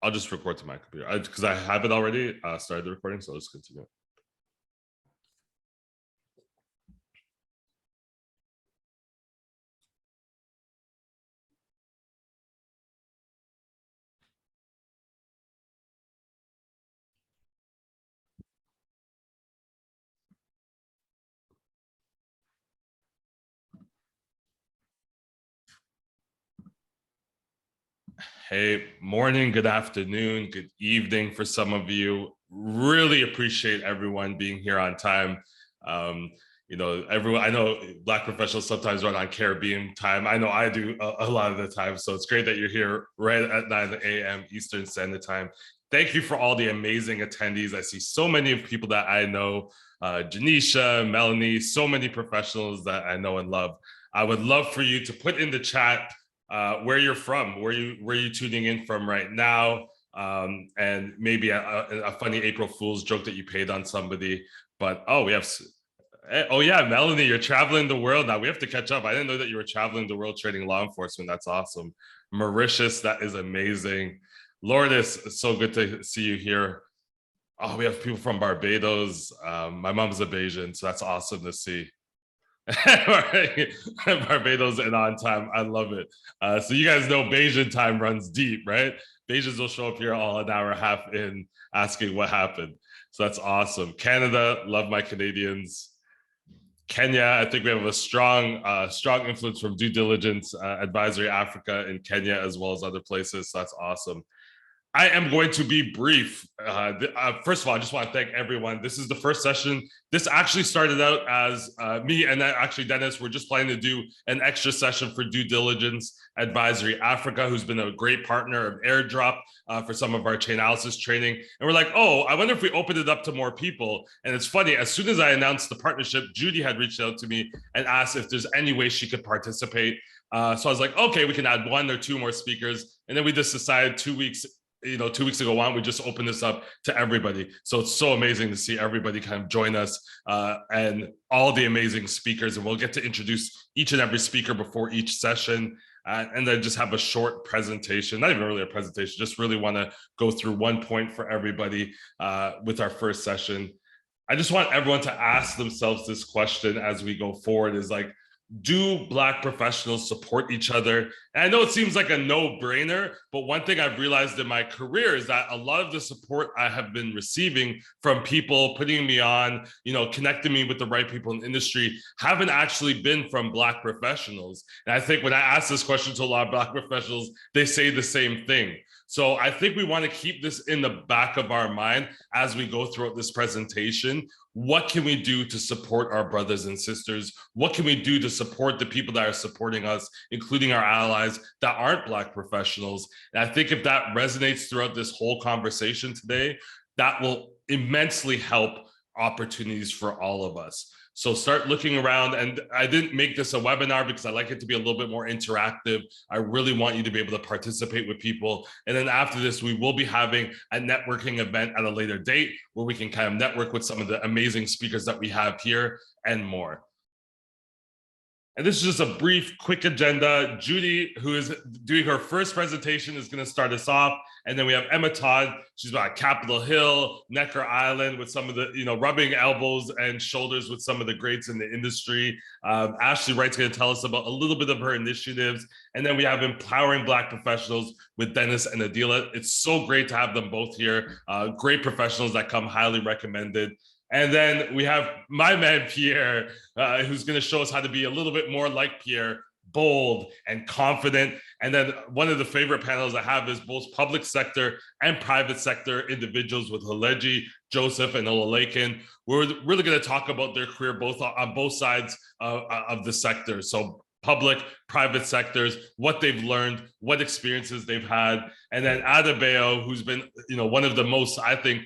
I'll just record to my computer because I have it already started the recording, so I'll just continue. Hey, morning, good afternoon, good evening for some of you. Really appreciate everyone being here on time. Everyone, I know Black professionals sometimes run on Caribbean time. I know I do a lot of the time. So it's great that you're here right at 9 a.m. Eastern Standard Time. Thank you for all the amazing attendees. I see so many of people that I know, Janisha, Melanie, so many professionals that I know and love. I would love for you to put in the chat where you're from, where you tuning in from right now, and maybe a funny April Fool's joke that you paid on somebody. But oh yeah, Melanie, you're traveling the world now. We have to catch up. I didn't know that you were traveling the world training law enforcement. That's awesome. Mauritius, that is amazing. Lourdes, it's so good to see you here. Oh, we have people from Barbados. My mom's a Bayesian, so that's awesome to see. Barbados and on time. I love it. So you guys know Bayesian time runs deep, right? Bayesians will show up here all an hour and a half in asking what happened. So that's awesome. Canada, love my Canadians. Kenya, I think we have a strong influence from Due Diligence Advisory Africa in Kenya as well as other places. So that's awesome. I am going to be brief. First of all, I just want to thank everyone. This is the first session. This actually started out as me and actually Dennis were just planning to do an extra session for Due Diligence Advisory Africa, who's been a great partner of Airdrop for some of our chain analysis training. And we're like, oh, I wonder if we open it up to more people. And it's funny, as soon as I announced the partnership, Judy had reached out to me and asked if there's any way she could participate. So I was like, okay, we can add 1 or 2 more speakers. And then we just decided 2 weeks ago, why don't we just open this up to everybody? So it's so amazing to see everybody kind of join us and all the amazing speakers. And we'll get to introduce each and every speaker before each session. And then just have a short presentation, not even really a presentation, just really want to go through one point for everybody with our first session. I just want everyone to ask themselves this question as we go forward is like, do Black professionals support each other? And I know it seems like a no-brainer, but one thing I've realized in my career is that a lot of the support I have been receiving from people putting me on, connecting me with the right people in the industry haven't actually been from Black professionals. And I think when I ask this question to a lot of Black professionals, they say the same thing. So I think we want to keep this in the back of our mind as we go throughout this presentation. What can we do to support our brothers and sisters? What can we do to support the people that are supporting us, including our allies that aren't Black professionals? And I think if that resonates throughout this whole conversation today, that will immensely help opportunities for all of us. So start looking around, and I didn't make this a webinar because I like it to be a little bit more interactive. I really want you to be able to participate with people. And then after this, we will be having a networking event at a later date where we can kind of network with some of the amazing speakers that we have here and more. And this is just a brief, quick agenda. Judy, who is doing her first presentation, is going to start us off. And then we have Emma Todd. She's about Capitol Hill, Necker Island with some of the, rubbing elbows and shoulders with some of the greats in the industry. Ashley Wright's going to tell us about a little bit of her initiatives. And then we have Empowering Black Professionals with Dennis and Adila. It's so great to have them both here. Great professionals that come highly recommended. And then we have my man, Pierre, who's going to show us how to be a little bit more like Pierre, bold and confident. And then one of the favorite panels I have is both public sector and private sector individuals with Haleji, Joseph, and Olalekin. We're really going to talk about their career both on both sides of the sector. So public, private sectors, what they've learned, what experiences they've had. And then Adebayo, who's been, one of the most, I think,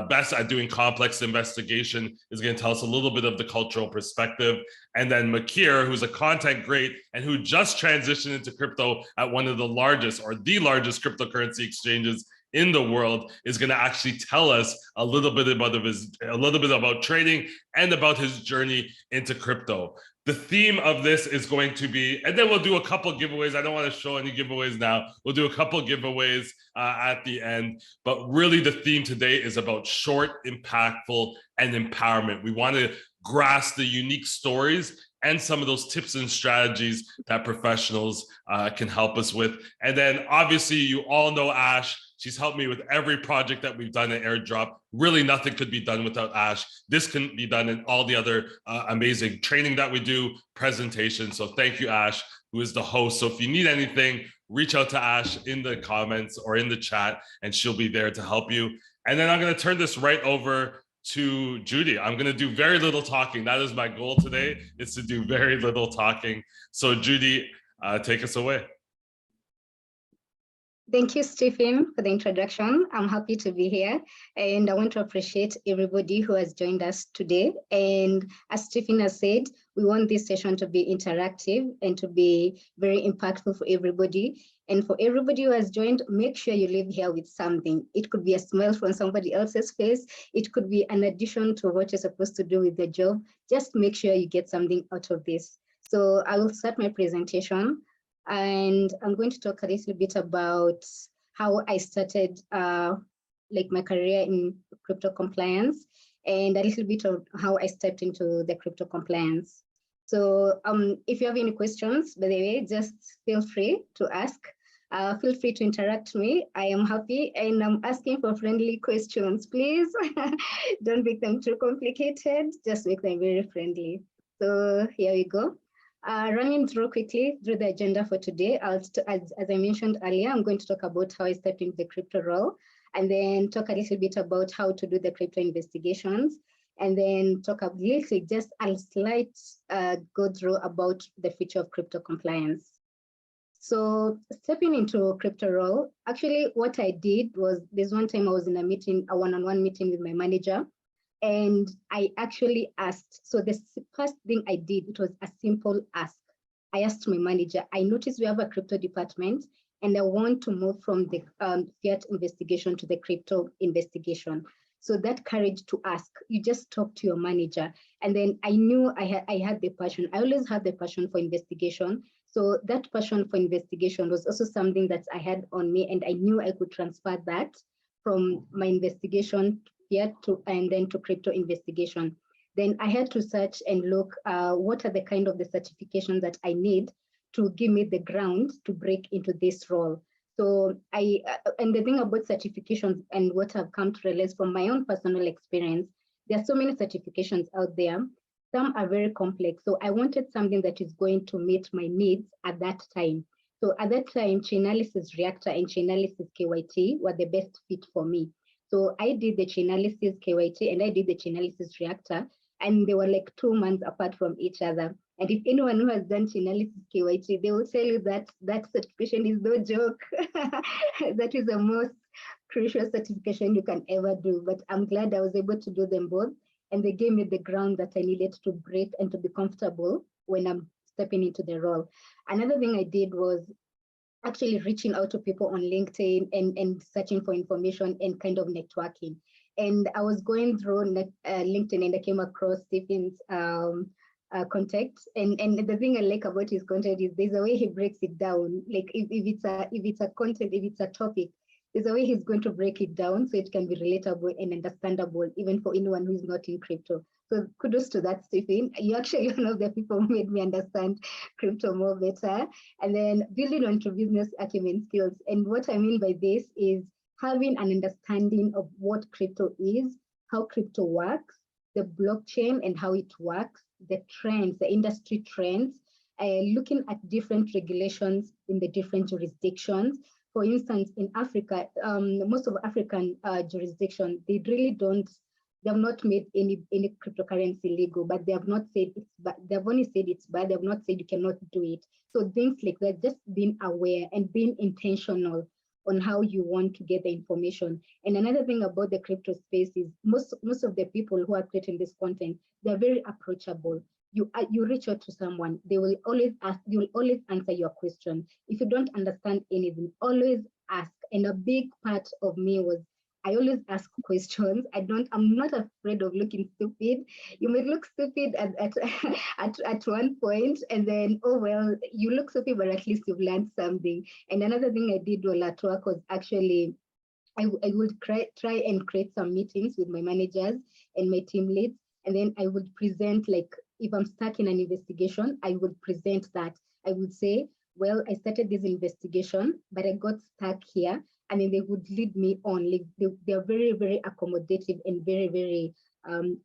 best at doing complex investigation, is going to tell us a little bit of the cultural perspective. And then Makir, who's a content great and who just transitioned into crypto at one of the largest or the largest cryptocurrency exchanges in the world, is going to actually tell us a little bit about trading and about his journey into crypto. The theme of this is going to be, and then we'll do a couple giveaways. I don't want to show any giveaways now. We'll do a couple giveaways at the end. But really, the theme today is about short, impactful, and empowerment. We want to grasp the unique stories and some of those tips and strategies that professionals can help us with. And then obviously you all know Ash. She's helped me with every project that we've done at Airdrop. Really nothing could be done without Ash. This couldn't be done in all the other amazing training that we do, presentations. So thank you, Ash, who is the host. So if you need anything, reach out to Ash in the comments or in the chat, and she'll be there to help you. And then I'm gonna turn this right over to Judy. I'm going to do very little talking. That is my goal today, is to do very little talking. So Judy, take us away. Thank you, Stephen, for the introduction. I'm happy to be here, and I want to appreciate everybody who has joined us today. And as Stephen has said, we want this session to be interactive and to be very impactful for everybody. And for everybody who has joined, make sure you leave here with something. It could be a smile from somebody else's face. It could be an addition to what you're supposed to do with the job. Just make sure you get something out of this. So I will start my presentation, and I'm going to talk a little bit about how I started my career in crypto compliance, and a little bit of how I stepped into the crypto compliance. So if you have any questions, by the way, just feel free to ask. Feel free to interact with me. I am happy, and I'm asking for friendly questions, please. Don't make them too complicated, just make them very friendly. So here we go. Running quickly through the agenda for today. As I mentioned earlier, I'm going to talk about how I stepped into the crypto role, and then talk a little bit about how to do the crypto investigations, and then talk a little, just a slight go through about the future of crypto compliance. So stepping into crypto role, actually what I did was, this one time I was in a meeting, a one-on-one meeting with my manager, and I actually asked, so the first thing I did, it was a simple ask. I asked my manager, I noticed we have a crypto department, and I want to move from the fiat investigation to the crypto investigation. So that courage to ask, you just talk to your manager. And then I knew I had the passion. I always had the passion for investigation. So that passion for investigation was also something that I had on me, and I knew I could transfer that from my investigation fiat and then to crypto investigation. Then I had to search and look what are the kind of the certifications that I need to give me the ground to break into this role. So and the thing about certifications and what I've come to realize from my own personal experience, there are so many certifications out there. Some are very complex. So I wanted something that is going to meet my needs at that time. So at that time, Chainalysis Reactor and Chainalysis KYT were the best fit for me. So I did the Chainalysis KYT and I did the Chainalysis Reactor, and they were like 2 months apart from each other. And if anyone who has done Chainalysis KYT, they will tell you that that certification is no joke. That is the most crucial certification you can ever do. But I'm glad I was able to do them both, and they gave me the ground that I needed to break and to be comfortable when I'm stepping into the role. Another thing I did was actually reaching out to people on LinkedIn and searching for information and kind of networking. And I was going through LinkedIn, and I came across Stephen's contact. And the thing I like about his content is there's a way he breaks it down. Like if it's a content, if it's a topic, there's a way he's going to break it down so it can be relatable and understandable, even for anyone who's not in crypto. So kudos to that, Stephen. You're actually one of the people who made me understand crypto more better. And then building onto business acumen skills. And what I mean by this is having an understanding of what crypto is, how crypto works, the blockchain and how it works, the trends, the industry trends, looking at different regulations in the different jurisdictions. For instance, in Africa, most of African jurisdictions, they really they have not made any cryptocurrency legal, but they have not said it's bad. They have only said it's bad. They have not said you cannot do it. So things like that, just being aware and being intentional on how you want to get the information. And another thing about the crypto space is most of the people who are creating this content, they're very approachable. You reach out to someone, they will always ask, you will always answer your question. If you don't understand anything, always ask. And a big part of me was I always ask questions. I'm not afraid of looking stupid. You may look stupid at one point, and then, oh well, you look stupid, but at least you've learned something. And another thing I did while at work was actually I would try and create some meetings with my managers and my team leads. And then I would present, like, if I'm stuck in an investigation, I would present that. I would say, well, I started this investigation, but I got stuck here. And then they would lead me on. Like, they're very, very accommodative and very, very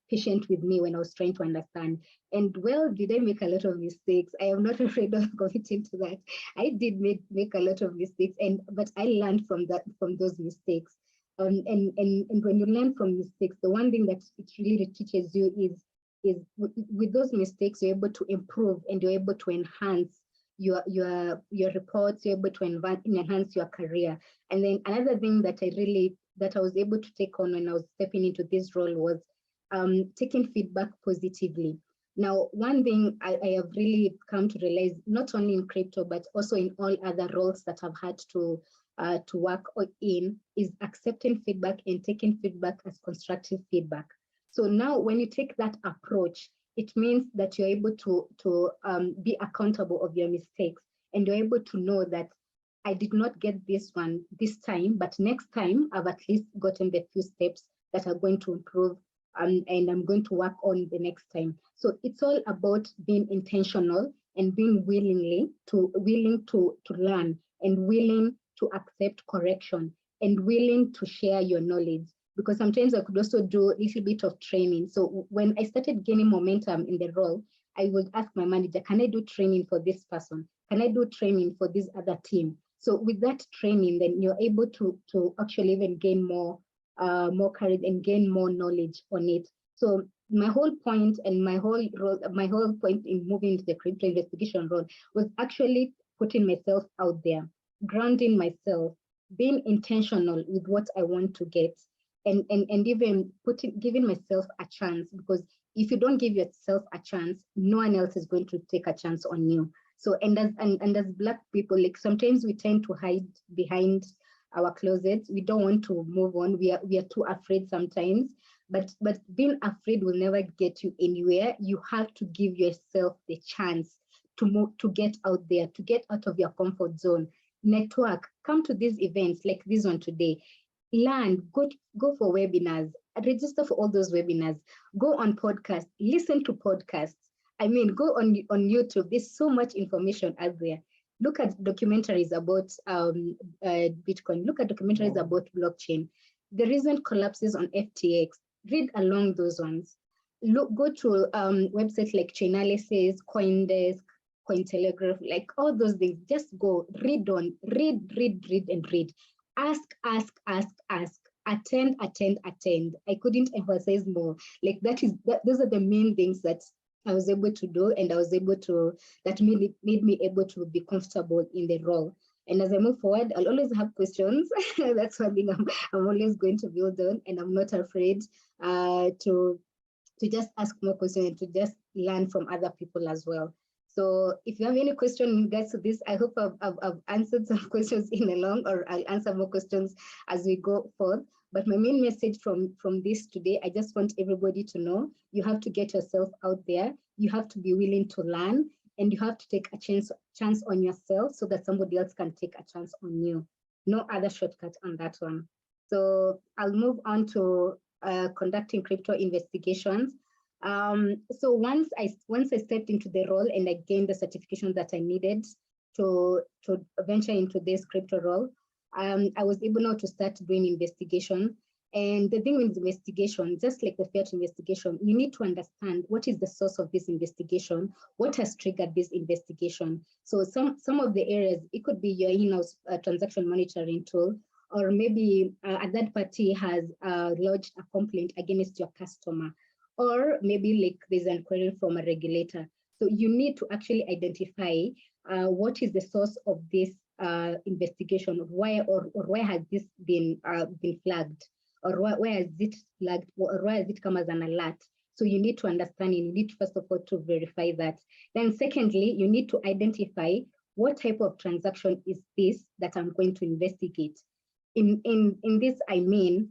patient with me when I was trying to understand. And well, did I make a lot of mistakes? I am not afraid of committing to that. I did make a lot of mistakes, but I learned from those mistakes. And when you learn from mistakes, the one thing that it really teaches you is with those mistakes, you're able to improve and you're able to enhance your reports, you're able to enhance your career. And then another thing that I was able to take on when I was stepping into this role was taking feedback positively. Now, one thing I have really come to realize, not only in crypto, but also in all other roles that I've had to work in, is accepting feedback and taking feedback as constructive feedback. So now when you take that approach, it means that you're able to be accountable of your mistakes, and you're able to know that I did not get this one this time, but next time I've at least gotten the few steps that are going to improve, and I'm going to work on the next time. So it's all about being intentional and being willing to learn, and willing to accept correction, and willing to share your knowledge. Because sometimes I could also do a little bit of training. So when I started gaining momentum in the role, I would ask my manager, can I do training for this person? Can I do training for this other team? So with that training, then you're able to actually even gain more courage and gain more knowledge on it. So my whole point and my whole point in moving into the crypto investigation role was actually putting myself out there, grounding myself, being intentional with what I want to get, and even giving myself a chance, because if you don't give yourself a chance, no one else is going to take a chance on you. So and as Black people, like, sometimes we tend to hide behind our closets. We don't want to move on. We are too afraid sometimes. But being afraid will never get you anywhere. You have to give yourself the chance to move, to get out there, to get out of your comfort zone. Network, come to these events like this one today. Learn, go for webinars, register for all those webinars, go on podcasts, listen to podcasts. I mean, go on YouTube. There's so much information out there. Look at documentaries about Bitcoin. Look at documentaries about blockchain. The recent collapses on FTX. Read along those ones. Go to websites like Chainalysis, CoinDesk, Cointelegraph, like all those things. Just go, read, and read. Ask. Attend. I couldn't emphasize more. Like those are the main things that I was able to do, and that made me able to be comfortable in the role. And as I move forward, I'll always have questions. That's one thing I'm always going to build on, and I'm not afraid to just ask more questions and to just learn from other people as well. So if you have any question in regards to this, I hope I've answered some questions in along, or I'll answer more questions as we go forth. But my main message from this today, I just want everybody to know, you have to get yourself out there. You have to be willing to learn, and you have to take a chance on yourself so that somebody else can take a chance on you. No other shortcut on that one. So I'll move on to conducting crypto investigations. So once I stepped into the role and I gained the certification that I needed to venture into this crypto role, I was able now to start doing investigation. And the thing with investigation, just like the fiat investigation, you need to understand what is the source of this investigation, what has triggered this investigation. So some of the areas, it could be your in-house transaction monitoring tool, or maybe a third party has lodged a complaint against your customer, or maybe like there's an query from a regulator. So you need to actually identify what is the source of this investigation, why has this been flagged, or why has it flagged, or why has it come as an alert. So you need to understand, and you need first of all to verify that. Then secondly, you need to identify what type of transaction is this that I'm going to investigate. In this, I mean,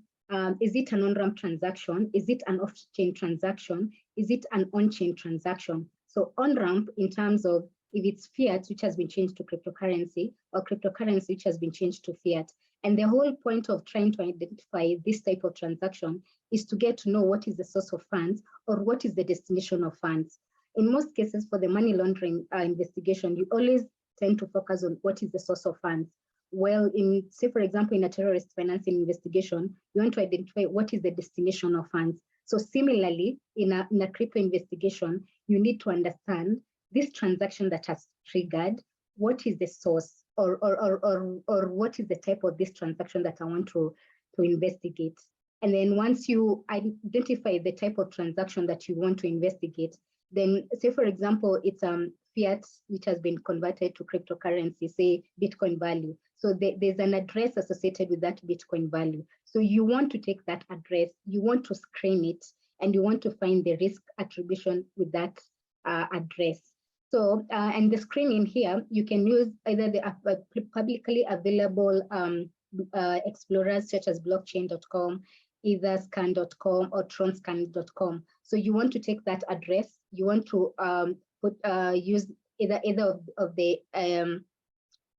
Is it an on-ramp transaction? Is it an off-chain transaction? Is it an on-chain transaction? So on-ramp in terms of if it's fiat, which has been changed to cryptocurrency, or cryptocurrency, which has been changed to fiat. And the whole point of trying to identify this type of transaction is to get to know what is the source of funds or what is the destination of funds. In most cases, for the money laundering investigation, you always tend to focus on what is the source of funds. Well, say, for example, in a terrorist financing investigation, you want to identify what is the destination of funds. So similarly, in a crypto investigation, you need to understand this transaction that has triggered, what is the source or what is the type of this transaction that I want to investigate. And then once you identify the type of transaction that you want to investigate, then say, for example, it's fiat which has been converted to cryptocurrency, say Bitcoin value. So there's an address associated with that Bitcoin value. So you want to take that address, you want to screen it, and you want to find the risk attribution with that address. So, and the screening here, you can use either the publicly available explorers such as blockchain.com, either scan.com or tronscan.com. So you want to take that address, you want to use either of the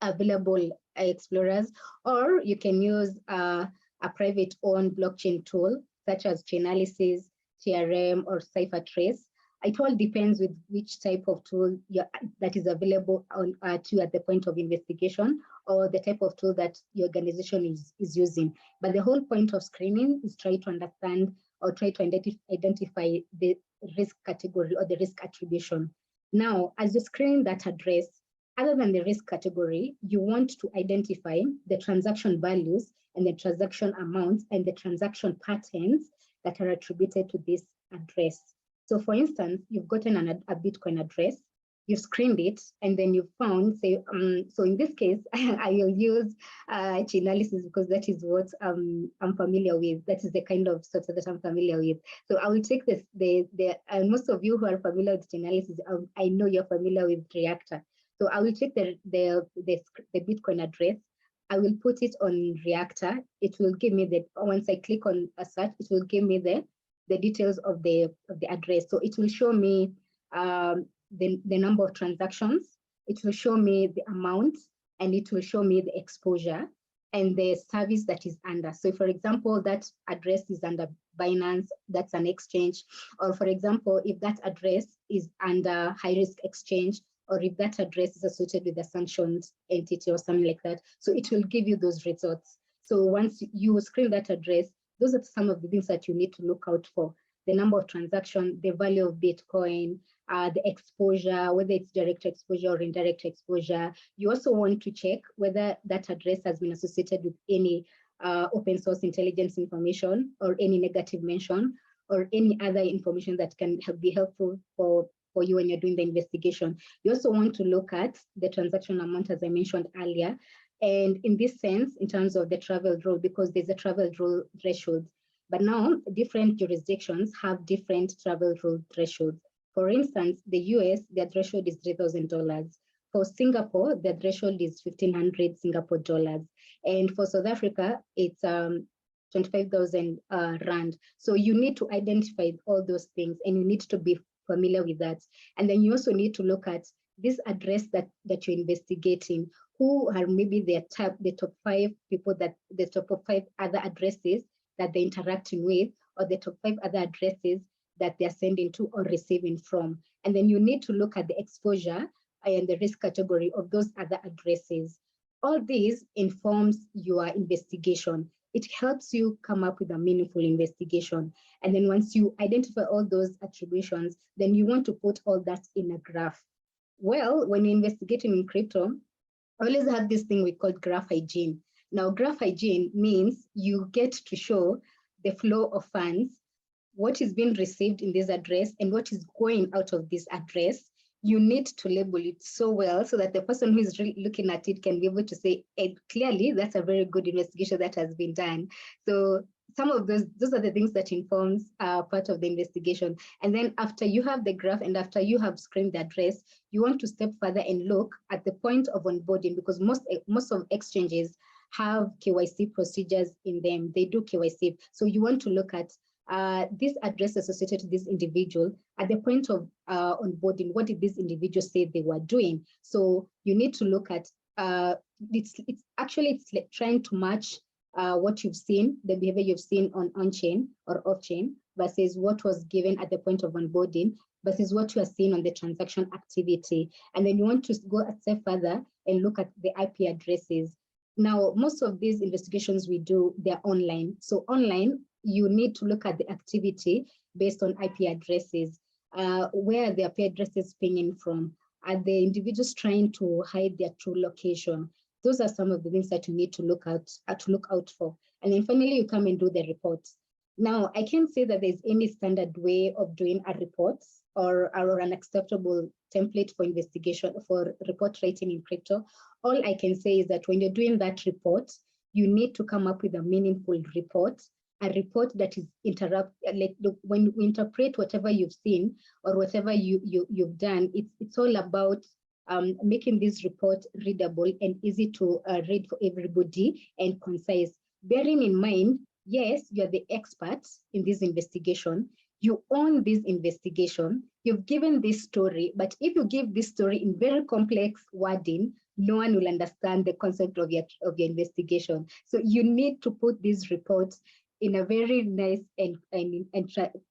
available explorers, or you can use a private owned blockchain tool such as Chainalysis, TRM, or CipherTrace. It all depends with which type of tool that is available to you at the point of investigation, or the type of tool that your organization is using. But the whole point of screening is try to understand or try to identify the risk category or the risk attribution. Now, as you screen that address, other than the risk category, you want to identify the transaction values and the transaction amounts and the transaction patterns that are attributed to this address. So for instance, you've gotten a Bitcoin address, you've screened it, and then you've found, say, so in this case, I will use Chainalysis because that is what I'm familiar with. That is the kind of software that I'm familiar with. So I will take this, most of you who are familiar with Chainalysis, I know you're familiar with Reactor. So I will check the Bitcoin address. I will put it on Reactor. It will give me once I click on a search, it will give me the details of the address. So it will show me the number of transactions, it will show me the amount, and it will show me the exposure and the service that is under. So for example, that address is under Binance, that's an exchange. Or for example, if that address is under high risk exchange, or if that address is associated with a sanctioned entity or something like that. So it will give you those results. So once you screen that address, those are some of the things that you need to look out for. The number of transactions, the value of Bitcoin, the exposure, whether it's direct exposure or indirect exposure. You also want to check whether that address has been associated with any open source intelligence information or any negative mention or any other information that can be helpful for you when you're doing the investigation. You also want to look at the transaction amount, as I mentioned earlier. And in this sense, in terms of the travel rule, because there's a travel rule threshold. But now different jurisdictions have different travel rule thresholds. For instance, the US, their threshold is $3,000. For Singapore, their threshold is 1,500 Singapore dollars. And for South Africa, it's 25,000 Rand. So you need to identify all those things and you need to be familiar with that. And then you also need to look at this address that you're investigating, who are maybe the top 5 people the top 5 other addresses that they're interacting with, or the top 5 other addresses that they're sending to or receiving from. And then you need to look at the exposure and the risk category of those other addresses. All this informs your investigation. It helps you come up with a meaningful investigation. And then once you identify all those attributions, then you want to put all that in a graph. Well, when you're investigating in crypto, I always have this thing we call graph hygiene. Now, graph hygiene means you get to show the flow of funds, what is being received in this address and what is going out of this address. You need to label it so well so that the person who is really looking at it can be able to say, clearly, that's a very good investigation that has been done. So some of those are the things that informs part of the investigation. And then after you have the graph and after you have screened the address, you want to step further and look at the point of onboarding, because most of exchanges have KYC procedures in them. They do KYC. So you want to look at this address associated to this individual at the point of onboarding. What did this individual say they were doing? So you need to look at it's like trying to match what you've seen, the behavior you've seen on-chain or off-chain versus what was given at the point of onboarding versus what you are seeing on the transaction activity. And then you want to go a step further and look at the IP addresses. Now, most of these investigations we do, they're online. So online, you need to look at the activity based on IP addresses. Where are the IP addresses pinging from? Are the individuals trying to hide their true location? Those are some of the things that you need to look out for. And then finally, you come and do the reports. Now, I can't say that there's any standard way of doing a report or an acceptable template for investigation for report writing in crypto. All I can say is that when you're doing that report, you need to come up with a meaningful report, a report that is when we interpret whatever you've seen or whatever you've done, it's all about making this report readable and easy to read for everybody and concise. Bearing in mind, yes, you're the experts in this investigation. You own this investigation. You've given this story, but if you give this story in very complex wording, no one will understand the concept of your investigation. So you need to put these reports in a very nice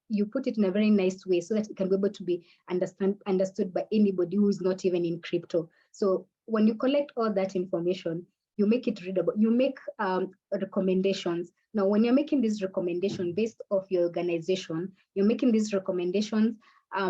you put it in a very nice way so that it can be able to be understood by anybody who is not even in crypto. So when you collect all that information, you make it readable. You make recommendations. Now, when you're making this recommendation based off your organization, you're making these recommendations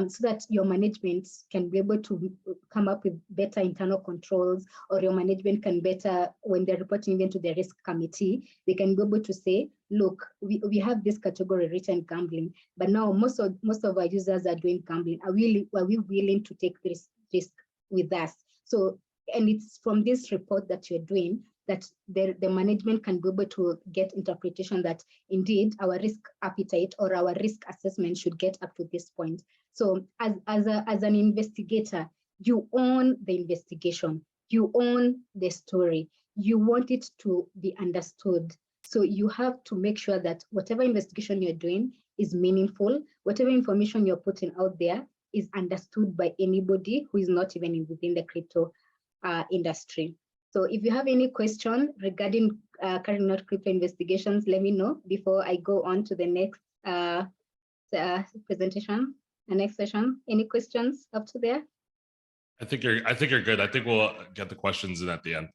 so that your management can be able to come up with better internal controls, or your management can better, when they're reporting even to the risk committee, they can be able to say, look, we have this category written gambling, but now most of our users are doing gambling. Are we willing to take this risk with us? So, and it's from this report that you're doing that the management can be able to get interpretation that indeed our risk appetite or our risk assessment should get up to this point. So as an investigator, you own the investigation, you own the story, you want it to be understood. So you have to make sure that whatever investigation you're doing is meaningful, whatever information you're putting out there is understood by anybody who is not even within the crypto industry. So if you have any question regarding carrying out crypto investigations, let me know before I go on to the next presentation, the next session. Any questions up to there? I think you're good. I think we'll get the questions in at the end.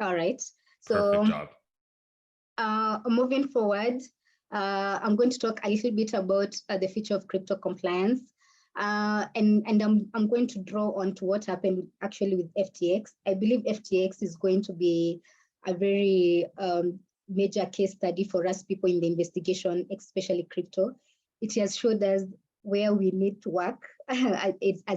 All right. So perfect job. Moving forward, I'm going to talk a little bit about the future of crypto compliance. And I'm going to draw on to what happened actually with FTX. I believe FTX is going to be a very major case study for us people in the investigation, especially crypto. It has showed us where we need to work as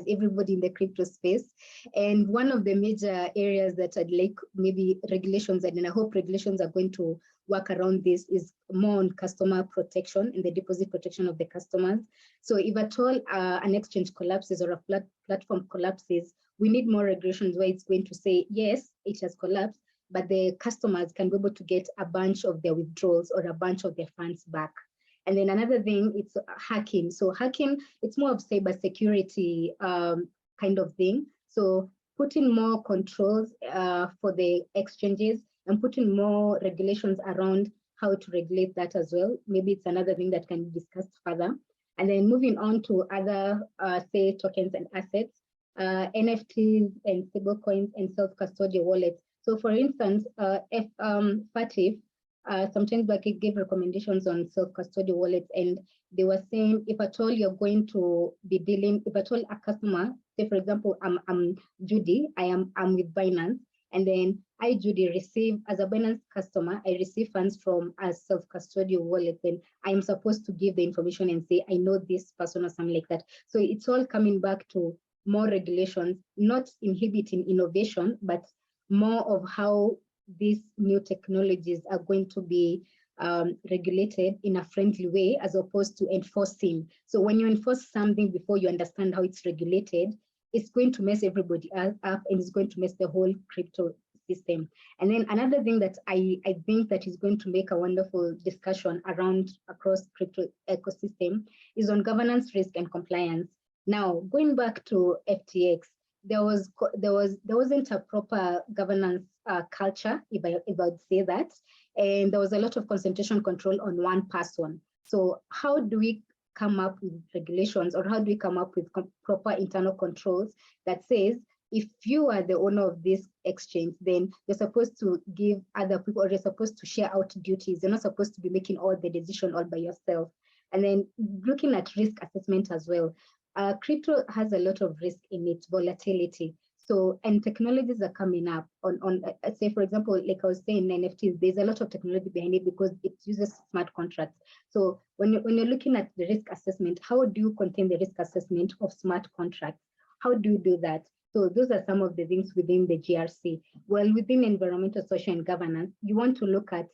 everybody in the crypto space. And one of the major areas that I'd like maybe regulations, and I hope regulations are going to work around this, is more on customer protection and the deposit protection of the customers. So if at all an exchange collapses or a platform collapses, we need more regulations where it's going to say, yes, it has collapsed, but the customers can be able to get a bunch of their withdrawals or a bunch of their funds back. And then another thing, it's hacking. So hacking, it's more of cybersecurity kind of thing. So putting more controls for the exchanges and putting more regulations around how to regulate that as well. Maybe it's another thing that can be discussed further. And then moving on to other, say, tokens and assets, NFTs and stablecoins and self-custodial wallets. So for instance, FATF, sometimes back it gave recommendations on self-custodial wallets, and they were saying if at all you're going to be dealing, if at all a customer, say for example, I'm Judy, I'm with Binance, and then I, Judy, receive, as a Binance customer, I receive funds from a self-custodial wallet, then I'm supposed to give the information and say, I know this person or something like that. So it's all coming back to more regulations, not inhibiting innovation, but more of how these new technologies are going to be regulated in a friendly way as opposed to enforcing. So when you enforce something before you understand how it's regulated, it's going to mess everybody up and it's going to mess the whole crypto ecosystem. And then another thing that I think that is going to make a wonderful discussion around across crypto ecosystem is on governance, risk, and compliance. Now, going back to FTX, there wasn't a proper governance culture, if I would say that, and there was a lot of concentration control on one person. So how do we come up with regulations, or how do we come up with proper internal controls that says, if you are the owner of this exchange, then you're supposed to give other people, or you're supposed to share out duties. You're not supposed to be making all the decision all by yourself. And then looking at risk assessment as well. Crypto has a lot of risk in it, volatility. So, and technologies are coming up on say, for example, like I was saying, NFTs, there's a lot of technology behind it because it uses smart contracts. So when you're looking at the risk assessment, how do you contain the risk assessment of smart contracts? How do you do that? So those are some of the things within the GRC. Well, within environmental, social, and governance, you want to look at,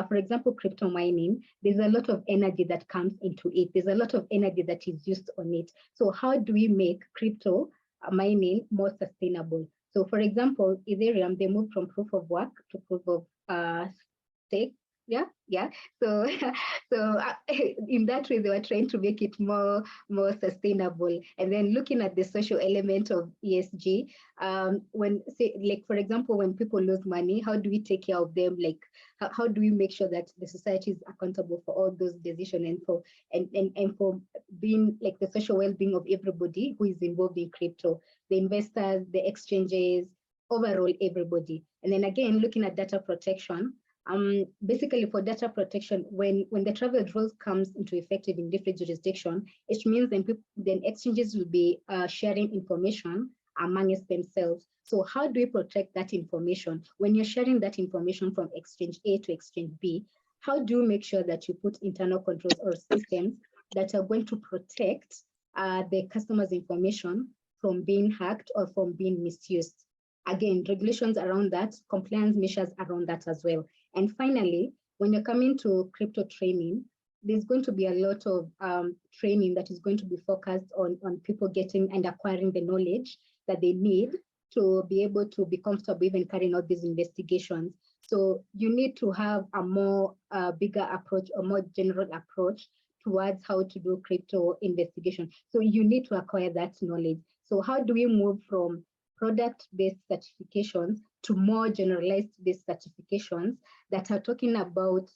for example, crypto mining. There's a lot of energy that comes into it. There's a lot of energy that is used on it. So how do we make crypto mining more sustainable? So for example, Ethereum, they moved from proof of work to proof of stake. Yeah. So, in that way, they were trying to make it more sustainable. And then looking at the social element of ESG, when, say, like for example, when people lose money, how do we take care of them? Like, how do we make sure that the society is accountable for all those decisions, and for being like the social well-being of everybody who is involved in crypto, the investors, the exchanges, overall everybody. And then again, looking at data protection. Basically for data protection, when the travel rules comes into effective in different jurisdiction, it means then exchanges will be sharing information amongst themselves. So how do we protect that information? When you're sharing that information from exchange A to exchange B, how do you make sure that you put internal controls or systems that are going to protect the customer's information from being hacked or from being misused? Again, regulations around that, compliance measures around that as well. And finally, when you're coming to crypto training, there's going to be a lot of training that is going to be focused on people getting and acquiring the knowledge that they need to be able to be comfortable even carrying out these investigations. So you need to have a more bigger approach, a more general approach towards how to do crypto investigation. So you need to acquire that knowledge. So how do we move from product-based certifications to more generalized based certifications that are talking about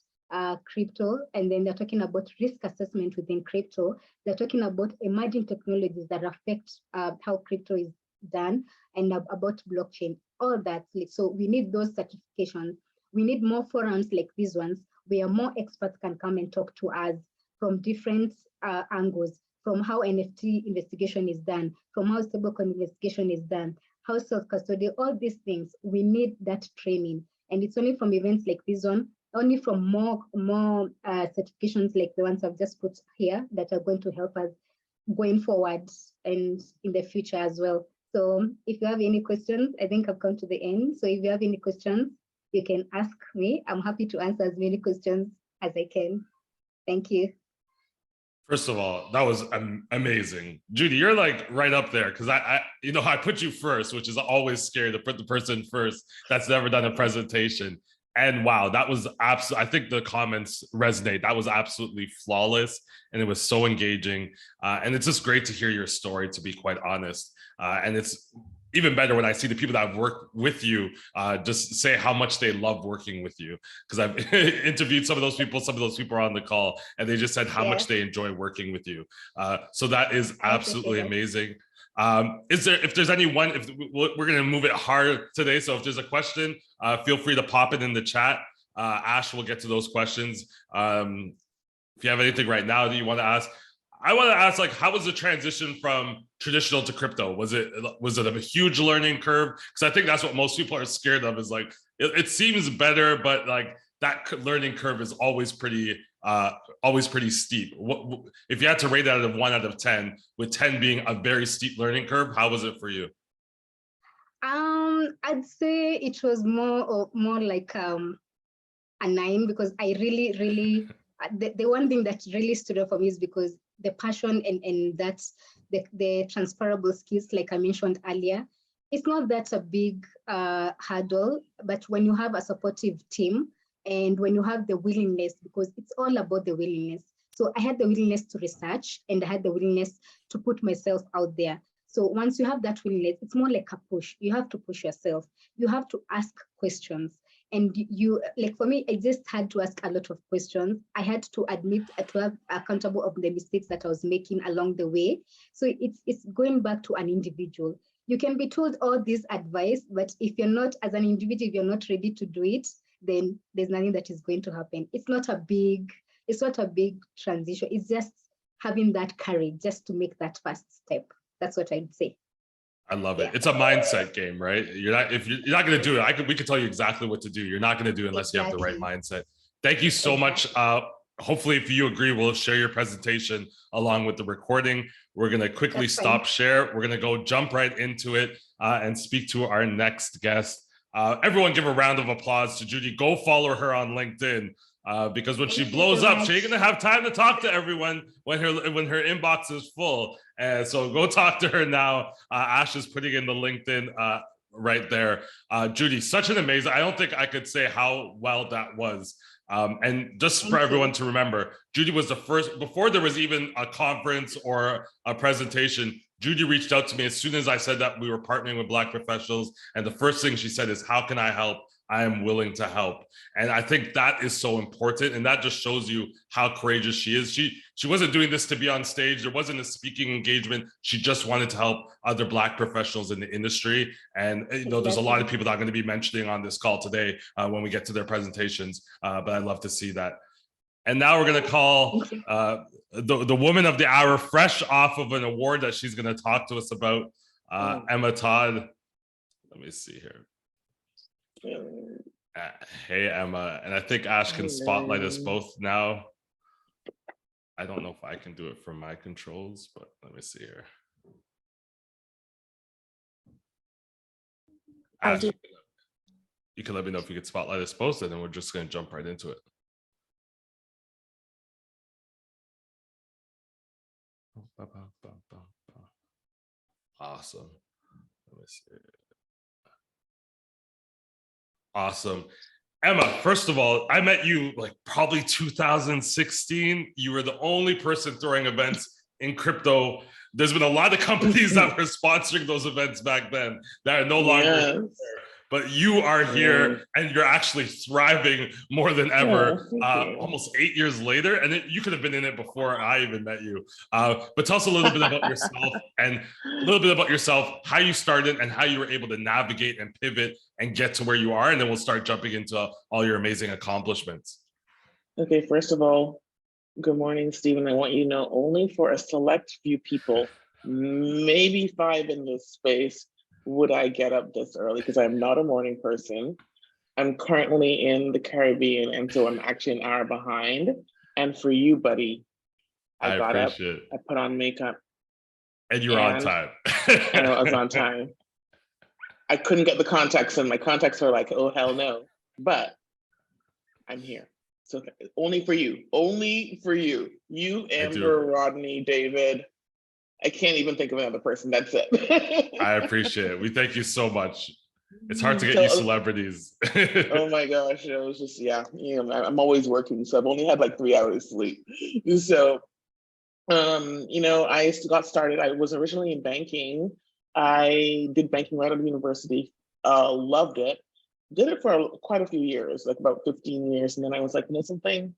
crypto, and then they're talking about risk assessment within crypto. They're talking about emerging technologies that affect how crypto is done, and about blockchain, all that. So we need those certifications. We need more forums like these ones where more experts can come and talk to us from different angles, from how NFT investigation is done, from how stablecoin investigation is done, how self-custody, all these things. We need that training. And it's only from events like this one, only from more certifications like the ones I've just put here that are going to help us going forward and in the future as well. So if you have any questions, I think I've come to the end. So if you have any questions, you can ask me. I'm happy to answer as many questions as I can. Thank you. First of all, that was amazing. Judy, you're like right up there, because I put you first, which is always scary to put the person first that's never done a presentation. And wow, that was absolutely, I think the comments resonate. That was absolutely flawless, and it was so engaging. And it's just great to hear your story, to be quite honest. And it's even better when I see the people that have worked with you just say how much they love working with you, because I've interviewed some of those people are on the call, and they just said how much they enjoy working with you. So that is absolutely amazing. If there's anyone, if we're going to move it hard today, so if there's a question, feel free to pop it in the chat. Ash will get to those questions. If you have anything right now that you want to ask, I want to ask, like, how was the transition from traditional to crypto? Was it a huge learning curve? Because I think that's what most people are scared of, is like, it seems better, but like that learning curve is always pretty steep. If you had to rate it out of 1 out of 10, with 10 being a very steep learning curve, how was it for you? I'd say it was more like a 9, because I really the one thing that really stood out for me is because the passion and that's the transferable skills, like I mentioned earlier. it's not that a big hurdle, but when you have a supportive team and when you have the willingness, because it's all about the willingness. So I had the willingness to research and I had the willingness to put myself out there. So once you have that willingness, it's more like a push. You have to push yourself. You have to ask questions. And you, like for me, I just had to ask a lot of questions. I had to admit, to have accountable of the mistakes that I was making along the way. So it's going back to an individual. You can be told all this advice, but if you're not, as an individual, if you're not ready to do it, then there's nothing that is going to happen. It's not a big transition. It's just having that courage just to make that first step. That's what I'd say. I love it. It's a mindset game, right? You're not going to do it. We could tell you exactly what to do. You're not going to do it unless you have the right mindset. Thank you so much. Hopefully, if you agree, we'll share your presentation along with the recording. We're going to quickly stop share. We're going to go jump right into it and speak to our next guest. Everyone give a round of applause to Judy. Go follow her on LinkedIn. Because when she blows up, she ain't gonna have time to talk to everyone when her inbox is full. And so go talk to her now. Ash is putting in the LinkedIn right there. Judy, such an amazing. I don't think I could say how well that was. And just for everyone to remember, Judy was the first, before there was even a conference or a presentation, Judy reached out to me as soon as I said that we were partnering with Black professionals. And the first thing she said is, how can I help? I am willing to help. And I think that is so important. And that just shows you how courageous she is. She wasn't doing this to be on stage. There wasn't a speaking engagement. She just wanted to help other Black professionals in the industry. And there's a lot of people that are going to be mentioning on this call today when we get to their presentations. But I'd love to see that. And now we're going to call the woman of the hour, fresh off of an award that she's going to talk to us about, Emma Todd. Let me see here. Hey, Emma. And I think Ash can spotlight us both now. I don't know if I can do it from my controls, but let me see here. Ash, you can let me know if you could spotlight us both, and then we're just going to jump right into it. Awesome. Let me see. Awesome. Emma, first of all, I met you like probably 2016. You were the only person throwing events in crypto. There's been a lot of companies that were sponsoring those events back then that are no longer there. But you are here and you're actually thriving more than ever, almost 8 years later. And you could have been in it before I even met you. But tell us a little bit about yourself and a little bit about yourself, how you started and how you were able to navigate and pivot and get to where you are. And then we'll start jumping into all your amazing accomplishments. Okay, first of all, good morning, Stephen. I want you to know only for a select few people, maybe 5 in this space, would I get up this early, because I'm not a morning person. I'm currently in the Caribbean, and so I'm actually an hour behind. And for you, buddy, I got up, I put on makeup. And you were on time. And I was on time. I couldn't get the contacts in. My contacts are like, oh, hell no. But I'm here. So only for you, You, Amber, Rodney, David. I can't even think of another person. That's it. I appreciate it. We thank you so much. It's hard to get you celebrities. Oh my gosh, it was just, I'm always working, so I've only had like 3 hours sleep. So, I got started. I was originally in banking. I did banking right out of university. Loved it. Did it for quite a few years, like about 15 years, and then I was like, something.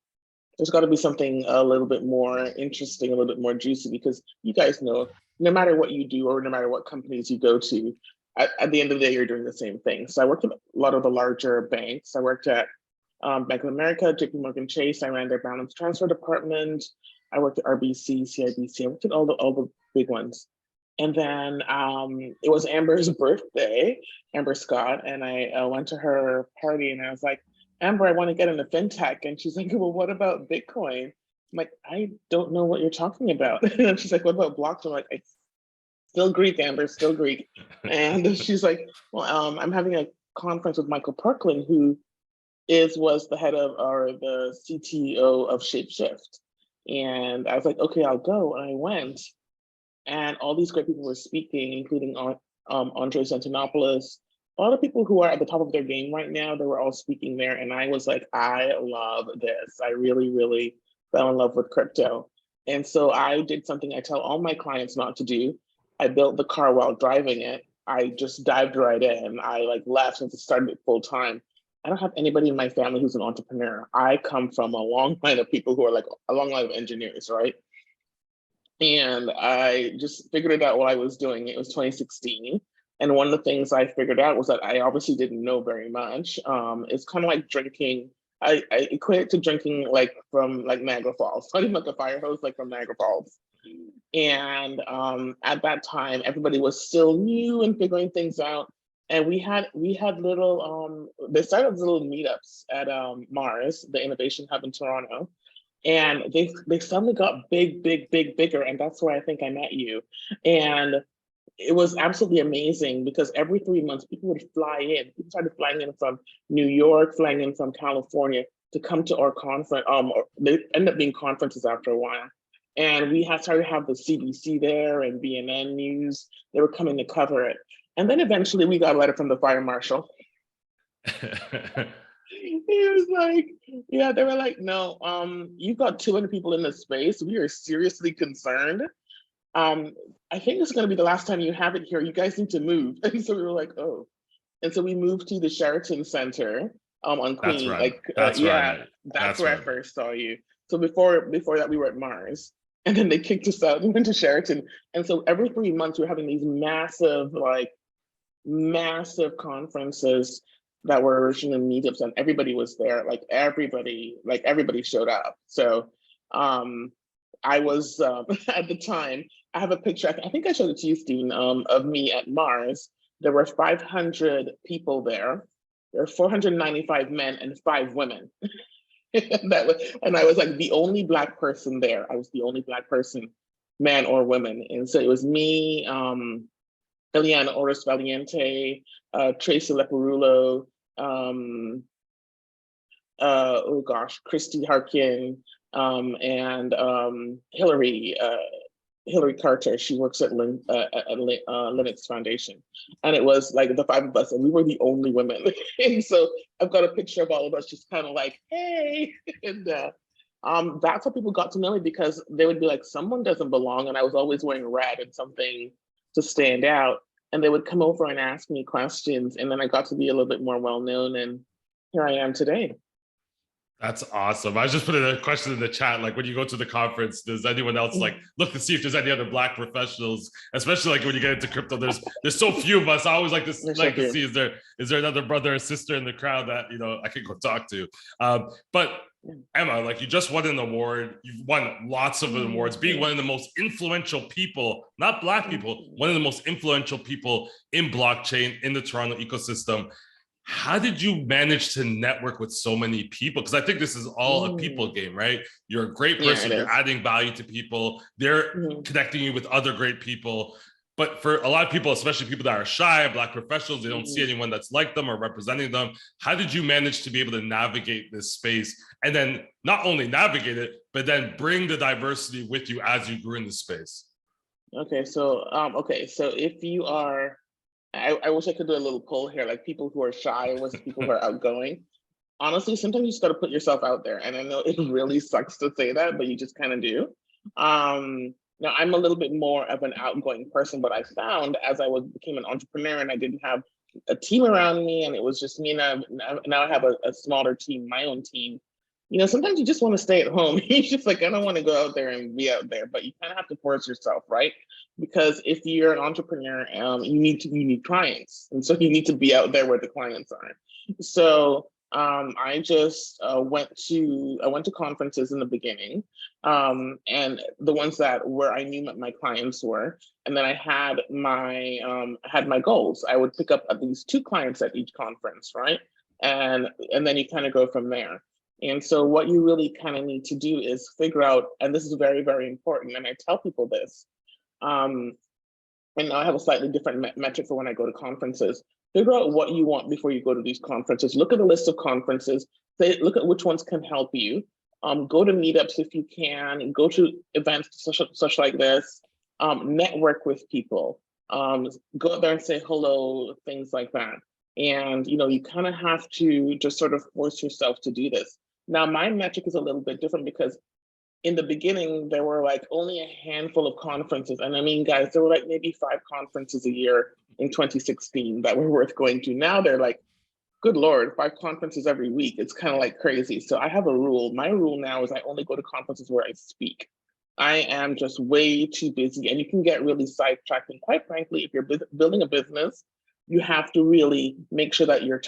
There's got to be something a little bit more interesting, a little bit more juicy, because you guys know, no matter what you do or no matter what companies you go to, at the end of the day, you're doing the same thing. So I worked at a lot of the larger banks. I worked at Bank of America, JP Morgan Chase. I ran their balance transfer department. I worked at RBC, CIBC. I worked at all the big ones. And then it was Amber's birthday, Amber Scott, and I went to her party and I was like, Amber, I want to get into fintech. And she's like, well, what about Bitcoin? I'm like, I don't know what you're talking about. And she's like, what about blockchain? I'm like, it's still Greek, Amber, still Greek. And she's like, well, I'm having a conference with Michael Parkland, who was the head of, or the CTO of Shapeshift. And I was like, okay, I'll go. And I went. And all these great people were speaking, including Andres Antonopoulos, a lot of people who are at the top of their game right now, they were all speaking there. And I was like, I love this. I really, really fell in love with crypto. And so I did something I tell all my clients not to do. I built the car while driving it. I just dived right in. I like left since it started full time. I don't have anybody in my family who's an entrepreneur. I come from a long line of people who are like a long line of engineers, right? And I just figured it out while I was doing it. It was 2016. And one of the things I figured out was that I obviously didn't know very much. It's kind of like drinking. I equate it to drinking like from like Niagara Falls, not even like a fire hose, like from Niagara Falls. And at that time, everybody was still new and figuring things out. And we had little, they started little meetups at Mars, the innovation hub in Toronto. And they suddenly got bigger. And that's where I think I met you. And it was absolutely amazing because every 3 months people would fly in. People started flying in from New York, flying in from California to come to our conference. They ended up being conferences after a while. And we had started to have the CBC there and BNN News. They were coming to cover it. And then eventually we got a letter from the fire marshal. He was like, yeah, they were like, no, you've got 200 people in this space. We are seriously concerned. I think this is going to be the last time you have it here. You guys need to move. And so we were like, oh. And so we moved to the Sheraton Center on Queen. That's right. That's where I first saw you. So before that, we were at Mars. And then they kicked us out and went to Sheraton. And so every 3 months, we're having these massive conferences that were originally meetups, and everybody was there. Like everybody showed up. So I was at the time, I have a picture, I think I showed it to you, Steve, of me at Mars. There were 500 people there. There were 495 men and 5 women. And I was like the only Black person there. I was the only Black person, man or woman. And so it was me, Eliana Oris Valiente, Tracy Leparulo, Christy Harkin, and Hillary Carter. She works at Linux Foundation. And it was like the 5 of us, and we were the only women. And so I've got a picture of all of us just kind of like, hey. And that's how people got to know me, because they would be like, someone doesn't belong. And I was always wearing red and something to stand out. And they would come over and ask me questions. And then I got to be a little bit more well-known, and here I am today. That's awesome. I was just putting a question in the chat, like when you go to the conference, does anyone else like look to see if there's any other Black professionals, especially like when you get into crypto, there's so few of us. I always like to see, is there another brother or sister in the crowd that, I could go talk to. But Emma, like you just won an award. You've won lots of awards, being one of the most influential people, not Black people, one of the most influential people in blockchain in the Toronto ecosystem. How did you manage to network with so many people? Because I think this is all a people game, right? You're a great person, you're adding value to people, they're connecting you with other great people. But for a lot of people, especially people that are shy, Black professionals, they don't see anyone that's like them or representing them. How did you manage to be able to navigate this space and then not only navigate it, but then bring the diversity with you as you grew in the space? Okay, so if you are, I wish I could do a little poll here, like people who are shy versus people who are outgoing. Honestly, sometimes you just got to put yourself out there. And I know it really sucks to say that, but you just kind of do. Now, I'm a little bit more of an outgoing person, but I found as I became an entrepreneur and I didn't have a team around me, and it was just me, and now I have a smaller team, my own team. Sometimes you just want to stay at home. You're just like, I don't want to go out there and be out there, but you kind of have to force yourself, right? Because if you're an entrepreneur, you need clients, and so you need to be out there where the clients are. So I just went to conferences in the beginning, and the ones where I knew my clients were, and then I had my goals. I would pick up at least 2 clients at each conference, right? And then you kind of go from there. And so what you really kind of need to do is figure out, and this is very, very important, and I tell people this, and now I have a slightly different metric for when I go to conferences. Figure out what you want before you go to these conferences. Look at the list of conferences. Look at which ones can help you. Go to meetups if you can. Go to events such like this. Network with people. go out there and say hello, things like that. And, you kind of have to just sort of force yourself to do this. Now, my metric is a little bit different because in the beginning, there were like only a handful of conferences. And I mean, guys, there were like maybe 5 conferences a year in 2016 that were worth going to. Now they're like, good Lord, 5 conferences every week. It's kind of like crazy. So I have a rule. My rule now is I only go to conferences where I speak. I am just way too busy, and you can get really sidetracked. And quite frankly, if you're building a business, you have to really make sure that your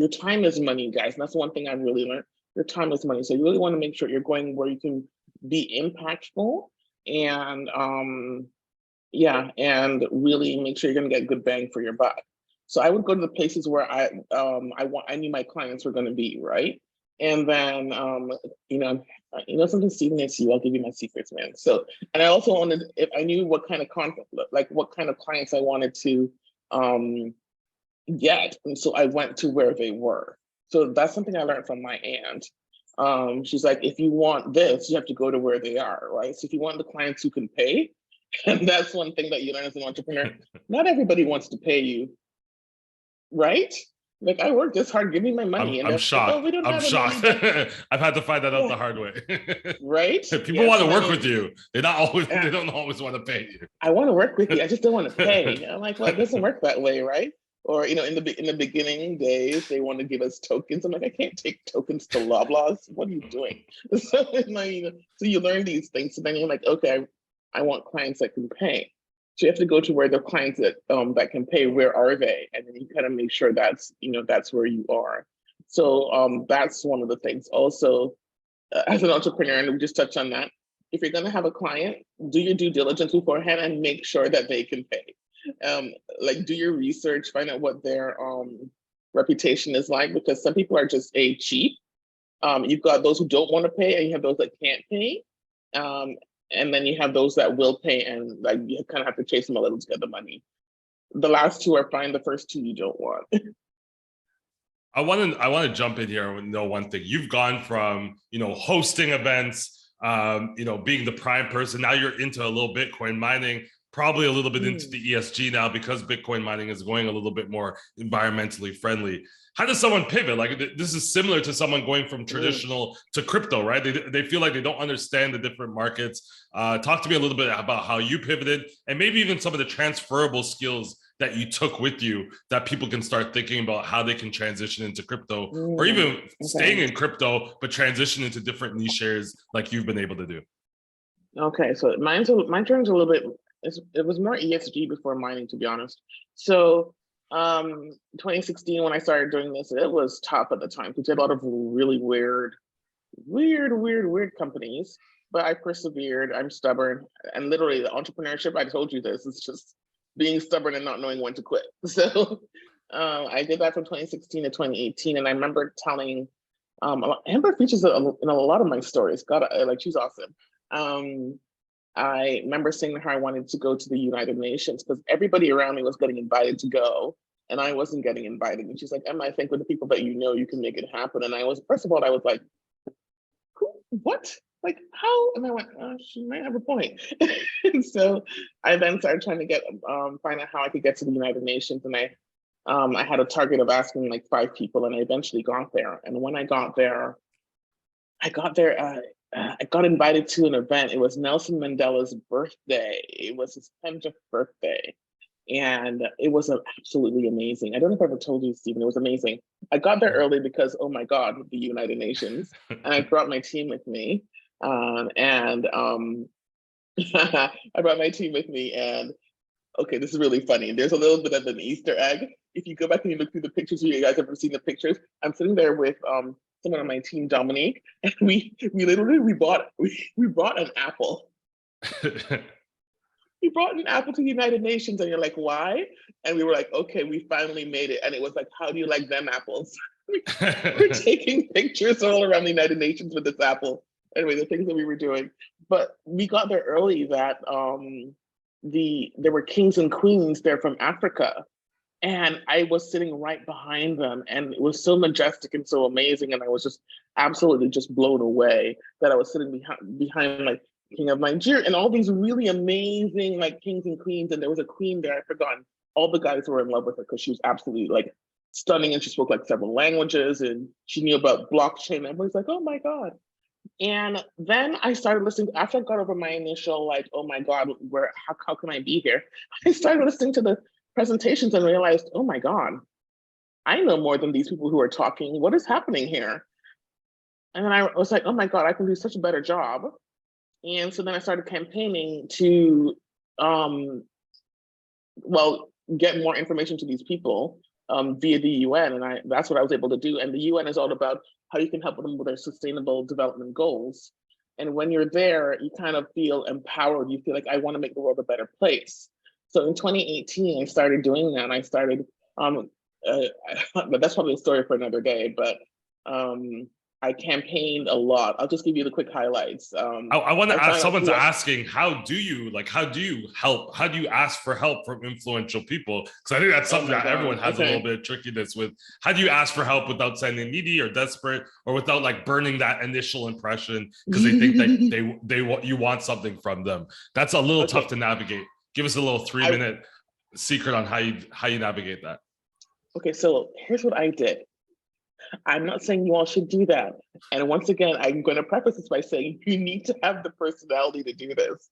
time is money, guys. And that's one thing I've really learned. Your time is money. So you really want to make sure you're going where you can be impactful, and and really make sure you're going to get good bang for your buck. So I would go to the places where I knew my clients were going to be, right? And then something, Stephen, it's you. I'll give you my secrets, man. So, and I also wanted, if I knew what kind of what kind of clients I wanted to get, and so I went to where they were. So that's something I learned from my aunt. She's like, if you want this, you have to go to where they are, right? So if you want the clients who can pay, and that's one thing that you learn as an entrepreneur. Not everybody wants to pay you. Right? Like, I worked this hard, give me my money. I'm shocked. Like, oh, I'm shocked. I've had to find that out the hard way. Right? People want to work with you. They don't always want to pay you. I want to work with you. I just don't want to pay. I'm like, well, it doesn't work that way, right? Or, in the beginning days, they want to give us tokens. I'm like, I can't take tokens to Loblaws. What are you doing? So you learn these things. So then you're like, okay, I want clients that can pay. So you have to go to where the clients that can pay, where are they? And then you kind of make sure that's where you are. So that's one of the things. Also, as an entrepreneur, and we just touched on that, if you're going to have a client, do your due diligence beforehand and make sure that they can pay. Do your research, find out what their reputation is like, because some people are just cheap. You've got those who don't want to pay, and you have those that can't pay. And then you have those that will pay, and you kind of have to chase them a little to get the money. The last 2 are fine. The first 2 you don't want. I want to jump in here and know one thing. You've gone from hosting events, being the prime person. Now you're into a little Bitcoin mining, probably a little bit into the ESG now because Bitcoin mining is going a little bit more environmentally friendly. How does someone pivot? Like, this is similar to someone going from traditional to crypto, right? They feel like they don't understand the different markets. Talk to me a little bit about how you pivoted, and maybe even some of the transferable skills that you took with you that people can start thinking about how they can transition into crypto, or even staying in crypto, but transition into different niche areas like you've been able to do. Okay, so my turn's a little bit, it was more ESG before mining, to be honest. So 2016, when I started doing this, it was tough at the time because a lot of really weird companies, but I persevered. I'm stubborn, and literally the entrepreneurship, I told you this, it's just being stubborn and not knowing when to quit. So I did that from 2016 to 2018, and I remember telling Amber features in a lot of my stories. God, she's awesome. I remember saying to her I wanted to go to the United Nations because everybody around me was getting invited to go, and I wasn't getting invited. And she's like, Emma, I think with the people that you can make it happen. And first of all, I was like, what? Like, how? And I went, oh, she might have a point. And so I then started trying to find out how I could get to the United Nations. And I had a target of asking like 5 people, and I eventually got there. And when I got there, I got invited to an event. It was Nelson Mandela's birthday. It was his 10th birthday. And it was absolutely amazing. I don't know if I ever told you, Stephen, it was amazing. I got there early because, oh my God, the United Nations. And I brought my team with me. I brought my team with me, and okay, this is really funny. There's a little bit of an Easter egg. If you go back and you look through the pictures, you guys ever seen the pictures? I'm sitting there with someone on my team, Dominique, and we brought an apple. We brought an apple to the United Nations, and you're like, why? And we were like, okay, we finally made it. And it was like, how do you like them apples? We're taking pictures all around the United Nations with this apple. Anyway, the things that we were doing. But we got there early that there were kings and queens there from Africa. And I was sitting right behind them, and it was so majestic and so amazing. And I was just absolutely just blown away that I was sitting behind like King of Nigeria, and all these really amazing like kings and queens. And there was a queen there, I've forgotten. All the guys were in love with her because she was absolutely like stunning, and she spoke like several languages, and she knew about blockchain. Everybody's like, oh my God. And then I started listening, after I got over my initial like, oh my God, how can I be here? I started listening to the presentations and realized, oh my God, I know more than these people who are talking. What is happening here? And then I was like, oh my God, I can do such a better job. And so then I started campaigning to, well, get more information to these people via the UN. And that's what I was able to do. And the UN is all about how you can help them with their sustainable development goals. And when you're there, you kind of feel empowered. You feel like, I want to make the world a better place. So in 2018, I started doing that. And I started, but that's probably a story for another day, but I campaigned a lot. I'll just give you the quick highlights. I want to ask, someone's asking, how do you help? How do you ask for help from influential people? Because I think that's something that everyone has a little bit of trickiness with. How do you ask for help without sounding needy or desperate, or without like burning that initial impression because they think that you want something from them? That's a little tough to navigate. Give us a little 3-minute secret on how you navigate that. Okay, so here's what I did. I'm not saying you all should do that. And once again, I'm going to preface this by saying you need to have the personality to do this.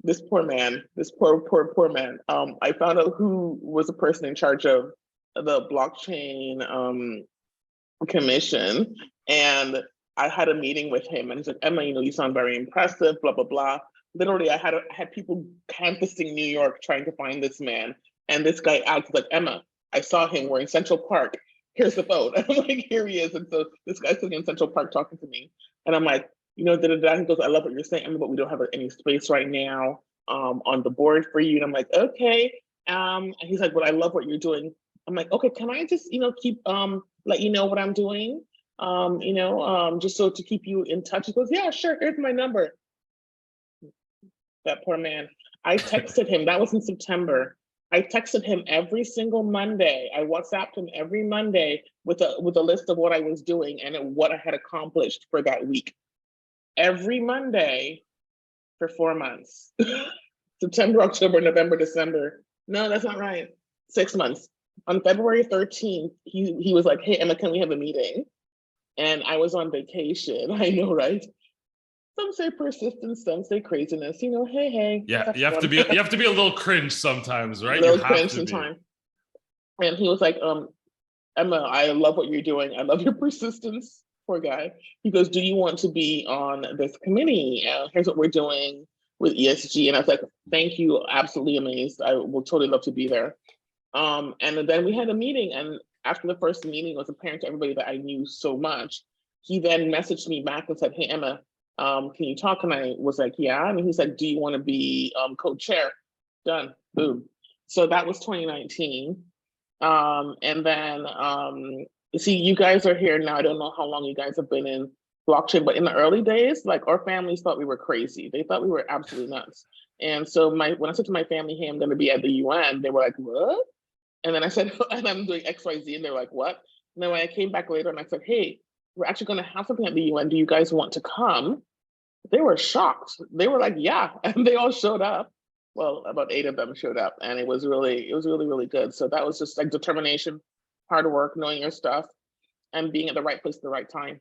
This poor man, this poor man. I found out who was the person in charge of the blockchain commission. And I had a meeting with him and he's like, Emma, you sound very impressive, blah, blah, blah. Literally, I had people canvassing New York trying to find this man. And this guy acted like, Emma, I saw him, we're in Central Park. Here's the phone. I'm like, here he is. And so this guy's sitting in Central Park talking to me. And I'm like, da-da-da. He goes, I love what you're saying, but we don't have any space right now on the board for you. And I'm like, okay. And he's like, but I love what you're doing. I'm like, okay, can I just, keep, let you know what I'm doing? Just so to keep you in touch. He goes, yeah, sure, here's my number. That poor man. I texted him, that was in September. I texted him every single Monday. I WhatsApped him every Monday with a list of what I was doing and what I had accomplished for that week. Every Monday for 4 months. September, October, November, December. No, that's not right. 6 months. On February 13th, he was like, hey, Emma, can we have a meeting? And I was on vacation. I know, right? Some say persistence, some say craziness. Hey. Yeah, you have to be a little cringe sometimes, right? A little cringe sometimes. And he was like, Emma, I love what you're doing. I love your persistence. Poor guy. He goes, do you want to be on this committee? Here's what we're doing with ESG. And I was like, thank you, absolutely amazed. I will totally love to be there. And then we had a meeting, and after the first meeting, it was apparent to everybody that I knew so much. He then messaged me back and said, hey, Emma, can you talk? And I was like, yeah. And he said, do you want to be co-chair? Done, boom. So that was 2019. And then, see, you guys are here now. I don't know how long you guys have been in blockchain, but in the early days, like our families thought we were crazy. They thought we were absolutely nuts. And so when I said to my family, hey, I'm going to be at the UN, they were like, what? And then I said, and I'm doing XYZ, and they're like, what? And then when I came back later and I said, hey, we're actually going to have something at the UN. Do you guys want to come? They were shocked. They were like, yeah. And they all showed up. Well, about 8 of them showed up, and it was really, really good. So that was just like determination, hard work, knowing your stuff, and being at the right place at the right time.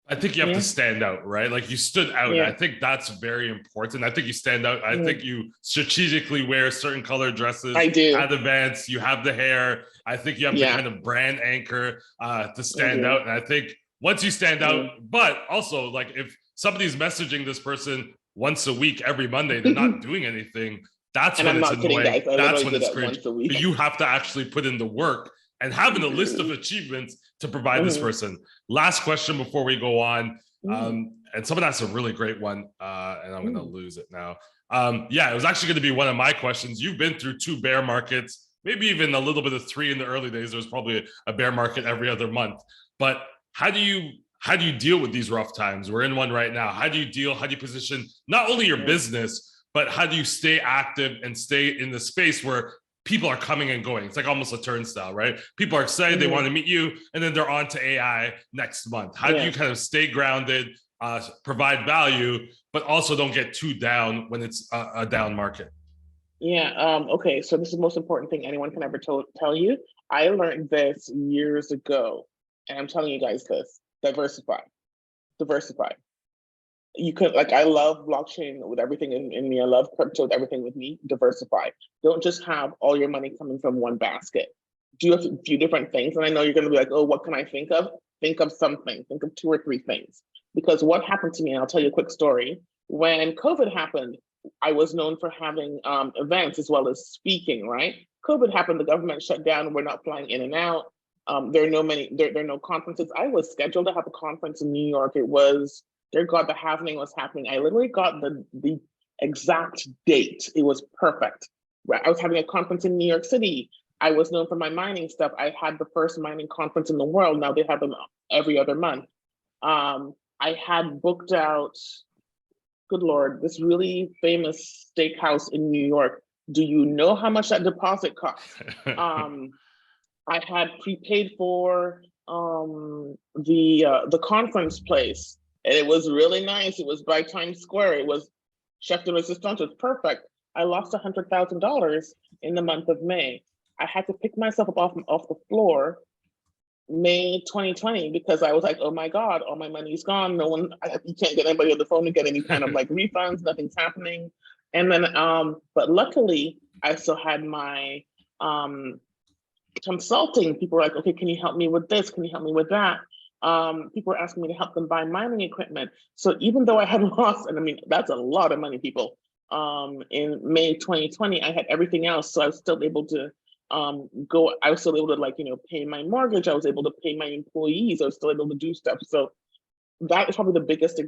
I think you have to stand out, right? Like you stood out. Yeah. I think that's very important. I think you stand out. I think you strategically wear certain color dresses. I do. At events, you have the hair. I think you have the kind of brand anchor to stand out. And I think once you stand out, but also like if somebody's messaging this person once a week, every Monday, they're not doing anything. That's when it's annoying. That's when it's cringe. But you have to actually put in the work and having a list of achievements to provide this person. Last question before we go on. And someone asked a really great one, and I'm going to lose it now. Yeah, it was actually going to be one of my questions. You've been through 2 bear markets, maybe even a little bit of 3 in the early days. There was probably a bear market every other month. But how do you deal with these rough times? We're in one right now. How do you position not only your business, but how do you stay active and stay in the space where people are coming and going? It's like almost a turnstile, right? People are excited, they want to meet you, and then they're on to AI next month. How do you kind of stay grounded, provide value, but also don't get too down when it's a down market? Yeah. Okay. So this is the most important thing anyone can ever tell you. I learned this years ago, and I'm telling you guys this: diversify, diversify. You could, like, I love blockchain with everything in me. I love crypto with everything with me. Diversify. Don't just have all your money coming from one basket. Do a few different things. And I know you're going to be like, oh, what can I think of? Think of something. Think of 2 or 3 things. Because what happened to me, and I'll tell you a quick story. When COVID happened, I was known for having events as well as speaking, right? COVID happened, the government shut down, we're not flying in and out. There are no conferences. I was scheduled to have a conference in New York. It was, dear God, the happening was happening. I literally got the exact date. It was perfect. I was having a conference in New York City. I was known for my mining stuff. I had the first mining conference in the world. Now they have them every other month. I had booked out, good Lord, this really famous steakhouse in New York. Do you know how much that deposit cost? I had prepaid for the conference place, and it was really nice. It was by Times Square. It was Chef de Resistance. It was perfect. I lost $100,000 in the month of May. I had to pick myself up off the floor May 2020 because I was like, oh my God, all my money's gone. No one, you can't get anybody on the phone to get any kind of like refunds. Nothing's happening. And then, but luckily, I still had my consulting. People were like, okay, can you help me with this? Can you help me with that? People were asking me to help them buy mining equipment. So even though I had lost, and I mean, that's a lot of money, people. In May 2020, I had everything else. So I was still able to I was still able to, like, you know, pay my mortgage. I was able to pay my employees. I was still able to do stuff. So that is probably the biggest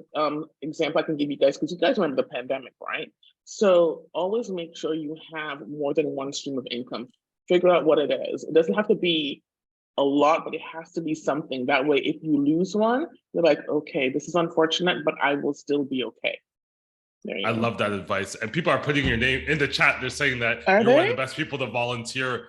example I can give you guys, because you guys remember the pandemic, right? So always make sure you have more than one stream of income. Figure out what it is. It doesn't have to be a lot, but it has to be something. That way, if you lose one, you're like, okay, this is unfortunate, but I will still be okay. I love that advice. And people are putting your name in the chat. They're saying that you're one of the best people to volunteer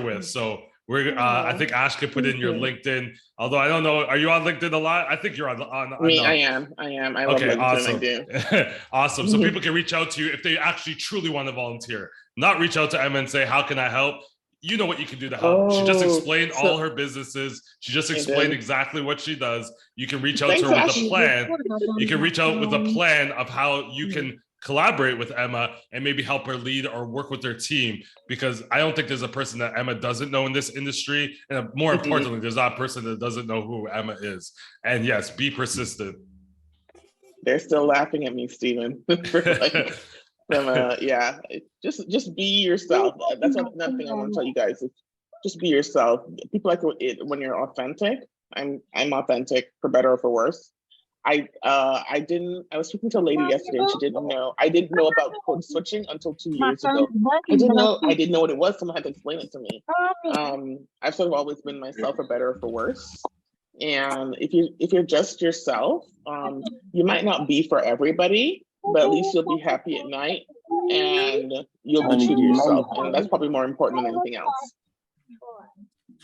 with. So we're I think Ash could put in your LinkedIn. Although I don't know, are you on LinkedIn a lot? I think you're on me. I am. I love LinkedIn. Awesome. I do. Awesome. So people can reach out to you if they actually truly want to volunteer. Not reach out to Emma and say, how can I help? You know what you can do to help. She just explained all her businesses. She just explained exactly what she does. You can reach out to her with a plan. You can reach out with a plan of how you can collaborate with Emma and maybe help her lead or work with their team, because I don't think there's a person that Emma doesn't know in this industry. And more importantly, there's not a person that doesn't know who Emma is. And yes, be persistent. They're still laughing at me, Stephen. Yeah, just be yourself. That's another thing I want to tell you guys. Just be yourself. People like it when you're authentic. I'm authentic, for better or for worse. I was speaking to a lady yesterday, and she didn't know. I didn't know about code switching until 2 years ago. I didn't know what it was. Someone had to explain it to me. I've sort of always been myself, for better or for worse. And if you're just yourself, you might not be for everybody, but at least you'll be happy at night and you'll be true to yourself. And that's probably more important than anything else.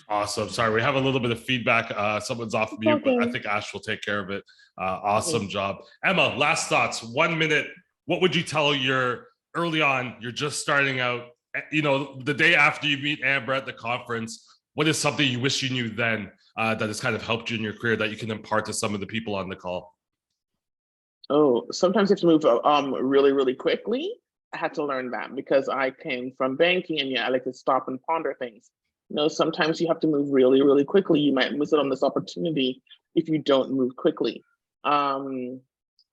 Awesome. Sorry, we have a little bit of feedback. Someone's off mute, but I think Ash will take care of it. Awesome job. Emma, last thoughts, 1 minute. What would you tell you're just starting out, you know, the day after you meet Amber at the conference? What is something you wish you knew then that has kind of helped you in your career that you can impart to some of the people on the call? Oh, sometimes you have to move really, really quickly. I had to learn that because I came from banking, and I like to stop and ponder things. You know, sometimes you have to move really, really quickly. You might miss out on this opportunity if you don't move quickly.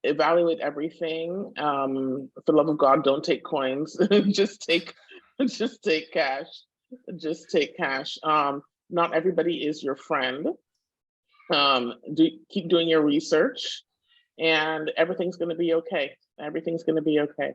Evaluate everything. For the love of God, don't take coins. just take cash. Just take cash. Not everybody is your friend. Keep doing your research. And everything's going to be okay. Everything's going to be okay.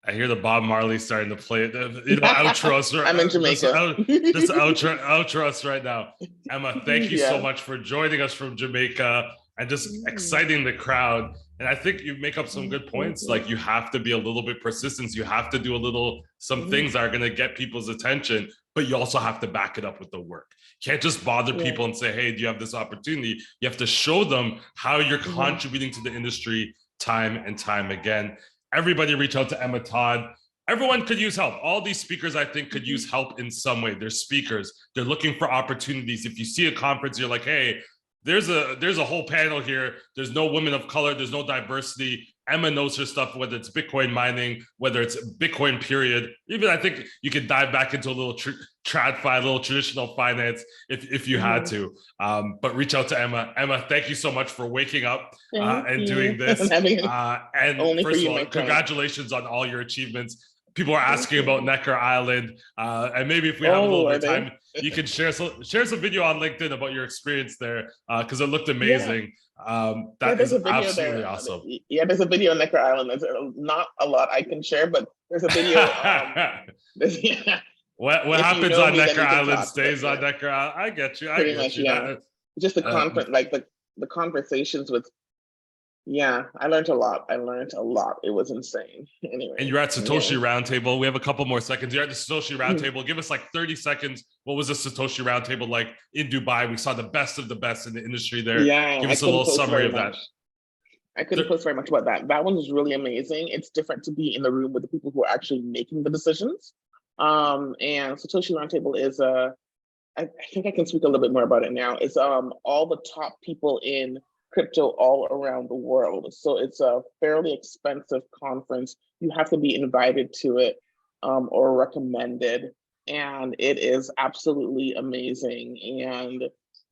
I hear the Bob Marley starting to play outro us. I'm in Jamaica. Just outro us right now. Emma, thank you so much for joining us from Jamaica and just exciting the crowd. And I think you make up some good points. Like, you have to be a little bit persistent. You have to do some things that are going to get people's attention. but you also have to back it up with the work. You can't just bother people and say, hey, do you have this opportunity? You have to show them how you're contributing to the industry time and time again. Everybody reach out to Emma Todd. Everyone could use help. All these speakers, I think, could use help in some way. They're speakers. They're looking for opportunities. If you see a conference, you're like, hey, there's a whole panel here. There's no women of color. There's no diversity. Emma knows her stuff, whether it's Bitcoin mining, whether it's Bitcoin period. Even I think you could dive back into a little TradFi, a little traditional finance if you had to. But reach out to Emma. Emma, thank you so much for waking up and doing this. And first of all, congratulations on all your achievements. People are asking about Necker Island, and maybe if we have a little bit of time, you can share some video on LinkedIn about your experience there, because it looked amazing. That is absolutely awesome. Yeah, there's a video on Necker Island. There's not a lot I can share, but there's a video. What happens on Necker Island stays on Necker Island. I get you. Pretty much, yeah. Just the conference, like the conversations with. Yeah, I learned a lot. It was insane. Anyway. And you're at Satoshi Roundtable. We have a couple more seconds. You're at the Satoshi Roundtable. Give us like 30 seconds. What was the Satoshi Roundtable like in Dubai? We saw the best of the best in the industry there. Yeah, give us a little summary of that. I couldn't post very much about that. That one was really amazing. It's different to be in the room with the people who are actually making the decisions. And Satoshi Roundtable is I think I can speak a little bit more about it now. It's all the top people in crypto all around the world. So it's a fairly expensive conference. You have to be invited to it or recommended. And it is absolutely amazing. And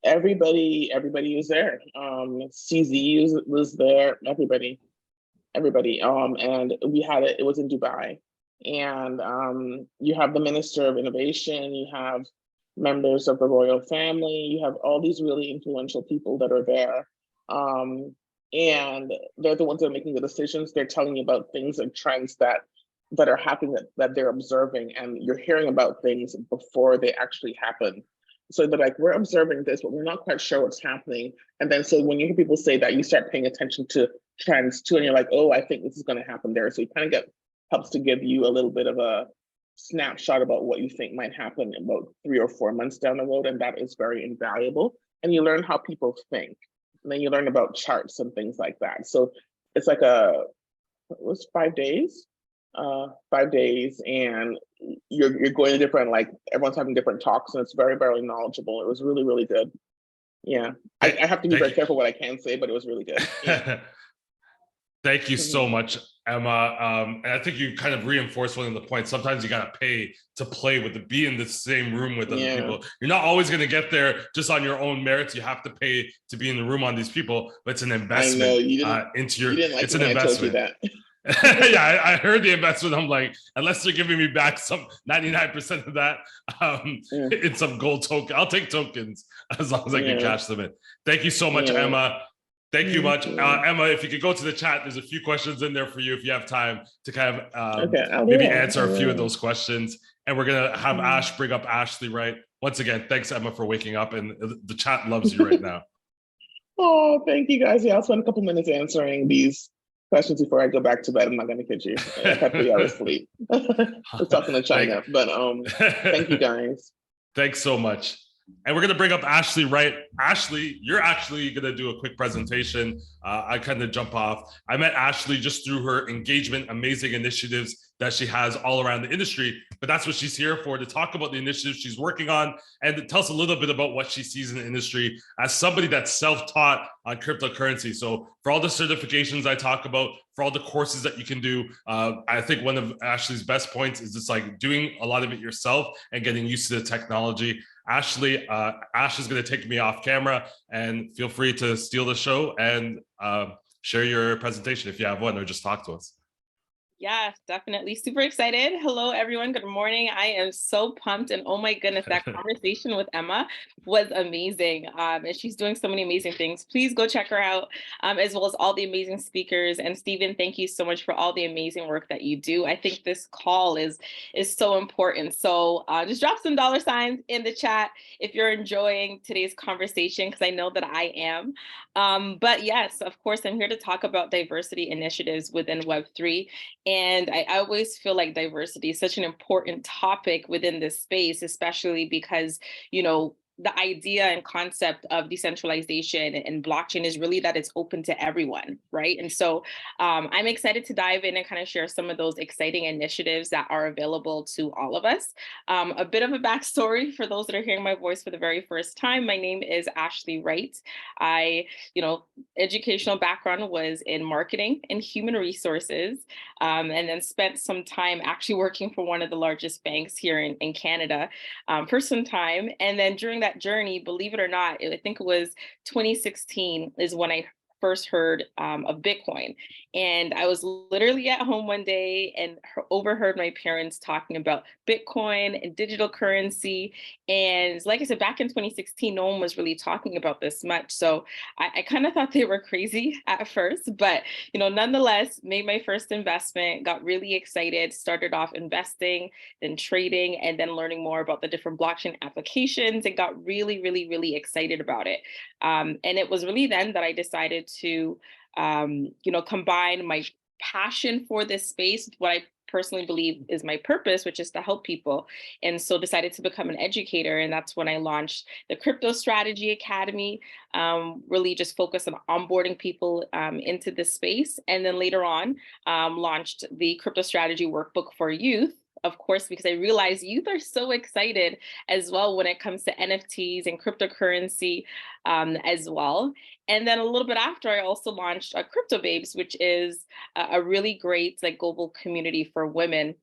everybody was there. CZ was there, everybody. And we had it was in Dubai. And you have the Minister of Innovation, you have members of the royal family, you have all these really influential people that are there. And they're the ones that are making the decisions. They're telling you about things and trends that are happening that they're observing, and you're hearing about things before they actually happen. So they're like, we're observing this, but we're not quite sure what's happening. And then so when you hear people say that, you start paying attention to trends too, and you're like, oh, I think this is going to happen there. So you kind of helps to give you a little bit of a snapshot about what you think might happen about 3 or 4 months down the road, and that is very invaluable. And you learn how people think. And then you learn about charts and things like that. So it's like it was 5 days, 5 days, and you're going to different, like everyone's having different talks, and it's very, very knowledgeable. It was really, really good. Yeah, I have to be very careful what I can say, but it was really good. Yeah. Thank you so much, Emma. And I think you kind of reinforced one of the points. Sometimes you got to pay to play with be in the same room with other people. You're not always going to get there just on your own merits. You have to pay to be in the room on these people, but it's an investment into your, it's an investment. Yeah, I heard the investment. I'm like, unless they're giving me back some 99% of that in some gold token, I'll take tokens as long as I can cash them in. Thank you so much, Emma. Thank you much. Emma, if you could go to the chat, there's a few questions in there for you if you have time to kind of maybe answer a few of those questions. And we're going to have Ash bring up Ashley Wright. Once again, thanks, Emma, for waking up. And the chat loves you right now. Oh, thank you, guys. Yeah, I'll spend a couple minutes answering these questions before I go back to bed. I'm not going to kid you. I have 3 hours sleep. I was talking to China, but thank you, guys. Thanks so much. And we're going to bring up Ashley Wright. Ashley, you're actually going to do a quick presentation. I kind of jump off. I met Ashley just through her engagement, amazing initiatives that she has all around the industry. But that's what she's here for, to talk about the initiatives she's working on and to tell us a little bit about what she sees in the industry as somebody that's self-taught on cryptocurrency. So for all the certifications I talk about, for all the courses that you can do, I think one of Ashley's best points is just like doing a lot of it yourself and getting used to the technology. Ashley, Ash is going to take me off camera, and feel free to steal the show and share your presentation if you have one, or just talk to us. Yeah, definitely. Super excited. Hello, everyone. Good morning. I am so pumped. And oh my goodness, that conversation with Emma was amazing. And she's doing so many amazing things. Please go check her out, as well as all the amazing speakers. And Stephen, thank you so much for all the amazing work that you do. I think this call is so important. So just drop some $signs in the chat if you're enjoying today's conversation, because I know that I am. But yes, of course, I'm here to talk about diversity initiatives within Web3. And I always feel like diversity is such an important topic within this space, especially because, the idea and concept of decentralization and blockchain is really that it's open to everyone, right? And so I'm excited to dive in and kind of share some of those exciting initiatives that are available to all of us. A bit of a backstory for those that are hearing my voice for the very first time. My name is Ashley Wright. Educational background was in marketing and human resources, and then spent some time actually working for one of the largest banks here in Canada for some time. And then during that journey, believe it or not, I think it was 2016 is when I first heard of Bitcoin. And I was literally at home one day and overheard my parents talking about Bitcoin and digital currency. And like I said, back in 2016, no one was really talking about this much. So I kind of thought they were crazy at first, but nonetheless, made my first investment, got really excited, started off investing, then trading, and then learning more about the different blockchain applications, and got really, really, really excited about it. And it was really then that I decided to, combine my passion for this space with what I personally believe is my purpose, which is to help people. And so decided to become an educator. And that's when I launched the Crypto Strategy Academy, really just focused on onboarding people into this space. And then later on, launched the Crypto Strategy Workbook for Youth, of course, because I realized youth are so excited as well when it comes to NFTs and cryptocurrency as well. And then a little bit after, I also launched Crypto Babes, which is a really great global community for women.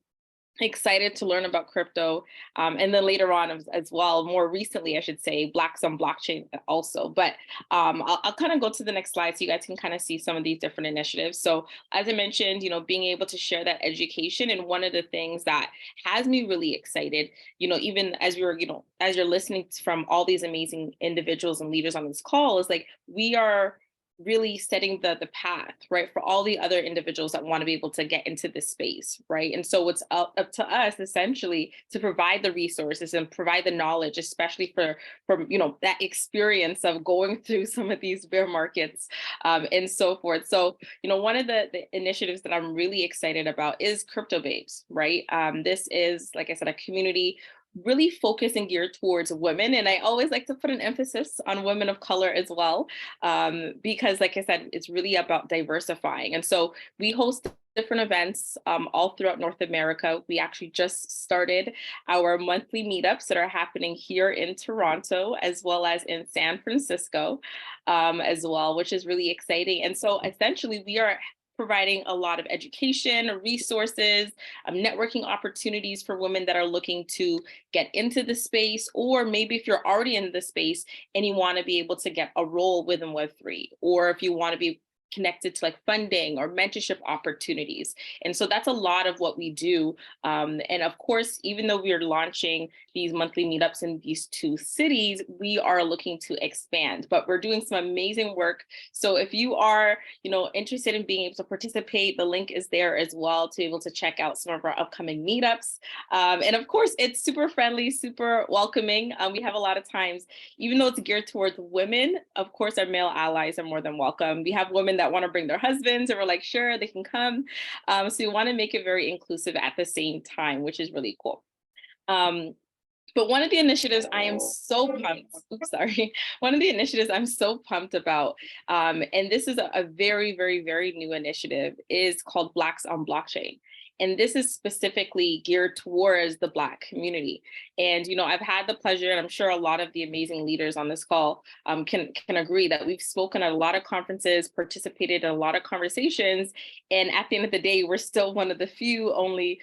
Excited to learn about crypto. And then later on as well, more recently, I should say, Blacks on Blockchain also. But I'll kind of go to the next slide so you guys can kind of see some of these different initiatives. So as I mentioned, being able to share that education. And one of the things that has me really excited, even as we were, as you're listening from all these amazing individuals and leaders on this call, is we are really setting the path, right, for all the other individuals that want to be able to get into this space, right? And so it's up to us essentially to provide the resources and provide the knowledge, especially for that experience of going through some of these bear markets and so forth. So one of the initiatives that I'm really excited about is Crypto Babes, right? This is, like I said, a community really focused and geared towards women. And I always like to put an emphasis on women of color as well, because like I said, it's really about diversifying. And so we host different events all throughout North America. We actually just started our monthly meetups that are happening here in Toronto, as well as in San Francisco as well, which is really exciting. And so essentially we are providing a lot of education, resources, networking opportunities for women that are looking to get into the space, or maybe if you're already in the space and you want to be able to get a role within Web3, or if you want to be connected to funding or mentorship opportunities. And so that's a lot of what we do. And of course, even though we are launching these monthly meetups in these 2 cities, we are looking to expand, but we're doing some amazing work. So if you are, interested in being able to participate, the link is there as well to be able to check out some of our upcoming meetups. And of course, it's super friendly, super welcoming. We have a lot of times, even though it's geared towards women, of course, our male allies are more than welcome. We have women that want to bring their husbands, and we're like, sure, they can come. So we want to make it very inclusive at the same time, which is really cool. But one of the initiatives I am so pumped, one of the initiatives I'm so pumped about, and this is a very, very, very new initiative, is called Blacks on Blockchain. And this is specifically geared towards the Black community. And, I've had the pleasure, and I'm sure a lot of the amazing leaders on this call can agree that we've spoken at a lot of conferences, participated in a lot of conversations. And at the end of the day, we're still one of the few only,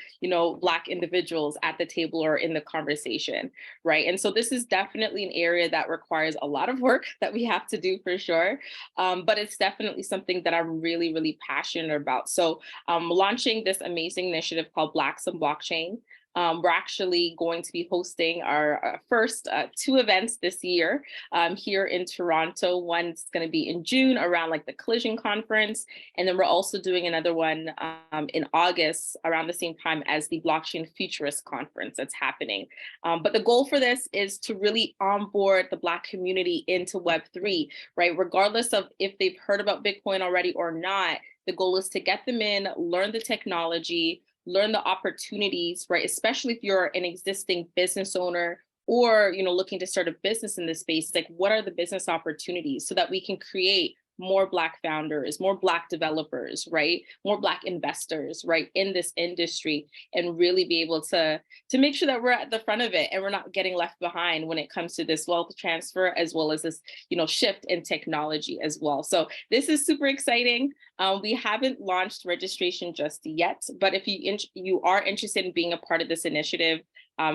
Black individuals at the table or in the conversation, right? And so this is definitely an area that requires a lot of work that we have to do for sure. But it's definitely something that I'm really, really passionate about. So launching this amazing initiative called Blacks on Blockchain. We're actually going to be hosting our first 2 events this year here in Toronto. One's going to be in June around the Collision Conference. And then we're also doing another one in August around the same time as the Blockchain Futurist Conference that's happening. But the goal for this is to really onboard the Black community into Web3, right? Regardless of if they've heard about Bitcoin already or not, The goal is to get them in, learn the technology, learn the opportunities, right? Especially if you're an existing business owner or, looking to start a business in this space, like what are the business opportunities so that we can create more Black founders, more Black developers, right? More Black investors, right, in this industry, and really be able to make sure that we're at the front of it and we're not getting left behind when it comes to this wealth transfer, as well as this, shift in technology as well. So this is super exciting. We haven't launched registration just yet, but if you are interested in being a part of this initiative,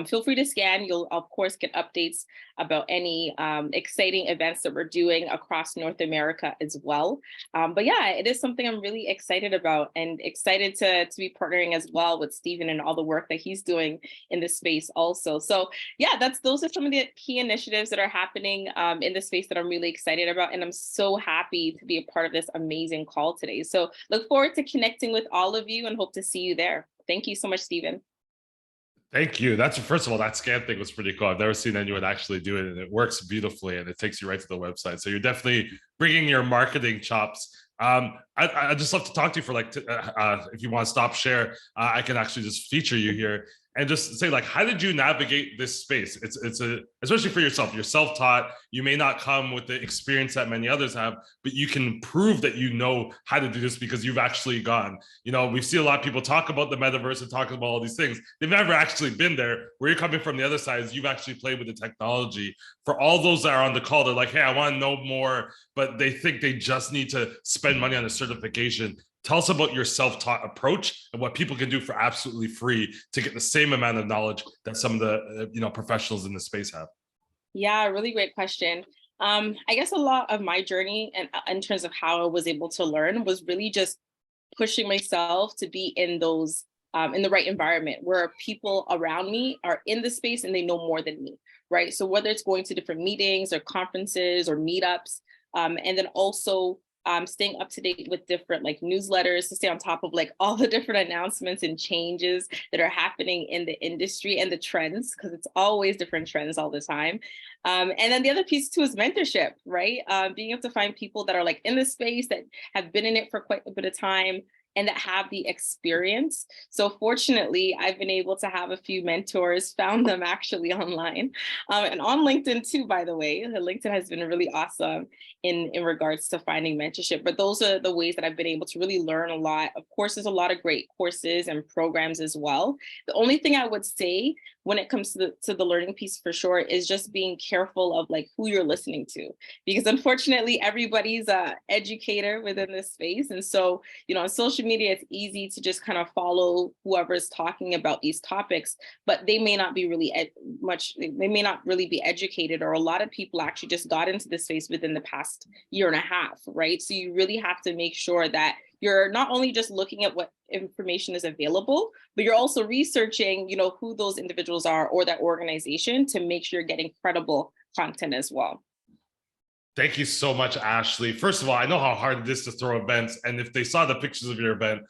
feel free to scan. You'll, of course, get updates about any exciting events that we're doing across North America as well. But yeah, it is something I'm really excited about, and excited to be partnering as well with Stephen and all the work that he's doing in this space also. So yeah, those are some of the key initiatives that are happening in the space that I'm really excited about. And I'm so happy to be a part of this amazing call today. So look forward to connecting with all of you and hope to see you there. Thank you so much, Stephen. Thank you. First of all, that scan thing was pretty cool. I've never seen anyone actually do it, and it works beautifully, and it takes you right to the website. So you're definitely bringing your marketing chops. I just love to talk to you for if you want to stop share, I can actually just feature you here and just say, how did you navigate this space? It's especially for yourself. You're self-taught. You may not come with the experience that many others have, but you can prove that you know how to do this because you've actually gone. We've seen a lot of people talk about the metaverse and talk about all these things. They've never actually been there. Where you're coming from the other side is you've actually played with the technology. For all those that are on the call, they're like, hey, I want to know more, but they think they just need to spend money on a certification. Tell us about your self-taught approach and what people can do for absolutely free to get the same amount of knowledge that some of the professionals in the space have. Yeah, really great question. I guess a lot of my journey and in terms of how I was able to learn was really just pushing myself to be in those in the right environment where people around me are in the space and they know more than me, right? So whether it's going to different meetings or conferences or meetups, and then also staying up to date with different newsletters to stay on top of all the different announcements and changes that are happening in the industry and the trends, because it's always different trends all the time. And then the other piece too is mentorship, right? Being able to find people that are in the space that have been in it for quite a bit of time and that have the experience. So fortunately, I've been able to have a few mentors, found them actually online and on LinkedIn too, by the way. LinkedIn has been really awesome in regards to finding mentorship, but those are the ways that I've been able to really learn a lot. Of course, there's a lot of great courses and programs as well. The only thing I would say when it comes to the learning piece for sure is just being careful of who you're listening to, because unfortunately everybody's a educator within this space. And so, on social media, it's easy to just kind of follow whoever's talking about these topics, but they may not be really they may not really be educated, or a lot of people actually just got into this space within the past year and a half, right? So you really have to make sure that you're not only just looking at what information is available, but you're also researching, who those individuals are or that organization to make sure you're getting credible content as well. Thank you so much, Ashley. First of all, I know how hard it is to throw events, and if they saw the pictures of your event,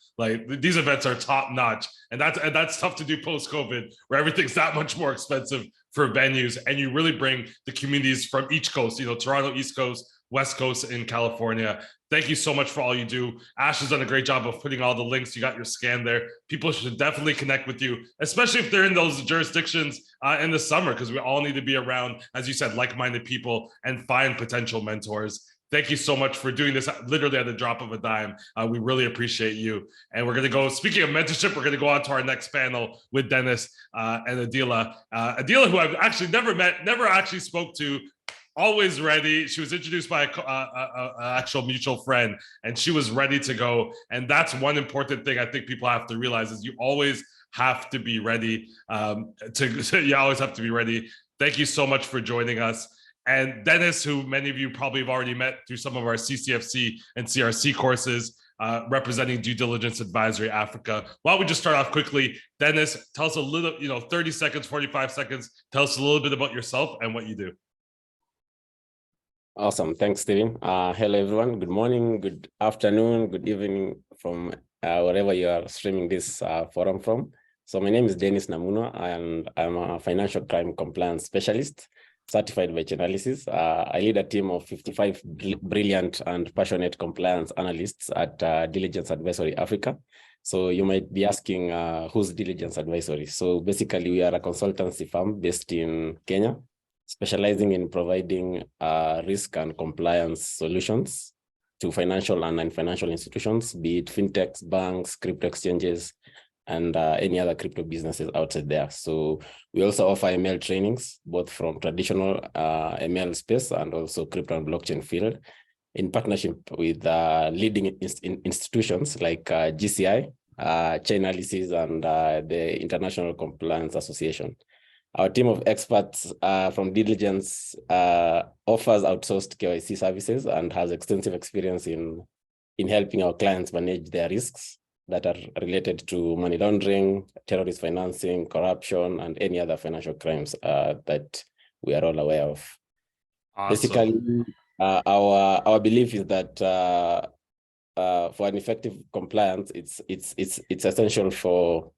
these events are top notch, and that's tough to do post-COVID, where everything's that much more expensive for venues, and you really bring the communities from each coast, Toronto, East Coast, West Coast in California. Thank you so much for all you do. Ash has done a great job of putting all the links. You got your scan there. People should definitely connect with you, especially if they're in those jurisdictions in the summer, because we all need to be around, as you said, like-minded people and find potential mentors. Thank you so much for doing this literally at the drop of a dime. We really appreciate you. And we're going to go, speaking of mentorship, we're going to go on to our next panel with Dennis and Adila. Adila, who I've actually never met, never actually spoke to, always ready. She was introduced by an actual mutual friend, and she was ready to go. And that's one important thing I think people have to realize is you always have to be ready. You always have to be ready. Thank you so much for joining us. And Dennis, who many of you probably have already met through some of our CCFC and CRC courses, representing Due Diligence Advisory Africa. Why don't we just start off quickly? Dennis, tell us a little, 30 seconds, 45 seconds. Tell us a little bit about yourself and what you do. Awesome. Thanks, Stephen. Hello, everyone. Good morning, good afternoon, good evening from wherever you are streaming this forum from. So my name is Dennis Namuno, and I'm a financial crime compliance specialist. certified by Chainalysis. I lead a team of 55 brilliant and passionate compliance analysts at Diligence Advisory Africa. So you might be asking, who's Diligence Advisory? So basically, we are a consultancy firm based in Kenya, specializing in providing risk and compliance solutions to financial and non-financial institutions, be it fintechs, banks, crypto exchanges, and any other crypto businesses outside there. So we also offer ML trainings, both from traditional ML space and also crypto and blockchain field, in partnership with leading institutions like GCI, Chainalysis, and the International Compliance Association. Our team of experts from Diligence offers outsourced KYC services and has extensive experience in helping our clients manage their risks that are related to money laundering, terrorist financing, corruption, and any other financial crimes that we are all aware of. Awesome. Basically, our belief is that for an effective compliance, it's essential for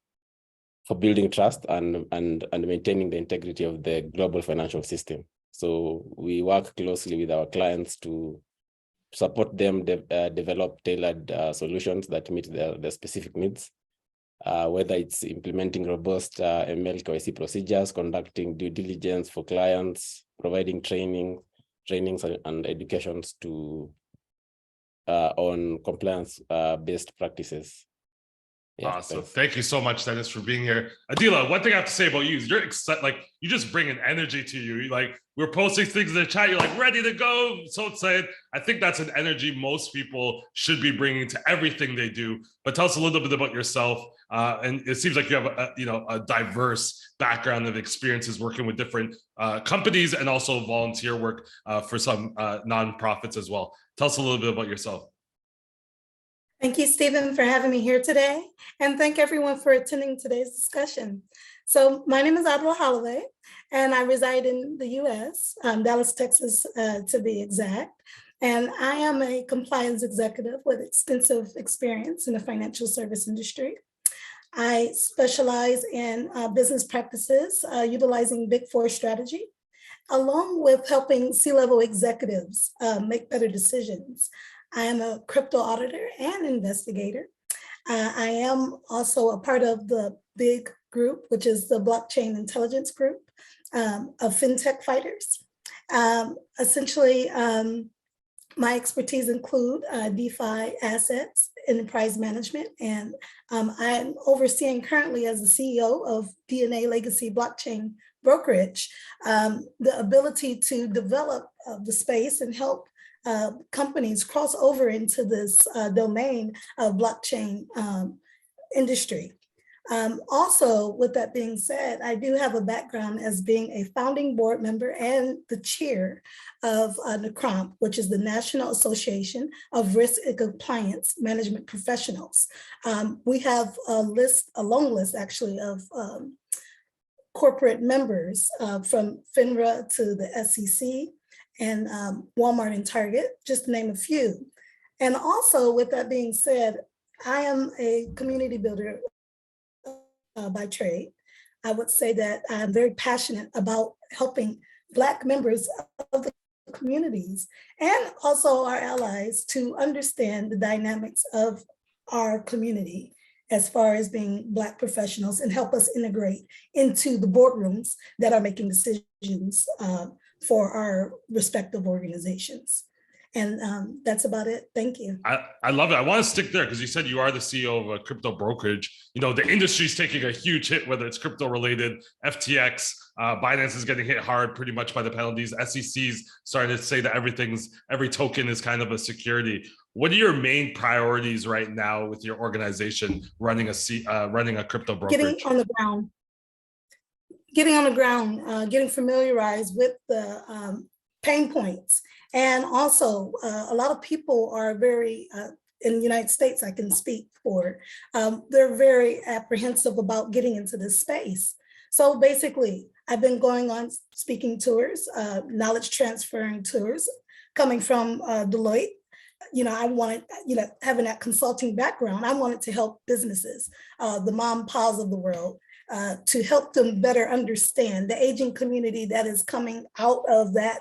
building trust and maintaining the integrity of the global financial system. So we work closely with our clients to support them develop tailored solutions that meet their specific needs, whether it's implementing robust ML KYC procedures, conducting due diligence for clients, providing trainings and educations on compliance-based practices. Yeah, awesome. thanks. Thank you so much, Dennis, for being here. Adila, one thing I have to say about you is you're excited, like you just bring an energy to you. Like we're posting things in the chat, you're like ready to go, so excited. I think that's an energy most people should be bringing to everything they do. But tell us a little bit about yourself. And it seems like you have a diverse background of experiences working with different companies and also volunteer work for some nonprofits as well. Tell us a little bit about yourself. Thank you, Stephen, for having me here today. And thank everyone for attending today's discussion. So my name is Adwa Holloway, and I reside in the US, Dallas, Texas, to be exact. And I am a compliance executive with extensive experience in the financial service industry. I specialize in business practices utilizing Big Four strategy, along with helping C-level executives make better decisions. I am a crypto auditor and investigator. I am also a part of the big group, which is the Blockchain Intelligence Group of FinTech fighters. Essentially, my expertise include DeFi assets, enterprise management, and I'm overseeing currently as the CEO of DNA Legacy Blockchain Brokerage, the ability to develop the space and help companies cross over into this domain of blockchain industry. Also, with that being said, I do have a background as being a founding board member and the chair of NACROMP, which is the National Association of Risk and Compliance Management Professionals. We have a long list actually of corporate members from FINRA to the SEC, and Walmart and Target, just to name a few. And also, with that being said, I am a community builder by trade. I would say that I'm very passionate about helping Black members of the communities and also our allies to understand the dynamics of our community as far as being Black professionals and help us integrate into the boardrooms that are making decisions for our respective organizations. And that's about it. Thank you. I love it. I want to stick there because you said you are the CEO of a crypto brokerage. You know, the industry's taking a huge hit, whether it's crypto related, FTX, Binance is getting hit hard pretty much by the penalties. SEC's starting to say that every token is kind of a security. What are your main priorities right now with your organization running a crypto brokerage? Getting on the ground, getting familiarized with the pain points. And also, a lot of people are very, in the United States, I can speak for, they're very apprehensive about getting into this space. So basically, I've been going on speaking tours, knowledge transferring tours, coming from Deloitte. You know, I wanted, having that consulting background, I wanted to help businesses, the mom and pops of the world, to help them better understand the aging community that is coming out of that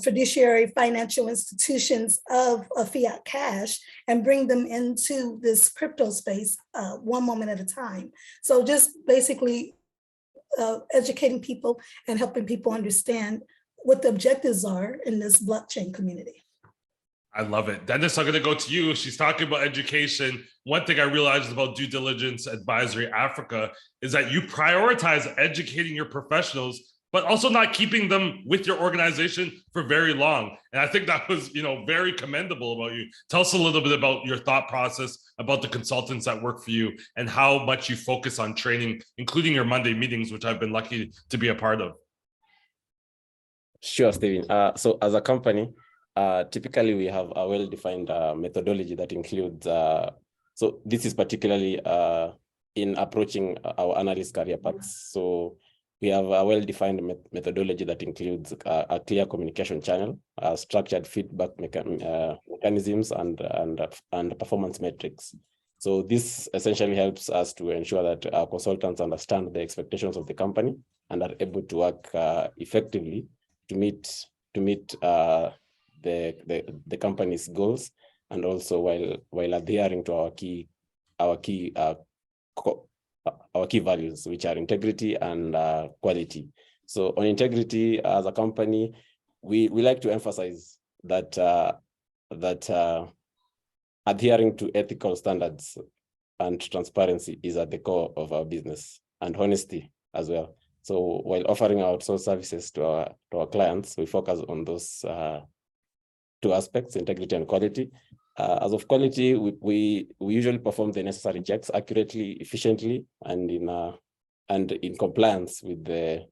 fiduciary financial institutions of fiat cash and bring them into this crypto space one moment at a time. So just basically educating people and helping people understand what the objectives are in this blockchain community. I love it. Dennis, I'm going to go to you. She's talking about education. One thing I realized about Due Diligence Advisory Africa is that you prioritize educating your professionals, but also not keeping them with your organization for very long. And I think that was, very commendable about you. Tell us a little bit about your thought process, about the consultants that work for you, and how much you focus on training, including your Monday meetings, which I've been lucky to be a part of. Sure, Stephen. So as a company, typically we have a well-defined methodology that includes, so this is particularly in approaching our analyst career paths. So we have a well-defined methodology that includes a clear communication channel, structured feedback mechanisms, and performance metrics. So this essentially helps us to ensure that our consultants understand the expectations of the company and are able to work effectively to meet the company's goals, and also while adhering to our key values, which are integrity and quality. So on integrity, as a company, we like to emphasize that adhering to ethical standards and transparency is at the core of our business, and honesty as well. So while offering outsourced services to our clients, we focus on those two aspects, integrity and quality. As of quality, we usually perform the necessary checks accurately, efficiently, and in compliance with the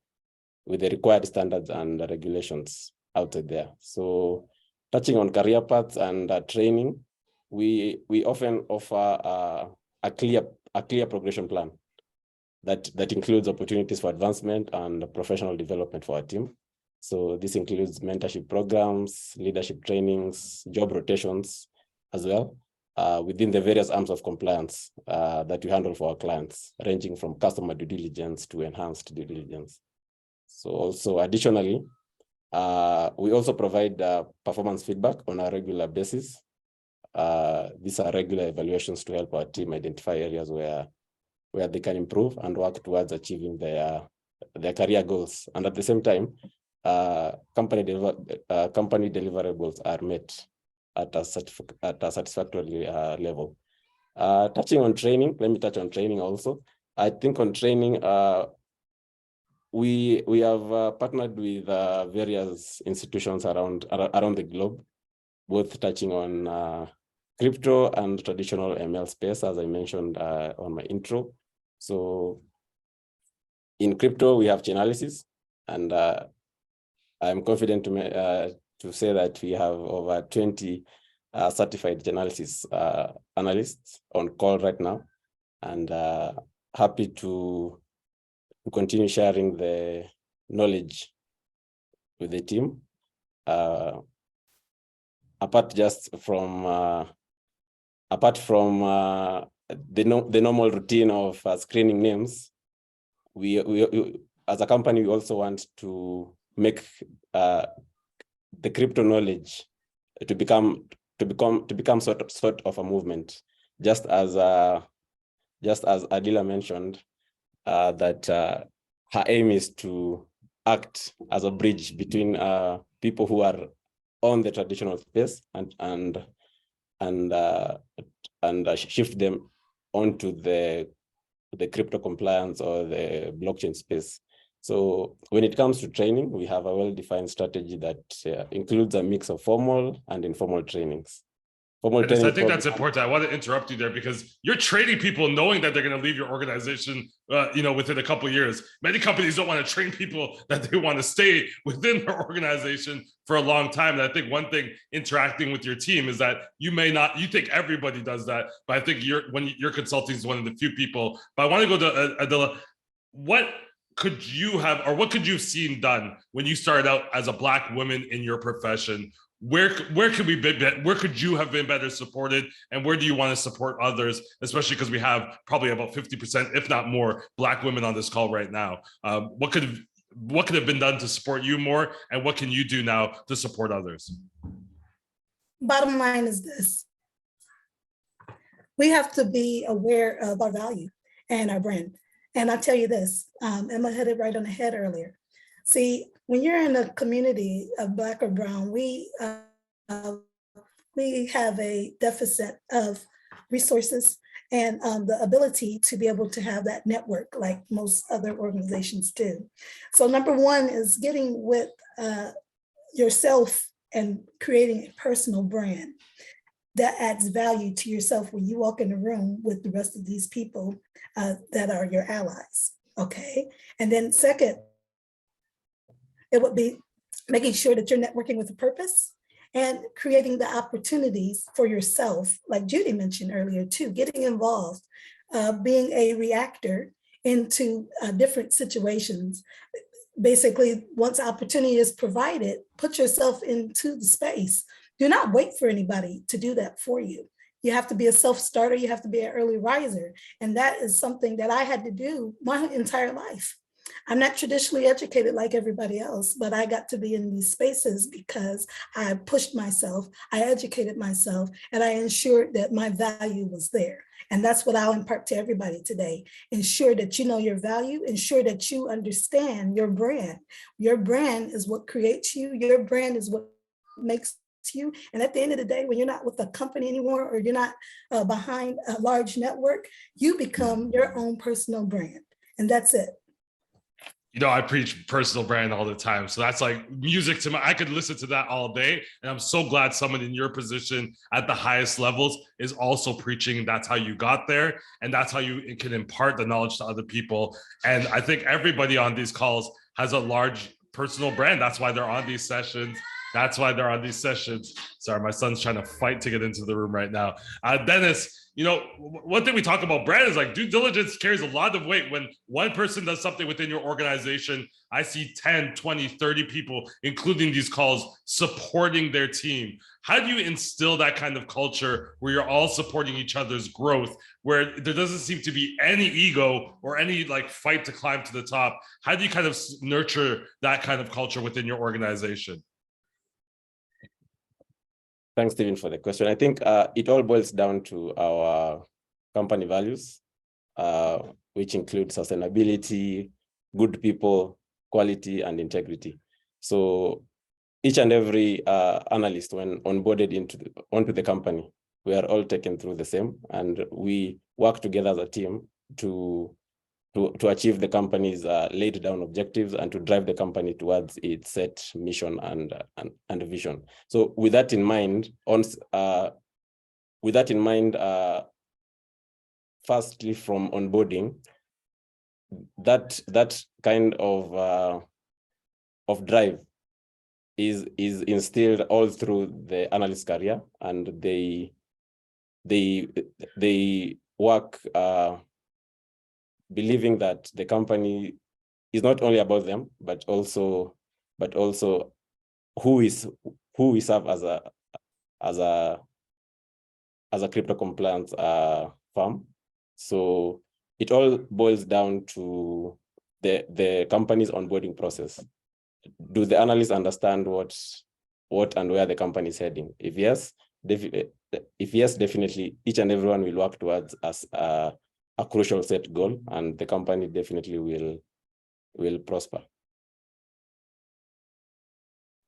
required standards and regulations out there. So touching on career paths and training, we often offer a clear progression plan that includes opportunities for advancement and professional development for our team. So this includes mentorship programs, leadership trainings, job rotations as well, within the various arms of compliance that we handle for our clients, ranging from customer due diligence to enhanced due diligence. So also additionally, we also provide performance feedback on a regular basis. These are regular evaluations to help our team identify areas where they can improve and work towards achieving their career goals. And at the same time, company deliverables are met at a satisfactory level. Touching on training, let me touch on training also. I think on training, we have partnered with various institutions around the globe, both touching on crypto and traditional ML space, as I mentioned on my intro. So in crypto, we have Chainalysis, and I'm confident to say that we have over 20 certified Chainalysis analysts on call right now, and happy to continue sharing the knowledge with the team. Apart from the normal routine of screening names, we as a company, we also want to make the crypto knowledge to become sort of a movement, just as Adila mentioned, that her aim is to act as a bridge between people who are on the traditional space and shift them onto the crypto compliance or the blockchain space. So when it comes to training, we have a well-defined strategy that includes a mix of formal and informal trainings. I think that's important. I want to interrupt you there because you're training people knowing that they're going to leave your organization, within a couple of years. Many companies don't want to train people that they want to stay within their organization for a long time. And I think one thing interacting with your team is that you think everybody does that, but I think your consulting is one of the few people. But I want to go to Adila. What could you have seen done when you started out as a Black woman in your profession? where could we be, where could you have been better supported, and where do you want to support others, especially because we have probably about 50%, if not more, Black women on this call right now. What could have been done to support you more, and what can you do now to support others? Bottom line is this: we have to be aware of our value and our brand. And I tell you this, Emma hit it right on the head earlier. See, when you're in a community of Black or Brown, we have a deficit of resources and the ability to be able to have that network like most other organizations do. So number one is getting with yourself and creating a personal brand that adds value to yourself when you walk in the room with the rest of these people that are your allies, okay? And then second, it would be making sure that you're networking with a purpose and creating the opportunities for yourself, like Judy mentioned earlier too, getting involved, being a reactor into different situations. Basically, once opportunity is provided, put yourself into the space. Do not wait for anybody to do that for you. You have to be a self-starter, you have to be an early riser. And that is something that I had to do my entire life. I'm not traditionally educated like everybody else, but I got to be in these spaces because I pushed myself, I educated myself, and I ensured that my value was there. And that's what I'll impart to everybody today. Ensure that you know your value, ensure that you understand your brand. Your brand is what creates you, your brand is what makes you. And at the end of the day, when you're not with a company anymore, or you're not behind a large network, you become your own personal brand. And that's it. You know, I preach personal brand all the time. So that's like music to I could listen to that all day. And I'm so glad someone in your position at the highest levels is also preaching. That's how you got there. And that's how you can impart the knowledge to other people. And I think everybody on these calls has a large personal brand. That's why they're on these sessions. Sorry, my son's trying to fight to get into the room right now. Dennis, you know, one thing we talk about brand is like due diligence carries a lot of weight. When one person does something within your organization, I see 10, 20, 30 people, including these calls, supporting their team. How do you instill that kind of culture where you're all supporting each other's growth, where there doesn't seem to be any ego or any like fight to climb to the top? How do you kind of nurture that kind of culture within your organization? Thanks, Stephen, for the question. I think it all boils down to our company values, which include sustainability, good people, quality, and integrity. So each and every analyst, when onboarded onto the company, we are all taken through the same, and we work together as a team to achieve the company's laid down objectives and to drive the company towards its set mission and vision. So with that in mind, firstly from onboarding, that kind of drive is instilled all through the analyst career, and they work believing that the company is not only about them, but also who we serve as a crypto compliance firm. So it all boils down to the company's onboarding process. Do the analysts understand what and where the company is heading? If yes, definitely each and everyone will work towards as a crucial set goal, and the company definitely will prosper.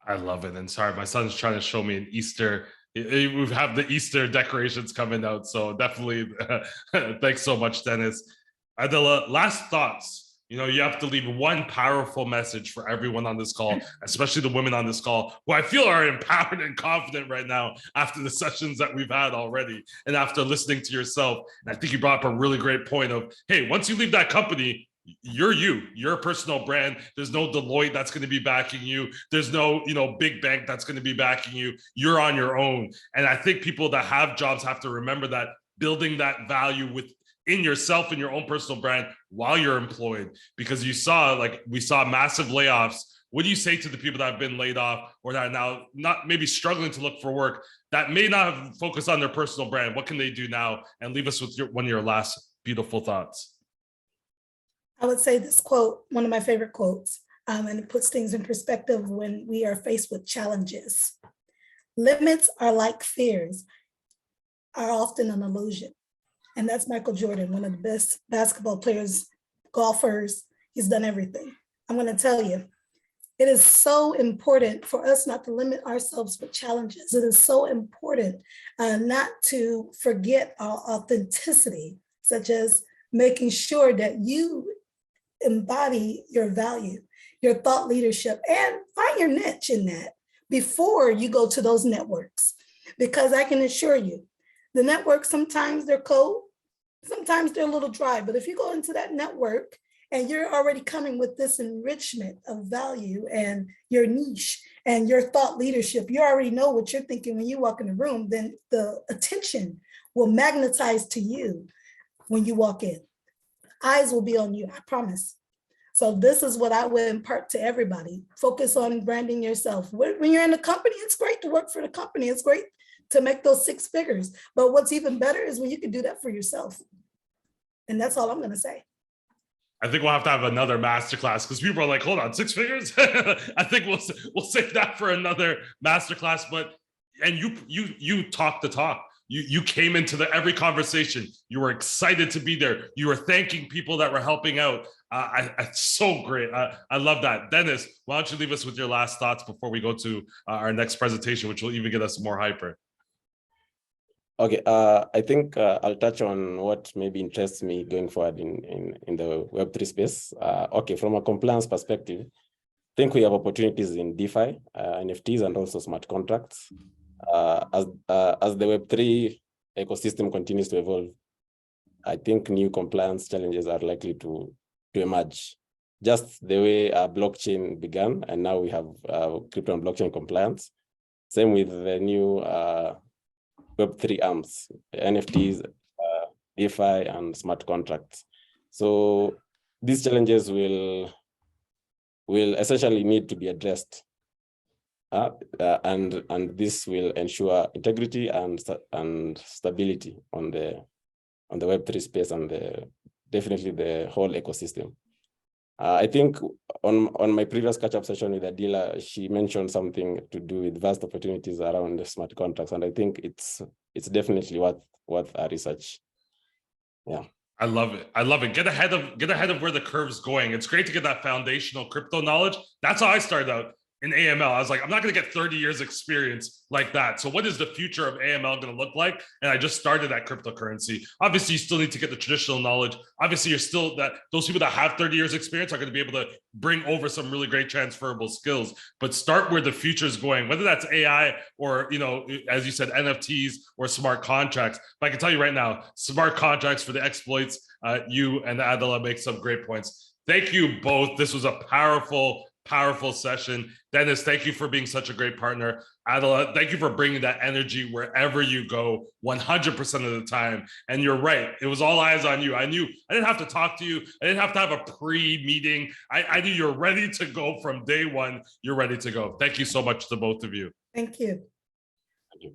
I love it. And sorry, my son's trying to show me an Easter. We have the Easter decorations coming out. So definitely, thanks so much, Dennis. Adela, last thoughts. You know, you have to leave one powerful message for everyone on this call, especially the women on this call, who I feel are empowered and confident right now after the sessions that we've had already and after listening to yourself. And I think you brought up a really great point of, hey, once you leave that company, you're a personal brand. There's no Deloitte that's going to be backing you. There's no, big bank that's going to be backing you. You're on your own. And I think people that have jobs have to remember that building that value in yourself and your own personal brand while you're employed, because we saw massive layoffs What do you say to the people that have been laid off or that are now not maybe struggling to look for work that may not have focused on their personal brand? What can they do now? And leave us with one of your last beautiful thoughts. I would say this quote, one of my favorite quotes, and it puts things in perspective when we are faced with challenges. Limits are like fears, are often an illusion. And that's Michael Jordan, one of the best basketball players, golfers. He's done everything. I'm going to tell you, it is so important for us not to limit ourselves with challenges. It is so important not to forget our authenticity, such as making sure that you embody your value, your thought leadership, and find your niche in that before you go to those networks. Because I can assure you, the networks, sometimes they're cold, sometimes they're a little dry, but if you go into that network and you're already coming with this enrichment of value and your niche and your thought leadership, you already know what you're thinking when you walk in the room, then the attention will magnetize to you when you walk in. Eyes will be on you, I promise. So this is what I would impart to everybody. Focus on branding yourself. When you're in a company, it's great to work for the company. It's great to make those 6 figures. But what's even better is when you can do that for yourself. And that's all I'm going to say. I think we'll have to have another masterclass because people are like, hold on, 6 figures? I think we'll save that for another masterclass. But you talk the talk. You came into every conversation. You were excited to be there. You were thanking people that were helping out. It's so great. I love that. Dennis, why don't you leave us with your last thoughts before we go to our next presentation, which will even get us more hyper. Okay, I think I'll touch on what maybe interests me going forward in the Web3 space. Okay, from a compliance perspective, I think we have opportunities in DeFi, NFTs, and also smart contracts. As the Web3 ecosystem continues to evolve, I think new compliance challenges are likely to emerge. Just the way blockchain began, and now we have crypto and blockchain compliance. Same with the new Web3 arms, NFTs, DeFi, and smart contracts. So these challenges will essentially need to be addressed. And this will ensure integrity and stability on the Web3 space and definitely the whole ecosystem. I think on my previous catch-up session with Adila, she mentioned something to do with vast opportunities around the smart contracts, and I think it's definitely worth our research. Yeah. I love it. I love it. Get ahead of where the curve's going. It's great to get that foundational crypto knowledge. That's how I started out in AML. I was like, I'm not going to get 30 years experience like that. So what is the future of AML going to look like? And I just started at cryptocurrency. Obviously, you still need to get the traditional knowledge. Obviously, you're still those people that have 30 years experience are going to be able to bring over some really great transferable skills, but start where the future is going, whether that's AI or, as you said, NFTs or smart contracts. But I can tell you right now, smart contracts for the exploits, you and Adela make some great points. Thank you both. This was a powerful session. Dennis, thank you for being such a great partner. Adela, thank you for bringing that energy wherever you go 100% of the time. And you're right. It was all eyes on you. I knew I didn't have to talk to you. I didn't have to have a pre-meeting. I knew you're ready to go from day one. You're ready to go. Thank you so much to both of you. Thank you. Thank you.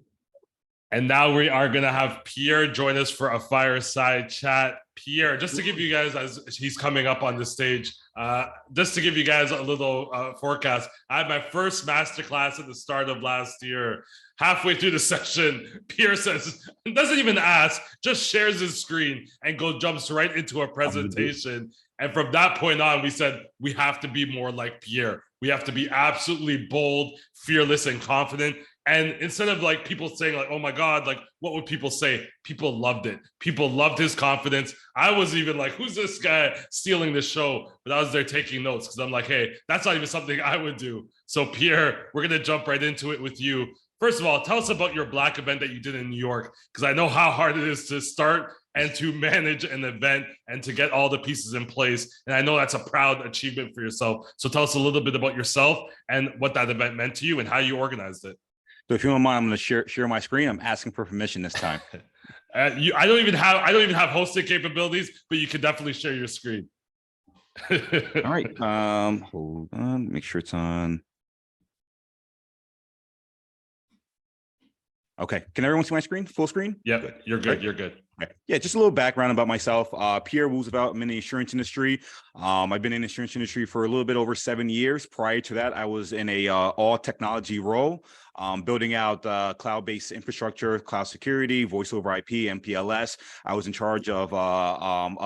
And now we are going to have Pierre join us for a fireside chat. Pierre, just to give you guys, as he's coming up on the stage, just to give you guys a little forecast, I had my first masterclass at the start of last year. Halfway through the session, Pierre says, doesn't even ask, just shares his screen and jumps right into a presentation. And from that point on, we said, we have to be more like Pierre. We have to be absolutely bold, fearless, and confident. And instead of like people saying like, oh my God, like what would people say? People loved it. People loved his confidence. I was even like, who's this guy stealing the show? But I was there taking notes because I'm like, hey, that's not even something I would do. So Pierre, we're going to jump right into it with you. First of all, tell us about your Black event that you did in New York, because I know how hard it is to start and to manage an event and to get all the pieces in place. And I know that's a proud achievement for yourself. So tell us a little bit about yourself and what that event meant to you and how you organized it. So if you don't mind, I'm going to share my screen. I'm asking for permission this time. I don't even have hosting capabilities, but you can definitely share your screen. All right. Hold on, make sure it's on. Okay, can everyone see my screen? Full screen? Yep, you're good. Right. You're good. Okay. Yeah, just a little background about myself. Pierre Roosevelt. I'm in the insurance industry. I've been in the insurance industry for a little bit over 7 years. Prior to that, I was in a all technology role, building out cloud-based infrastructure, cloud security, voice over IP, MPLS. I was in charge of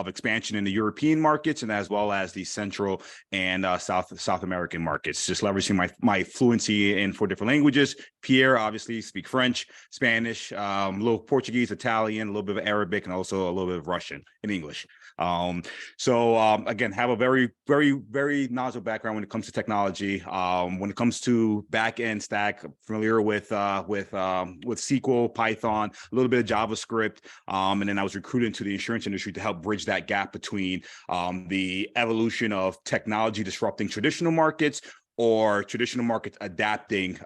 expansion in the European markets and as well as the Central and South American markets. Just leveraging my fluency in 4 different languages. Pierre obviously speak French, Spanish, a little Portuguese, Italian, a little bit of Arabic, and also a little bit of Russian and English. Again, have a very, very, very knowledgeable background when it comes to technology. When it comes to back end stack, familiar with SQL, Python, a little bit of JavaScript, and then I was recruited into the insurance industry to help bridge that gap between the evolution of technology disrupting traditional markets or traditional markets adapting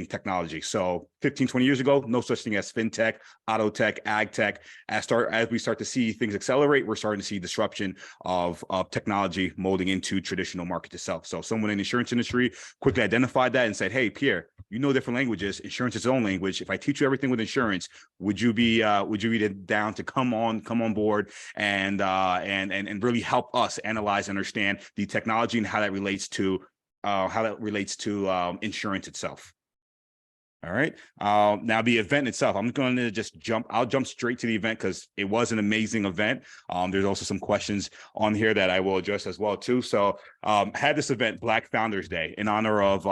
technology. So 15, 20 years ago, no such thing as fintech, auto tech, ag tech. As we start to see things accelerate, we're starting to see disruption of technology molding into traditional market itself. So someone in the insurance industry quickly identified that and said, hey, Pierre, you know different languages, insurance is its own language. If I teach you everything with insurance, would you be down to come on board and really help us analyze and understand the technology and how that relates to insurance itself. All right. Now the event itself, I'm going to I'll jump straight to the event because it was an amazing event. There's also some questions on here that I will address as well too. So had this event, Black Founders Day, in honor of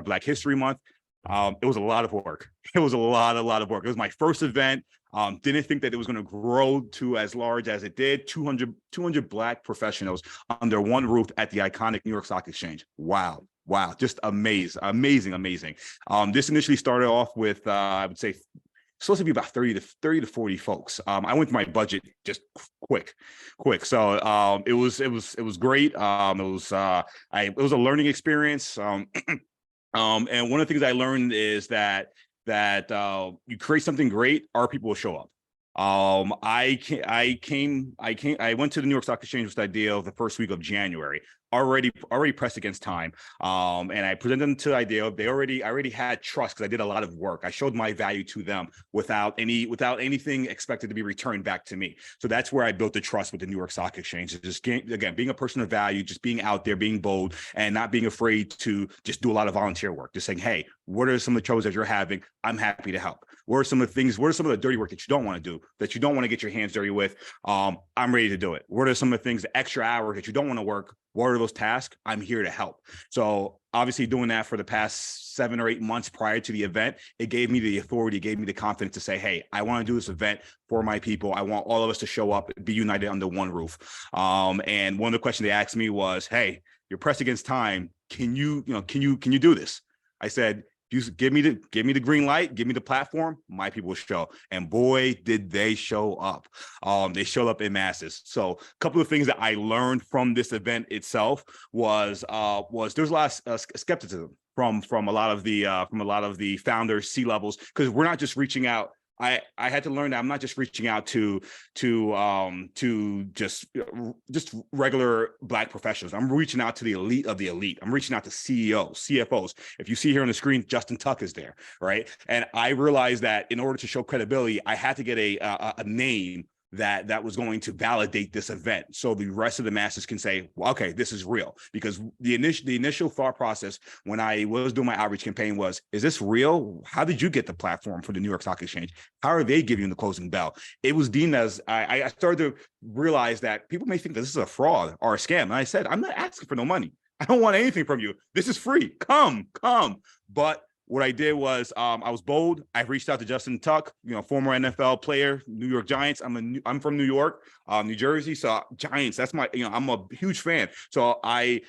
Black History Month. It was a lot of work. It was a lot of work. It was my first event. Didn't think that it was going to grow to as large as it did. 200 Black professionals under one roof at the iconic New York Stock Exchange. Wow. Just amazing. This initially started off with, I would say, supposed to be about 30 to 40 folks. I went through my budget just quick. So it was great. It was a learning experience. And one of the things I learned is that you create something great, our people will show up. I went to the New York Stock Exchange with the idea of the first week of January, already pressed against time. And I presented them to the idea of I already had trust because I did a lot of work. I showed my value to them without anything expected to be returned back to me. So that's where I built the trust with the New York Stock Exchange. Just again, being a person of value, just being out there, being bold, and not being afraid to just do a lot of volunteer work. Just saying, hey, what are some of the troubles that you're having? I'm happy to help. What are some of the dirty work that you don't want to do, that you don't want to get your hands dirty with? I'm ready to do it. What are some of the things, the extra hours that you don't want to work? What are those tasks? I'm here to help. So obviously doing that for the past 7 or 8 months prior to the event, it gave me the authority, gave me the confidence to say, hey, I want to do this event for my people. I want all of us to show up, be united under one roof. And one of the questions they asked me was, hey, you're pressed against time. Can you do this? I said, you give me the green light, give me the platform, my people will show. And boy, did they show up. They showed up in masses. So a couple of things that I learned from this event itself was there's a lot of skepticism from a lot of the founders, C-levels, because we're not just reaching out. I had to learn that I'm not just reaching out to just regular Black professionals. I'm reaching out to the elite of the elite. I'm reaching out to CEOs, CFOs. If you see here on the screen, Justin Tuck is there, right? And I realized that in order to show credibility, I had to get a name that was going to validate this event, so the rest of the masses can say, well, okay, this is real. Because the initial thought process when I was doing my outreach campaign was, is this real? How did you get the platform for the New York Stock Exchange? How are they giving you the closing bell? It was deemed as, I started to realize that people may think that this is a fraud or a scam. And I said, I'm not asking for no money. I don't want anything from you. This is free. Come. But what I did was I was bold. I reached out to Justin Tuck, former NFL player, New York Giants. I'm from New York, New Jersey. So Giants, that's my, I'm a huge fan. So I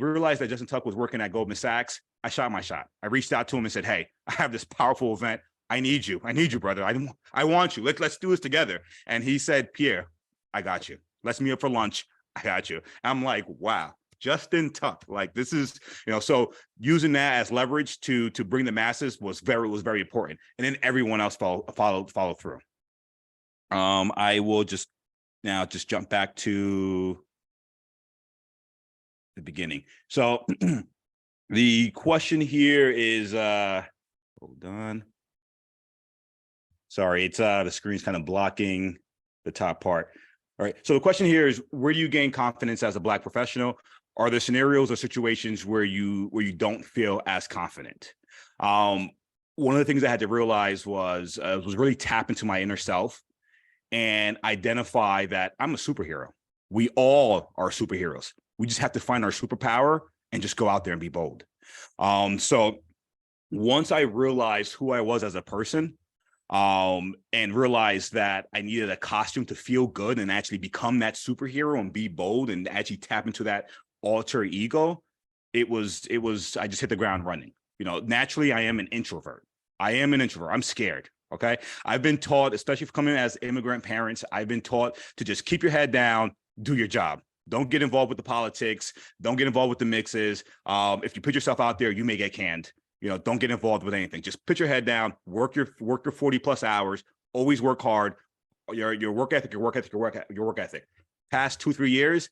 realized that Justin Tuck was working at Goldman Sachs. I shot my shot. I reached out to him and said, hey, I have this powerful event. I need you, brother. I want you. Let's do this together. And he said, Pierre, I got you. Let's meet up for lunch. I got you. I'm like, wow. Justin Tuck, like this is, so using that as leverage to bring the masses was very important. And then everyone else followed through. I will just jump back to the beginning. So the question here is, hold on. Sorry, it's the screen's kind of blocking the top part. All right. So the question here is, where do you gain confidence as a Black professional? Are there scenarios or situations where you don't feel as confident? One of the things I had to realize was really tap into my inner self and identify that I'm a superhero. We all are superheroes. We just have to find our superpower and just go out there and be bold. So once I realized who I was as a person, and realized that I needed a costume to feel good and actually become that superhero and be bold and actually tap into that alter ego, I just hit the ground running. You know, naturally, I am an introvert. I'm scared. Okay. I've been taught, especially for coming as immigrant parents, I've been taught to just keep your head down, do your job. Don't get involved with the politics. Don't get involved with the mixes. If you put yourself out there, you may get canned. You know, don't get involved with anything. Just put your head down, work your 40 plus hours, always work hard. Your work ethic. Past 2-3 years,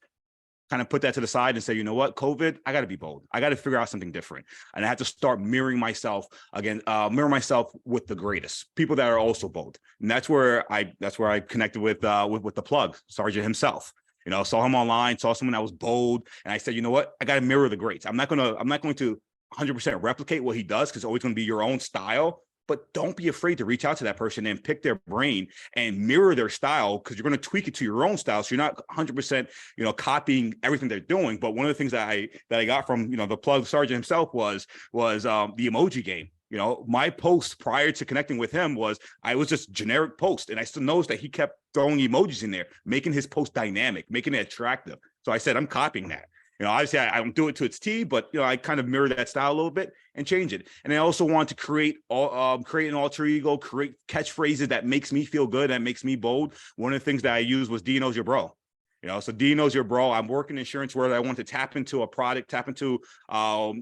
kind of put that to the side and say, you know what, COVID, I got to be bold. I got to figure out something different. And I have to start mirroring myself with the greatest people that are also bold. And that's where I connected with the plug, Sargeant himself. You know, saw him online, saw someone that was bold, and I said, you know what, I got to mirror the greats. I'm not going to 100% replicate what he does, because it's always going to be your own style, but don't be afraid to reach out to that person and pick their brain and mirror their style, because you're going to tweak it to your own style. So you're not 100%, you know, copying everything they're doing. But one of the things that I got from, you know, the plug Sargeant himself was the emoji game. You know, my post prior to connecting with him was just generic post. And I still noticed that he kept throwing emojis in there, making his post dynamic, making it attractive. So I said, I'm copying that. You know, obviously I don't do it to its T, but, you know, I kind of mirror that style a little bit and change it. And I also want to create an alter ego, create catchphrases that makes me feel good, that makes me bold. One of the things that I used was D knows your bro. You know, so D knows your bro. I'm working in insurance where I want to tap into a product, tap into a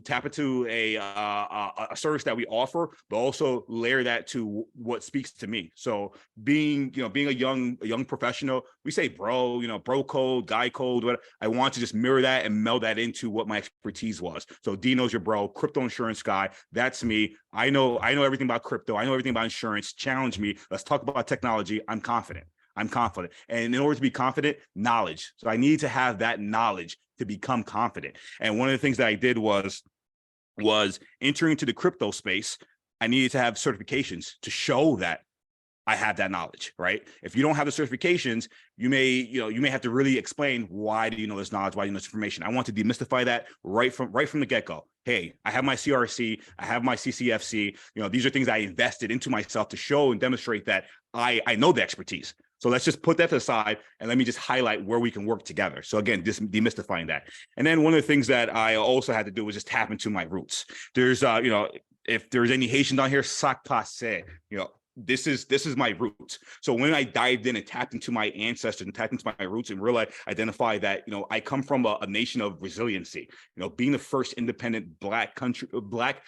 service that we offer, but also layer that to what speaks to me. So being a young professional, we say bro, you know, bro code, guy code, whatever. I want to just mirror that and meld that into what my expertise was. So D knows your bro, crypto insurance guy. That's me. I know everything about crypto. I know everything about insurance. Challenge me. Let's talk about technology. I'm confident. And in order to be confident, knowledge. So I need to have that knowledge to become confident. And one of the things that I did was entering into the crypto space. I needed to have certifications to show that I have that knowledge, right? If you don't have the certifications, you may have to really explain, why do you know this knowledge? Why do you know this information? I want to demystify that right from the get-go. Hey, I have my CRC, I have my CCFC. You know, these are things I invested into myself to show and demonstrate that I know the expertise. So let's just put that to the side and let me just highlight where we can work together. So again, just demystifying that. And then one of the things that I also had to do was just tap into my roots. There's, you know, if there's any Haitians down here, sac passe, you know, this is my roots. So when I dived in and tapped into my ancestors and tapped into my roots and really identify that, you know, I come from a nation of resiliency, you know, being the first independent Black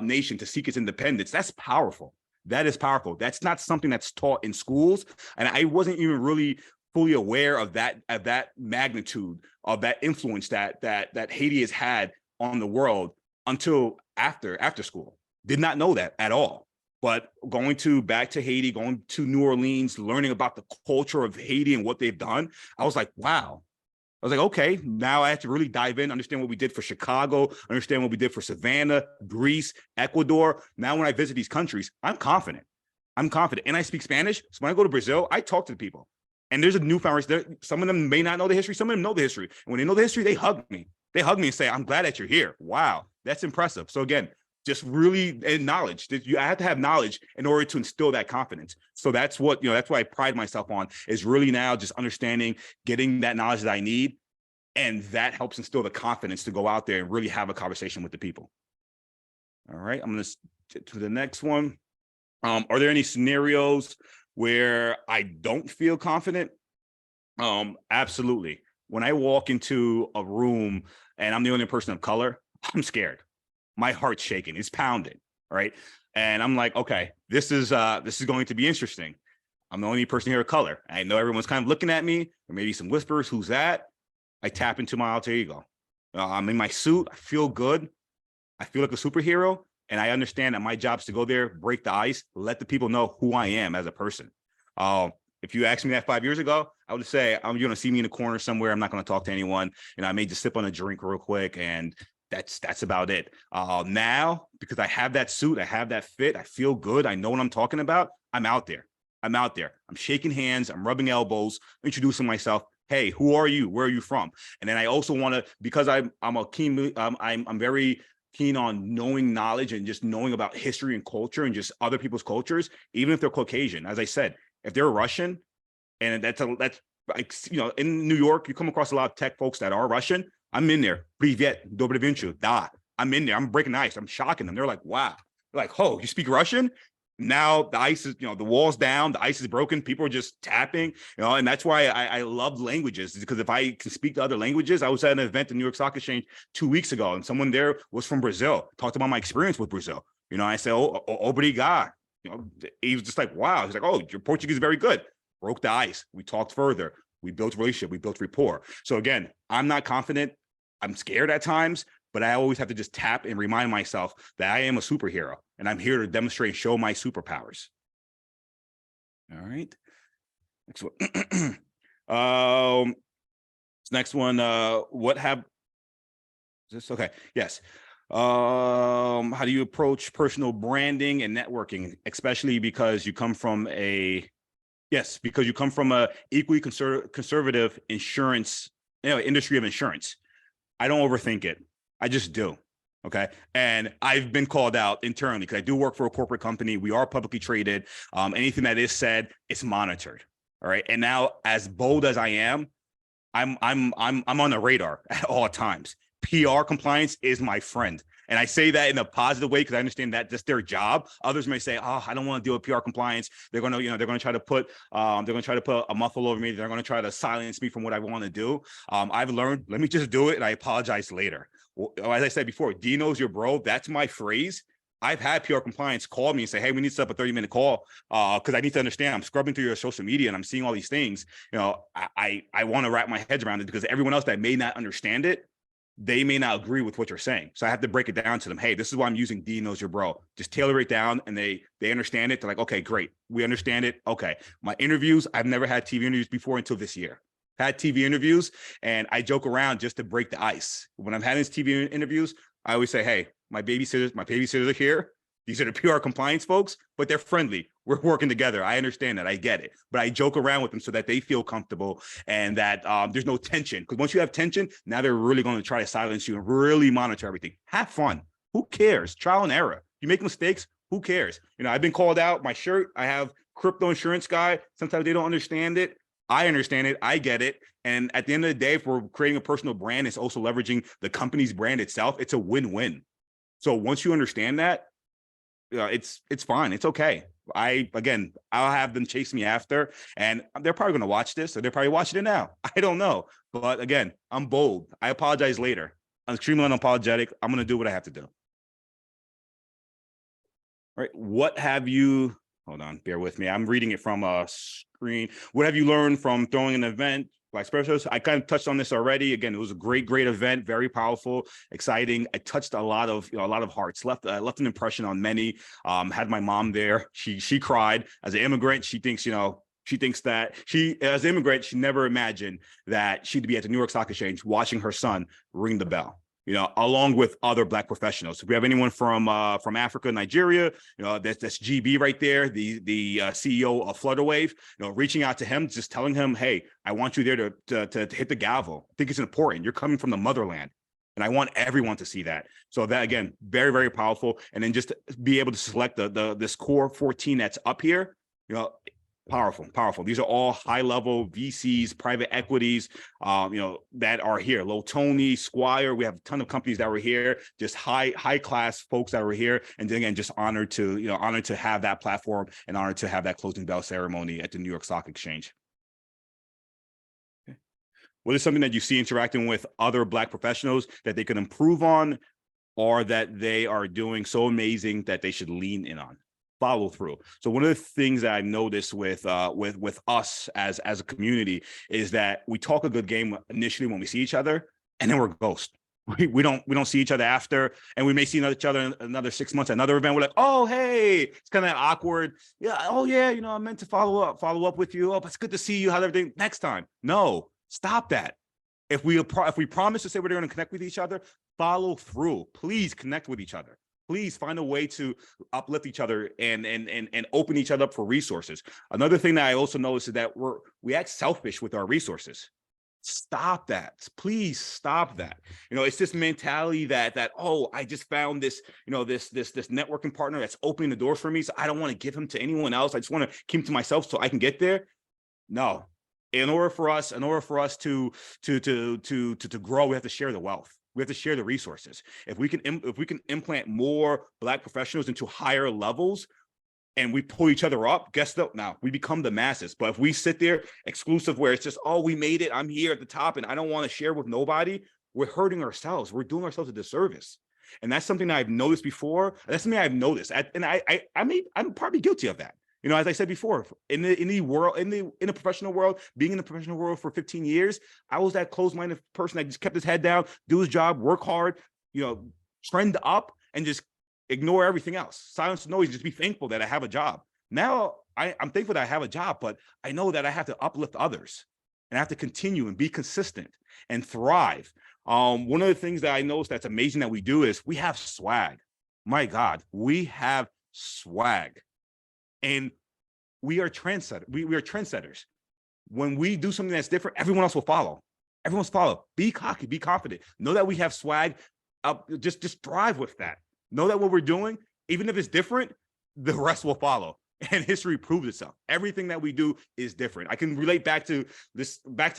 nation to seek its independence, that's powerful. That is powerful. That's not something that's taught in schools. And I wasn't even really fully aware of that magnitude, of that influence that Haiti has had on the world until after school. Did not know that at all. But going back to Haiti, going to New Orleans, learning about the culture of Haiti and what they've done, I was like, wow. I was like, okay, now I have to really dive in, understand what we did for Chicago, understand what we did for Savannah, Greece, Ecuador. Now, when I visit these countries, I'm confident. And I speak Spanish. So when I go to Brazil, I talk to the people. And there's a newfound, some of them may not know the history. Some of them know the history. And when they know the history, they hug me. They hug me and say, I'm glad that you're here. Wow, that's impressive. So again, just really knowledge. I have to have knowledge in order to instill that confidence. So that's what, you know, that's what I pride myself on, is really now just understanding, getting that knowledge that I need. And that helps instill the confidence to go out there and really have a conversation with the people. All right, I'm going to get to the next one. Are there any scenarios where I don't feel confident? Absolutely. When I walk into a room and I'm the only person of color, I'm scared. My heart's shaking, it's pounding, right? And I'm like, okay, this is going to be interesting. I'm the only person here of color. I know everyone's kind of looking at me, or maybe some whispers, who's that? I tap into my alter ego. I'm in my suit. I feel good. I feel like a superhero. And I understand that my job is to go there, break the ice, let the people know who I am as a person. If you asked me that 5 years ago, I would say, you're going to see me in the corner somewhere. I'm not going to talk to anyone. I may just sip on a drink real quick. And that's about it. Now, because I have that suit, I have that fit, I feel good. I know what I'm talking about. I'm out there. I'm shaking hands. I'm rubbing elbows, introducing myself. Hey, who are you? Where are you from? And then I also want to, because I'm very keen on knowing knowledge and just knowing about history and culture and just other people's cultures, even if they're Caucasian. As I said, if they're Russian, and that's like, in New York, you come across a lot of tech folks that are Russian. I'm in there. Privyet, dobry вечер, da. I'm in there. I'm breaking the ice. I'm shocking them. They're like, wow. They're like, oh, you speak Russian? Now the ice is, the wall's down, the ice is broken, people are just tapping, and that's why I love languages, because if I can speak to other languages. I was at an event in New York Stock Exchange 2 weeks ago, and someone there was from Brazil, talked about my experience with Brazil. I said, oh, obrigado. He was just like, wow. He's like, oh, your Portuguese is very good. Broke the ice. We talked further. We built a relationship. We built rapport. So again, I'm not confident. I'm scared at times, but I always have to just tap and remind myself that I am a superhero and I'm here to demonstrate and show my superpowers. All right. Next one. Next one. What have this? Okay. Yes. How do you approach personal branding and networking, especially because you come from a equally conservative insurance, industry of insurance. I don't overthink it. I just do. Okay. And I've been called out internally because I do work for a corporate company. We are publicly traded. Anything that is said, it's monitored. All right. And now, as bold as I am, I'm on the radar at all times. PR compliance is my friend. And I say that in a positive way because I understand that that's their job. Others may say, "Oh, I don't want to deal with PR compliance. They're going to try to put a muffle over me. They're going to try to silence me from what I want to do." I've learned, let me just do it, and I apologize later. Well, as I said before, D knows your bro. That's my phrase. I've had PR compliance call me and say, "Hey, we need to set up a 30-minute call because I need to understand. I'm scrubbing through your social media and I'm seeing all these things. I want to wrap my head around it because everyone else that may not understand it, they may not agree with what you're saying. So I have to break it down to them. Hey, this is why I'm using D knows your bro. Just tailor it down, and they understand it. They're like, okay, great. We understand it. Okay. My interviews, I've never had TV interviews before until this year. Had TV interviews, and I joke around just to break the ice. When I'm having these TV interviews, I always say, hey, my babysitters are here. These are the PR compliance folks, but they're friendly. We're working together. I understand that. I get it. But I joke around with them so that they feel comfortable and that there's no tension. Because once you have tension, now they're really going to try to silence you and really monitor everything. Have fun. Who cares? Trial and error. You make mistakes. Who cares? I've been called out. My shirt, I have crypto insurance guy. Sometimes they don't understand it. I understand it. I get it. And at the end of the day, if we're creating a personal brand, it's also leveraging the company's brand itself. It's a win-win. So once you understand that, it's fine. It's okay. I'll have them chase me after, and they're probably going to watch this, or they're probably watching it now. I don't know. But again, I'm bold. I apologize later. I'm extremely unapologetic. I'm going to do what I have to do. All right. What have you, hold on, bear with me. I'm reading it from a screen. What have you learned from throwing an event? Black Specialists. I kind of touched on this already. Again, it was a great event, very powerful, exciting. I touched a lot of hearts, left an impression on many. Had my mom there. She cried. As an immigrant, she thinks that as an immigrant, she never imagined that she'd be at the New York Stock Exchange watching her son ring the bell. Along with other Black professionals. If we have anyone from Africa, Nigeria, that's GB right there, the CEO of Flutterwave, reaching out to him, just telling him, hey, I want you there to hit the gavel. I think it's important. You're coming from the motherland. And I want everyone to see that. So that, again, very, very powerful. And then just be able to select this core 14 that's up here, powerful. These are all high-level VCs, private equities, that are here. Low Tony, Squire. We have a ton of companies that were here. Just high-class folks that were here. And then again, just honored to have that platform and honored to have that closing bell ceremony at the New York Stock Exchange. Okay. What is something that you see interacting with other Black professionals that they can improve on, or that they are doing so amazing that they should lean in on? Follow through. So one of the things that I've noticed with us as a community is that we talk a good game initially when we see each other, and then we're ghost. We don't see each other after, and we may see each other in another 6 months, another event. We're like, oh, hey, it's kind of awkward. Yeah, oh yeah, I meant to follow up with you. Oh, but it's good to see you. How's everything? Next time. No, stop that. If we promise to say we're going to connect with each other, follow through. Please connect with each other. Please find a way to uplift each other and open each other up for resources. Another thing that I also noticed is that we act selfish with our resources. Stop that. Please stop that. It's this mentality that oh, I just found this, this networking partner that's opening the doors for me, so I don't want to give him to anyone else. I just want to keep him to myself so I can get there. No. In order for us to grow, we have to share the wealth. We have to share the resources. If we can implant more Black professionals into higher levels, and we pull each other up, guess what? Now we become the masses. But if we sit there exclusive, where it's just, oh, we made it, I'm here at the top, and I don't want to share with nobody, we're hurting ourselves. We're doing ourselves a disservice. And that's something that I've noticed before. That's something I've noticed, and I'm probably guilty of that. As I said before, in the professional world, being in the professional world for 15 years, I was that closed-minded person that just kept his head down, do his job, work hard, trend up, and just ignore everything else. Silence the noise, just be thankful that I have a job. Now I'm thankful that I have a job, but I know that I have to uplift others, and I have to continue and be consistent and thrive. One of the things that I noticed that's amazing that we do is we have swag. My God, we have swag. And we are trendsetters. We are trendsetters. When we do something that's different, everyone else will follow. Everyone's follow. Be cocky, be confident. Know that we have swag. Just thrive with that. Know that what we're doing, even if it's different, the rest will follow. And history proves itself. Everything that we do is different. I can relate back to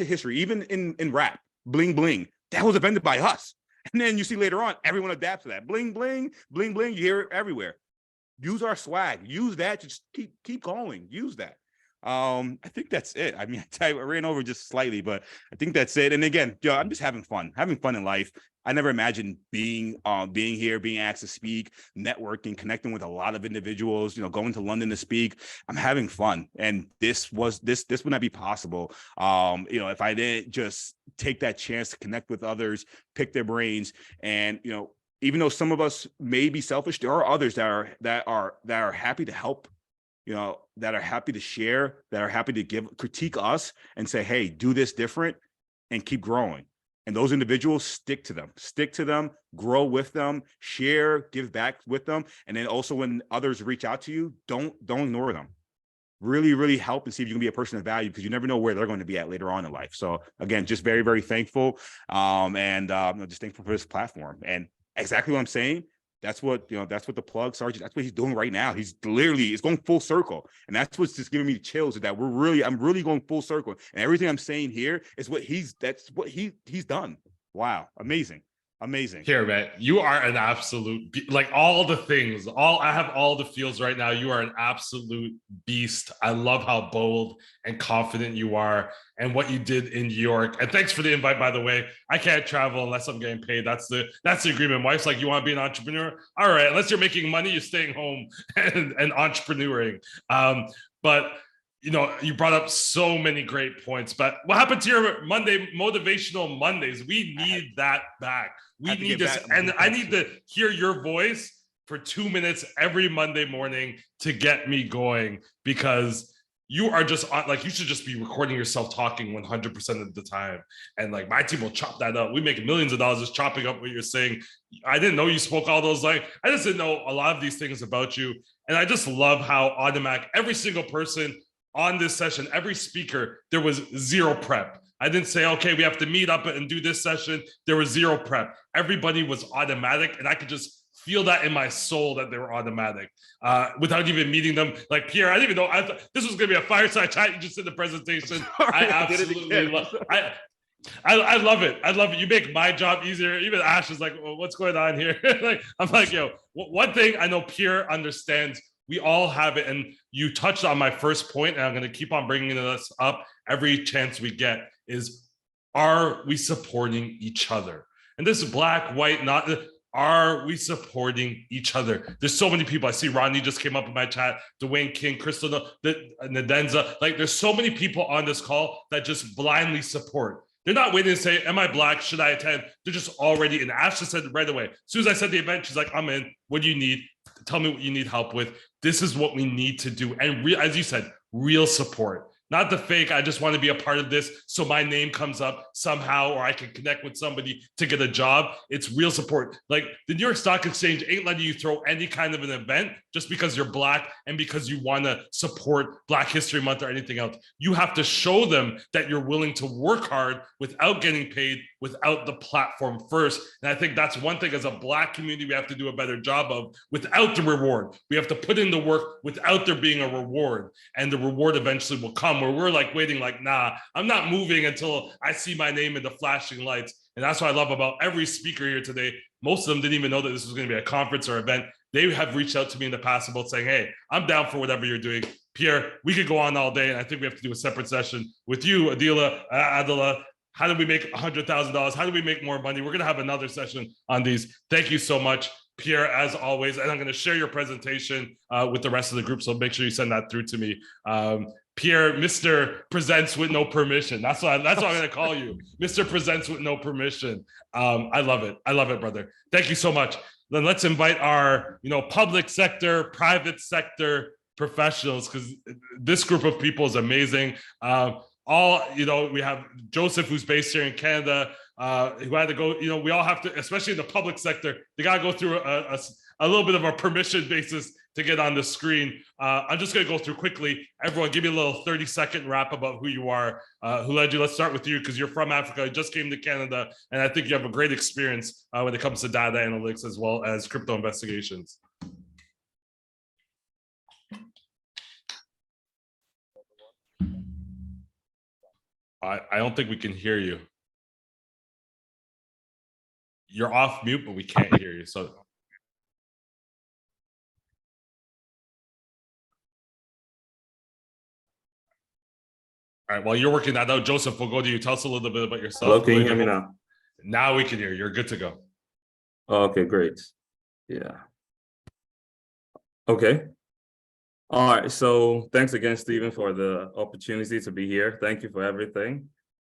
history, even in rap, bling bling. That was invented by us. And then you see later on, everyone adapts to that. Bling bling, bling bling. You hear it everywhere. Use our swag. Use that to just keep going. Use that. I think that's it. I mean, I ran over just slightly, but I think that's it. And again, I'm just having fun in life. I never imagined being here, being asked to speak, networking, connecting with a lot of individuals, going to London to speak. I'm having fun. And this would not be possible. If I didn't just take that chance to connect with others, pick their brains, and, even though some of us may be selfish, there are others that are happy to help, that are happy to share, that are happy to critique us and say, hey, do this different and keep growing. And those individuals, stick to them, grow with them, share, give back with them. And then also when others reach out to you, don't ignore them. Really, really help and see if you can be a person of value, because you never know where they're going to be at later on in life. So again, just very, very thankful. And just thankful for this platform. And exactly what I'm saying. That's what the plug, Sargeant, that's what he's doing right now. He's going full circle. And that's what's just giving me chills, is that I'm really going full circle. And everything I'm saying here is that's what he's done. Wow. Amazing. Here, man, you are an absolute, like all the things, I have all the feels right now. You are an absolute beast. I love how bold and confident you are and what you did in New York. And thanks for the invite, by the way. I can't travel unless I'm getting paid. That's the agreement. Wife's like, you want to be an entrepreneur? All right, unless you're making money, you're staying home and entrepreneuring. But you brought up so many great points, but what happened to your motivational Mondays? We need that back. We need this. And I need to hear your voice for 2 minutes every Monday morning to get me going, because you are just like, you should just be recording yourself talking 100% of the time. And like, my team will chop that up. We make millions of dollars just chopping up what you're saying. I didn't know you spoke all those, I just didn't know a lot of these things about you. And I just love how automatic every single person on this session, every speaker, there was zero prep. I didn't say, okay, we have to meet up and do this session. There was zero prep. Everybody was automatic, and I could just feel that in my soul that they were automatic without even meeting them. Like Pierre, I didn't even know. I thought this was going to be a fireside chat. You just did the presentation. I absolutely love it. I love it. I love it. You make my job easier. Even Ash is like, well, what's going on here? I'm like, yo, one thing I know Pierre understands, we all have it. And you touched on my first point, and I'm going to keep on bringing this up every chance we get, is, are we supporting each other? And this is black, white, not, are we supporting each other? There's so many people. I see Ronnie just came up in my chat, Dwayne King, Crystal, Nadenza. Like, there's so many people on this call that just blindly support. They're not waiting to say, am I Black? Should I attend? They're just already in. Ash just said right away. As soon as I said the event, she's like, I'm in. What do you need? Tell me what you need help with. This is what we need to do. And as you said, real support. Not the fake, I just want to be a part of this so my name comes up somehow or I can connect with somebody to get a job. It's real support. Like the New York Stock Exchange ain't letting you throw any kind of an event just because you're Black and because you want to support Black History Month or anything else. You have to show them that you're willing to work hard without getting paid, without the platform first. And I think that's one thing as a Black community we have to do a better job of without the reward. We have to put in the work without there being a reward. And the reward eventually will come where we're like waiting like, nah, I'm not moving until I see my name in the flashing lights. And that's what I love about every speaker here today. Most of them didn't even know that this was going to be a conference or event. They have reached out to me in the past about saying, hey, I'm down for whatever you're doing. Pierre, we could go on all day. And I think we have to do a separate session with you, Adela. How do we make $100,000? How do we make more money? We're going to have another session on these. Thank you so much, Pierre, as always. And I'm going to share your presentation with the rest of the group. So make sure you send that through to me. Pierre, Mr. Presents with no permission. That's what I'm going to call you. Mr. Presents with no permission. I love it. I love it, brother. Thank you so much. Then let's invite our, public sector, private sector professionals, because this group of people is amazing. We have Joseph, who's based here in Canada, who had to go, we all have to, especially in the public sector, they got to go through a little bit of a permission basis to get on the screen. I'm just going to go through quickly. Everyone, give me a little 30-second wrap about who you are, who led you. Let's start with you because you're from Africa, you just came to Canada, and I think you have a great experience when it comes to data analytics as well as crypto investigations. I don't think we can hear you. You're off mute, but we can't hear you. So. All right, while you're working that out, Joseph, we'll go to you. Tell us a little bit about yourself. Hello, can you hear me now? Now we can hear you. You're good to go. Okay, great. Yeah. Okay. All right, so thanks again, Stephen, for the opportunity to be here. Thank you for everything.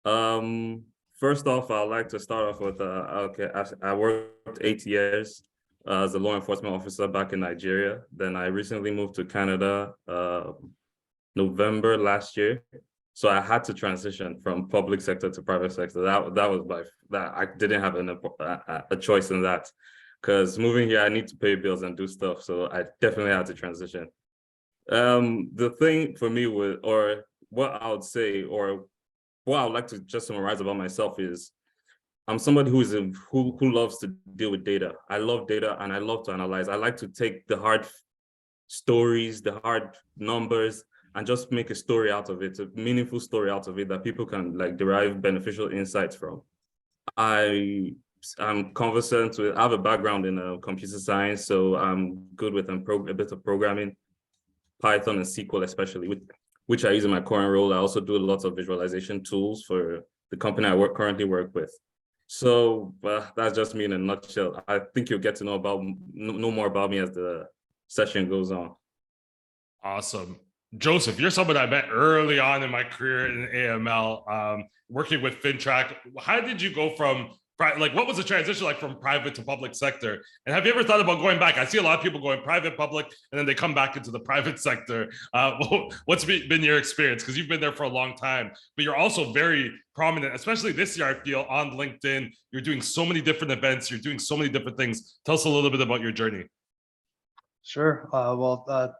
First off, I'd like to start off with, I worked 8 years as a law enforcement officer back in Nigeria. Then I recently moved to Canada November last year. So I had to transition from public sector to private sector. That was I didn't have a choice in that, because moving here, I need to pay bills and do stuff. So I definitely had to transition. The thing for me or what I would say, or what I would like to just summarize about myself is, I'm somebody who loves to deal with data. I love data and I love to analyze. I like to take the hard stories, the hard numbers, and just make a story out of it, a meaningful story out of it that people can derive beneficial insights from. I'm conversant with, I have a background in computer science, so I'm good with a bit of programming, Python and SQL especially, which I use in my current role. I also do lots of visualization tools for the company I currently work with. So that's just me in a nutshell. I think you'll get to know more about me as the session goes on. Awesome. Joseph, you're someone I met early on in my career in AML, working with FinTrack. How did you go from, what was the transition like from private to public sector? And have you ever thought about going back? I see a lot of people going private, public, and then they come back into the private sector. What's been your experience? Because you've been there for a long time, but you're also very prominent, especially this year, I feel, on LinkedIn. You're doing so many different events. You're doing so many different things. Tell us a little bit about your journey. Sure.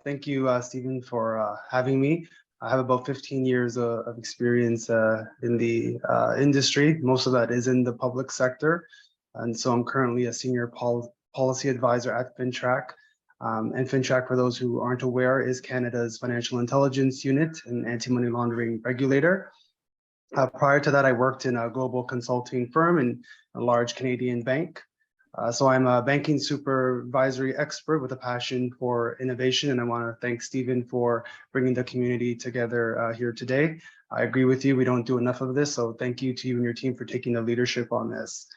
Thank you, Stephen, for having me. I have about 15 years of experience in the industry. Most of that is in the public sector. And so I'm currently a senior policy advisor at FinTrack. And FinTrack, for those who aren't aware, is Canada's financial intelligence unit and anti-money laundering regulator. Prior to that, I worked in a global consulting firm in a large Canadian bank. So I'm a banking supervisory expert with a passion for innovation, and I want to thank Stephen for bringing the community together here today. I agree with you, we don't do enough of this, so thank you to you and your team for taking the leadership on this.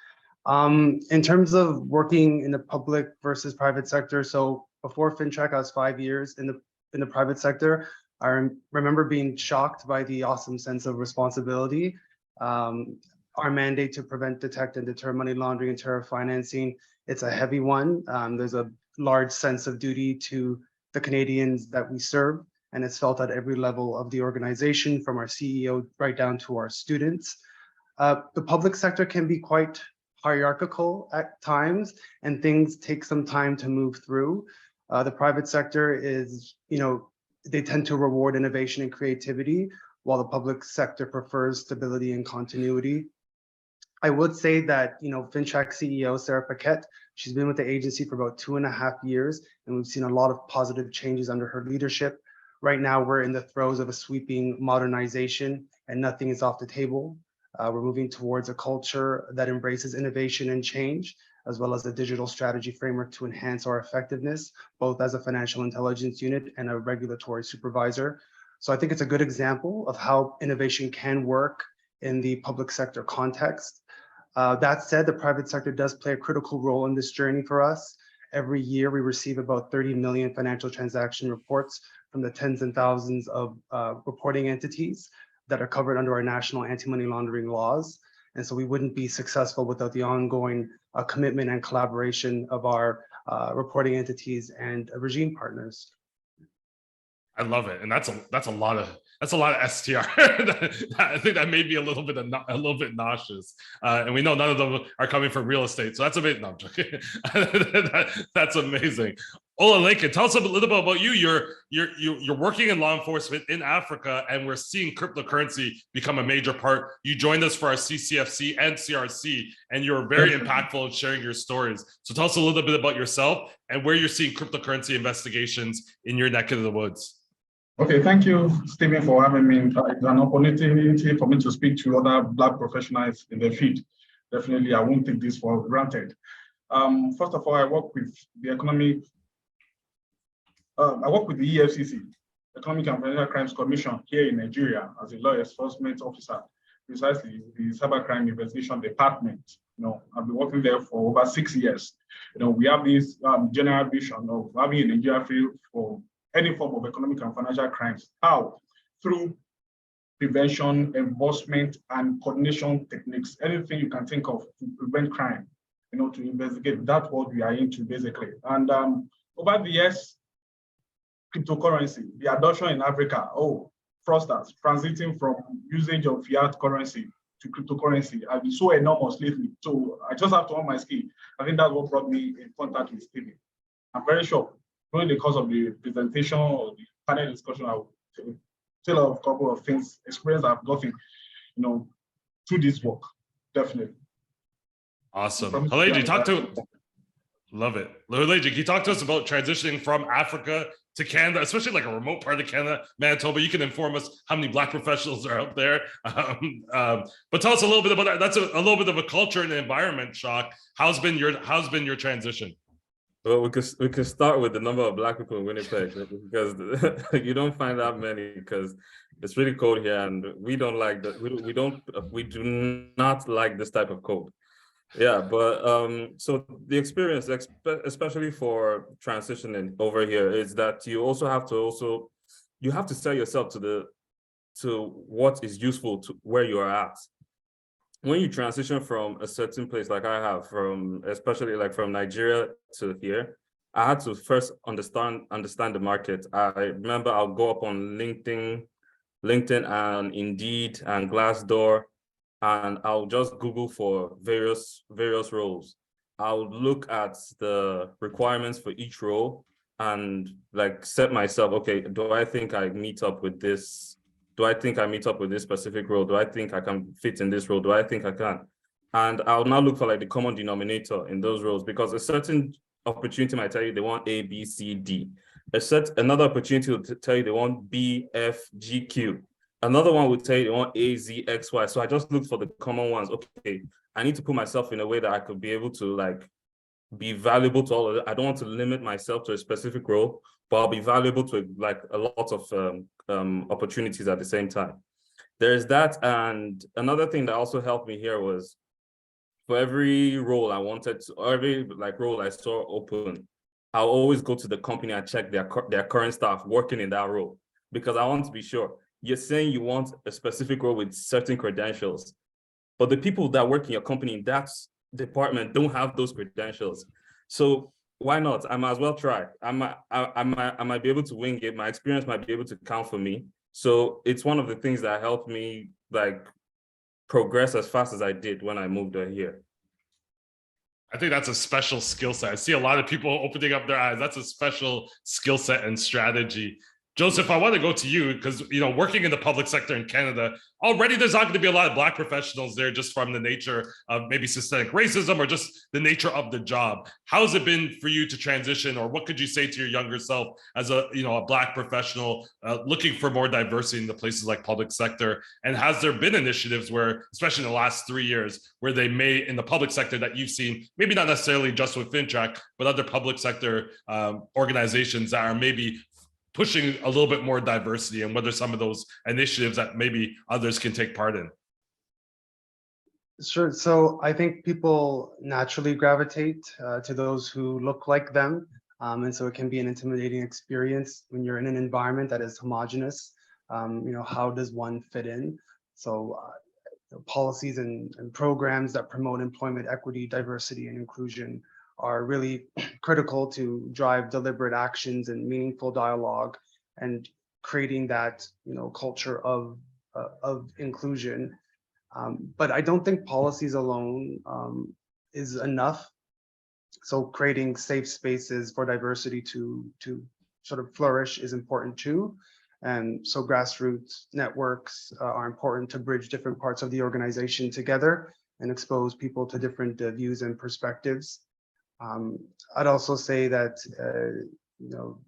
In terms of working in the public versus private sector, so before FinTrack, I was 5 years in the private sector. I remember being shocked by the awesome sense of responsibility. our mandate to prevent, detect, and deter money laundering and terror financing, it's a heavy one. There's a large sense of duty to the Canadians that we serve, and it's felt at every level of the organization, from our CEO right down to our students. The public sector can be quite hierarchical at times, and things take some time to move through. The private sector is, they tend to reward innovation and creativity, while the public sector prefers stability and continuity. I would say that, FinTrack CEO, Sarah Paquette, she's been with the agency for about 2.5 years, and we've seen a lot of positive changes under her leadership. Right now, we're in the throes of a sweeping modernization, and nothing is off the table. We're moving towards a culture that embraces innovation and change, as well as a digital strategy framework to enhance our effectiveness, both as a financial intelligence unit and a regulatory supervisor. So I think it's a good example of how innovation can work in the public sector context. That said, the private sector does play a critical role in this journey for us. Every year, we receive about 30 million financial transaction reports from the tens and thousands of reporting entities that are covered under our national anti-money laundering laws. And so we wouldn't be successful without the ongoing commitment and collaboration of our reporting entities and regime partners. I love it, and that's a lot of STR. I think that may be a little bit nauseous, and we know none of them are coming from real estate, so that's a bit. No, I'm joking. That's amazing. Ola Lincoln, tell us a little bit about you. You're working in law enforcement in Africa, and we're seeing cryptocurrency become a major part. You joined us for our CCFC and CRC, and you're very impactful in sharing your stories. So tell us a little bit about yourself and where you're seeing cryptocurrency investigations in your neck of the woods. Okay, thank you, Stephen, for having me. It's an opportunity for me to speak to other Black professionals in the field. Definitely, I won't take this for granted. First of all, I work with the EFCC, Economic and Financial Crimes Commission here in Nigeria as a law enforcement officer, precisely the Cybercrime Investigation Department. I've been working there for over 6 years. We have this general vision of having a Nigeria field for any form of economic and financial crimes. How? Through prevention, enforcement, and coordination techniques. Anything you can think of to prevent crime, to investigate. That's what we are into, basically. And over the years, cryptocurrency, the adoption in Africa, fraudsters transiting from usage of fiat currency to cryptocurrency has been so enormous lately. So I just have to own my skill. I think that's what brought me in contact with Stephen. I'm very sure during the course of the presentation or the panel discussion, I will tell a couple of things, experience I've gotten, through this work, definitely. Awesome. Haleji, love it. Haleji, can you talk to us about transitioning from Africa to Canada, especially like a remote part of Canada, Manitoba? You can inform us how many Black professionals are out there. But tell us a little bit about that. That's a little bit of a culture and environment shock. How's been your transition? Well, we could start with the number of Black people in Winnipeg, because you don't find that many, because it's really cold here, and we don't like that. We do not like this type of cold. Yeah, but so the experience, especially for transitioning over here, is that you also have to sell yourself to what is useful to where you are at. When you transition from a certain place, like I have, especially like from Nigeria to here, I had to first understand the market. I remember I'll go up on LinkedIn and Indeed and Glassdoor, and I'll just Google for various roles. I'll look at the requirements for each role and like set myself, okay, do I think I meet up with this? Do I think I meet up with this specific role? Do I think I can fit in this role? Do I think I can? And I'll now look for like the common denominator in those roles, because a certain opportunity might tell you they want A, B, C, D. Another opportunity will tell you they want B, F, G, Q. Another one would tell you they want A, Z, X, Y. So I just looked for the common ones. Okay, I need to put myself in a way that I could be able to like be valuable to all of it. I don't want to limit myself to a specific role, but I'll be valuable to like a lot of opportunities at the same time. There's that. And another thing that also helped me here was for every role I wanted to, or every like role I saw open, I'll always go to the company and check their current staff working in that role, because I want to be sure. You're saying you want a specific role with certain credentials, but the people that work in your company in that department don't have those credentials. So why not? I might as well try. I might be able to wing it. My experience might be able to count for me. So it's one of the things that helped me like progress as fast as I did when I moved here. I think that's a special skill set. I see a lot of people opening up their eyes. That's a special skill set and strategy. Joseph, I want to go to you because, you know, working in the public sector in Canada, already there's not going to be a lot of Black professionals there just from the nature of maybe systemic racism or just the nature of the job. How has it been for you to transition, or what could you say to your younger self as a, you know, a Black professional looking for more diversity in the places like public sector? And has there been initiatives where, especially in the last 3 years, where they may, in the public sector that you've seen, maybe not necessarily just with FinTrack, but other public sector organizations that are maybe pushing a little bit more diversity, and whether some of those initiatives that maybe others can take part in? Sure. So I think people naturally gravitate to those who look like them. And so it can be an intimidating experience when you're in an environment that is homogenous. You know, how does one fit in? So policies and programs that promote employment equity, diversity, and inclusion are really critical to drive deliberate actions and meaningful dialogue and creating that, you know, culture of inclusion. But I don't think policies alone is enough. So creating safe spaces for diversity to sort of flourish is important too. And so grassroots networks are important to bridge different parts of the organization together and expose people to different views and perspectives. I'd also say that, you know,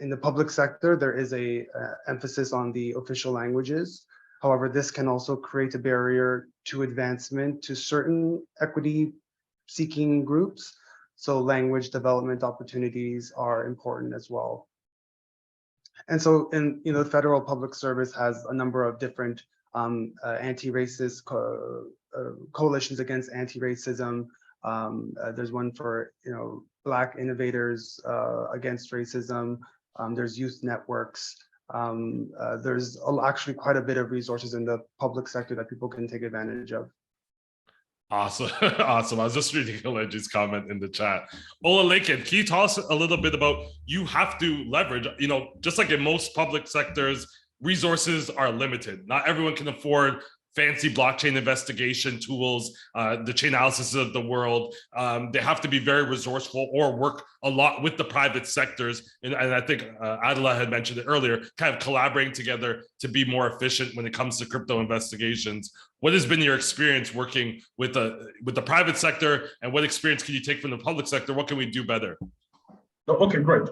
in the public sector, there is a emphasis on the official languages. However, this can also create a barrier to advancement to certain equity-seeking groups. So language development opportunities are important as well. And so, you know, the federal public service has a number of different anti-racist coalitions against anti-racism. There's one for, you know, Black innovators against racism. There's youth networks. There's actually quite a bit of resources in the public sector that people can take advantage of. Awesome. Awesome. I was just reading Kaleji's comment in the chat. Ola Lakin, can you tell us a little bit about, you have to leverage, you know, just like in most public sectors, resources are limited. Not everyone can afford fancy blockchain investigation tools, the chain analysis of the world. They have to be very resourceful or work a lot with the private sectors. And I think Adela had mentioned it earlier, kind of collaborating together to be more efficient when it comes to crypto investigations. What has been your experience working with the private sector, and what experience can you take from the public sector? What can we do better? Okay, great.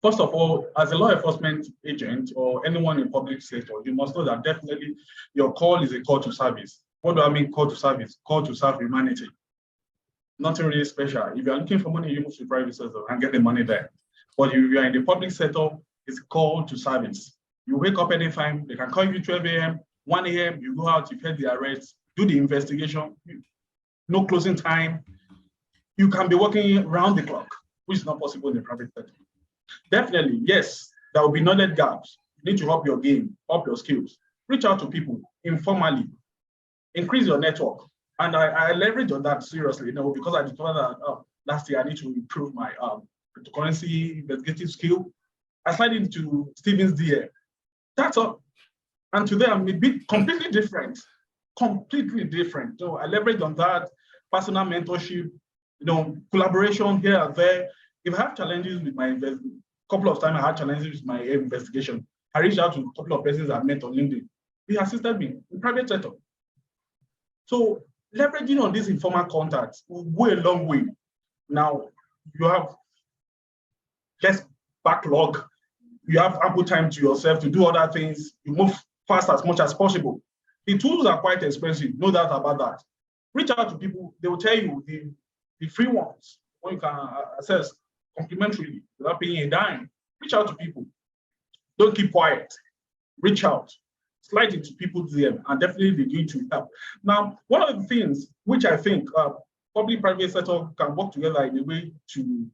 First of all, as a law enforcement agent or anyone in public sector, you must know that definitely your call is a call to service. What do I mean call to service? Call to serve humanity. Nothing really special. If you are looking for money, you move to the private sector and get the money there. But if you are in the public sector, it's a call to service. You wake up anytime, they can call you 12 a.m., 1 a.m., you go out, you pay the arrest, do the investigation, no closing time. You can be working around the clock, which is not possible in the private sector. Definitely, yes, there will be knowledge gaps. You need to up your game, up your skills. Reach out to people informally, increase your network. And I leverage on that seriously, you know, because I discovered that last year I need to improve my cryptocurrency investigative skill. I slide into Stephen's DM. That's all. And today I'm a bit completely different. Completely different. So I leverage on that, personal mentorship, you know, collaboration here and there. If I have challenges with my investment, a couple of times I had challenges with my investigation. I reached out to a couple of persons I met on LinkedIn. They assisted me in the private sector. So leveraging on these informal contacts will go a long way. Now you have less backlog. You have ample time to yourself to do other things. You move fast as much as possible. The tools are quite expensive, no doubt about that. Reach out to people. They will tell you the free ones, or you can access complimentarily without paying a dime. Reach out to people. Don't keep quiet. Reach out. Slide into people's DM, and definitely they're going to help. Now, one of the things which I think public private sector can work together in a way to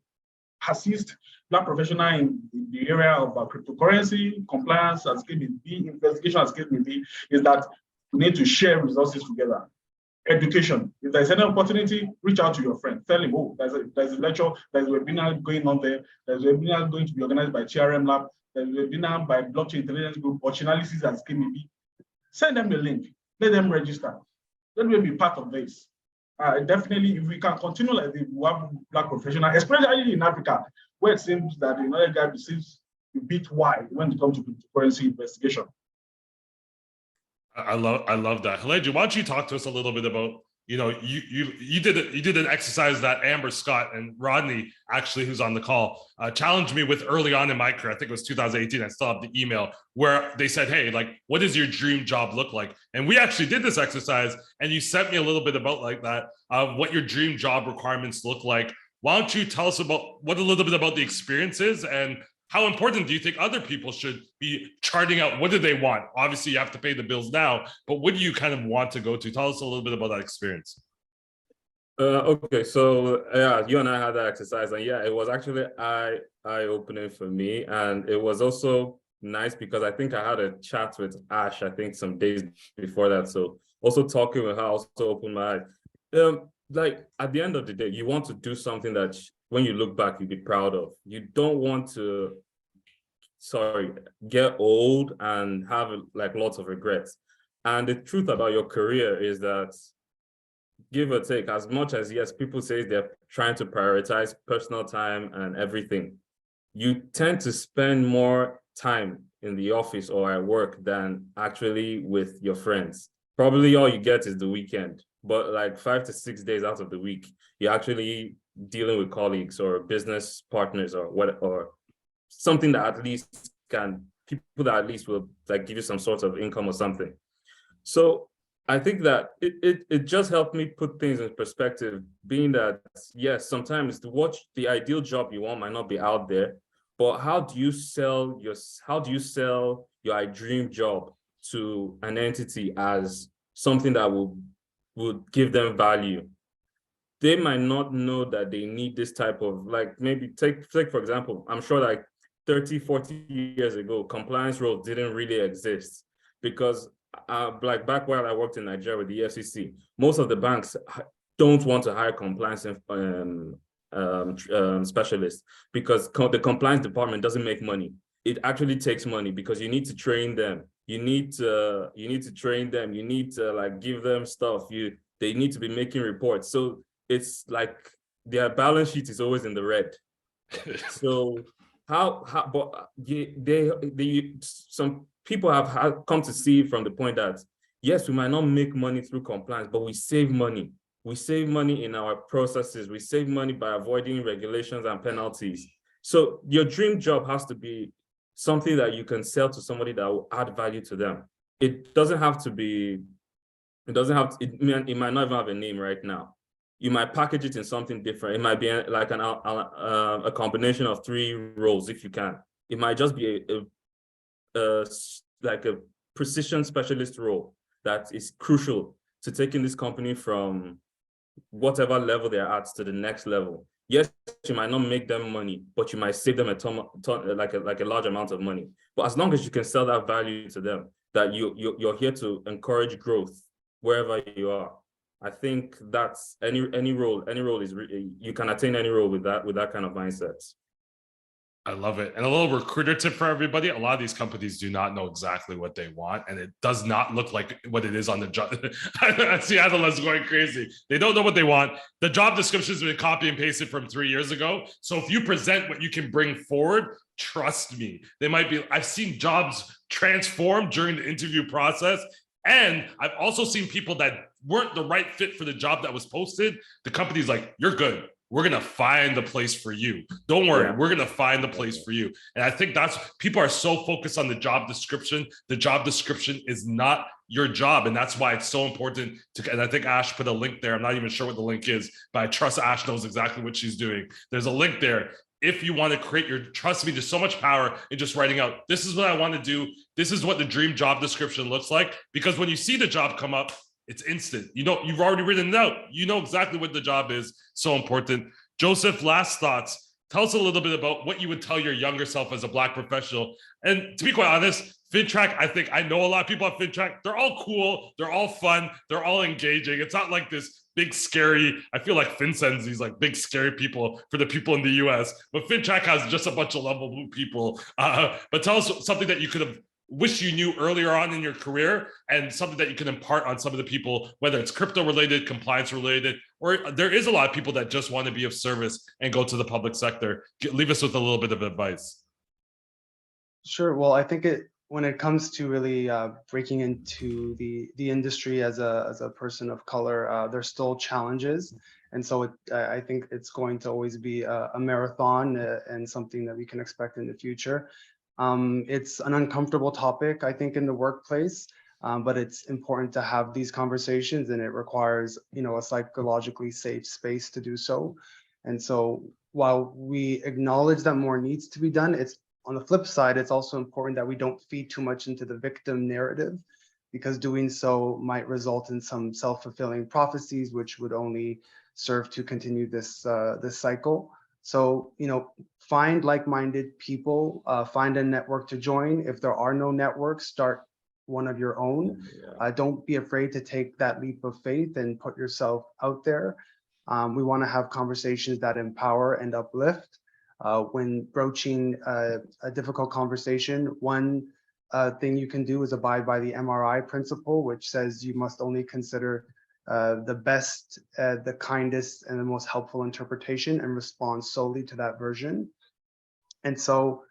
assist Black professionals in the area of cryptocurrency, compliance as case may be, investigation as case may be, is that We need to share resources together. Education. If there's any opportunity, reach out to your friend. Tell him, oh, there's a lecture, there's a webinar going on there. There's a webinar going to be organized by TRM Lab. There's a webinar by Blockchain Intelligence Group or Chainalysis as KBB. Send them the link. Let them register. Let them be part of this. Definitely, if we can continue like this, we have Black professionals, especially in Africa, where it seems that another guy receives a bit wide when it comes to cryptocurrency investigation. I love that. Helene, why don't you talk to us a little bit about, you did an exercise that Amber Scott and Rodney, actually, who's on the call, challenged me with early on in my career. I think it was 2018. I still have the email where they said, hey, like, what does your dream job look like? And we actually did this exercise, and you sent me a little bit about like that, what your dream job requirements look like. Why don't you tell us a little bit about the experiences, and how important do you think other people should be charting out? What do they want? Obviously, you have to pay the bills now, but what do you kind of want to go to? Tell us a little bit about that experience. Okay, so yeah, you and I had that exercise, and yeah, it was actually eye-opening for me, and it was also nice because I think I had a chat with Ash, I think some days before that. So also talking with her also opened my eye. Like at the end of the day, you want to do something that when you look back, you'd be proud of. You don't want to, get old and have like lots of regrets. And the truth about your career is that, give or take, as much as, yes, people say they're trying to prioritize personal time and everything, you tend to spend more time in the office or at work than actually with your friends. Probably all you get is the weekend, but like 5 to 6 days out of the week, you're actually dealing with colleagues or business partners or what, or something that at least people that at least will like give you some sort of income or something. So I think that it just helped me put things in perspective, being that, yes, sometimes the ideal job you want might not be out there, but how do you sell your dream job to an entity as something that would give them value? They might not know that they need this type of, like, maybe take for example, I'm sure like 30, 40 years ago, compliance roles didn't really exist because like back while I worked in Nigeria with the FCC, most of the banks don't want to hire compliance specialists because the compliance department doesn't make money. It actually takes money because you need to train them. You need to train them. You need to like give them stuff. They need to be making reports. So it's like their balance sheet is always in the red. So but some people have come to see from the point that, yes, we might not make money through compliance, but we save money. We save money in our processes. We save money by avoiding regulations and penalties. So your dream job has to be something that you can sell to somebody that will add value to them. It doesn't have to be, it might not even have a name right now. You might package it in something different. It might be like a combination of 3 roles if you can. It might just be like a precision specialist role that is crucial to taking this company from whatever level they're at to the next level. Yes, you might not make them money, but you might save them a large amount of money. But as long as you can sell that value to them, that you're here to encourage growth wherever you are. I think that's any role is you can attain any role with that kind of mindset. I love it. And a little recruiter tip for everybody. A lot of these companies do not know exactly what they want, and it does not look like what it is on the job. I see analysts going crazy. They don't know what they want. The job description has been copy and pasted from 3 years ago. So if you present what you can bring forward, trust me, I've seen jobs transform during the interview process. And I've also seen people that weren't the right fit for the job that was posted. The company's like, you're good. We're going to find the place for you. Don't worry. Yeah. We're going to find the place for you. And I think people are so focused on the job description. The job description is not your job. And that's why it's so important and I think Ash put a link there. I'm not even sure what the link is, but I trust Ash knows exactly what she's doing. There's a link there. If you want to create trust me, there's so much power in just writing out, this is what I want to do. This is what the dream job description looks like. Because when you see the job come up, it's instant. You've already written it out. You know exactly what the job is. So important. Joseph, last thoughts. Tell us a little bit about what you would tell your younger self as a Black professional. And to be quite honest, FinTrack, I think I know a lot of people at FinTrack. They're all cool. They're all fun. They're all engaging. It's not like this big scary. I feel like FinCEN's these like big scary people for the people in the US, but FinTrack has just a bunch of lovable people. But tell us something that you could have wished you knew earlier on in your career, and something that you can impart on some of the people, whether it's crypto related, compliance related, or there is a lot of people that just want to be of service and go to the public sector. Leave us with a little bit of advice. Sure. Well, I think when it comes to really breaking into the industry as a person of color, there's still challenges. And so I think it's going to always be a marathon and something that we can expect in the future. It's an uncomfortable topic, I think, in the workplace, but it's important to have these conversations, and it requires, a psychologically safe space to do so. And so while we acknowledge that more needs to be done, it's on the flip side, it's also important that we don't feed too much into the victim narrative, because doing so might result in some self-fulfilling prophecies, which would only serve to continue this cycle. So, find like-minded people, find a network to join. If there are no networks, start one of your own. Don't be afraid to take that leap of faith and put yourself out there. We want to have conversations that empower and uplift. When broaching a difficult conversation, one thing you can do is abide by the MRI principle, which says you must only consider the best, the kindest, and the most helpful interpretation, and respond solely to that version. And so,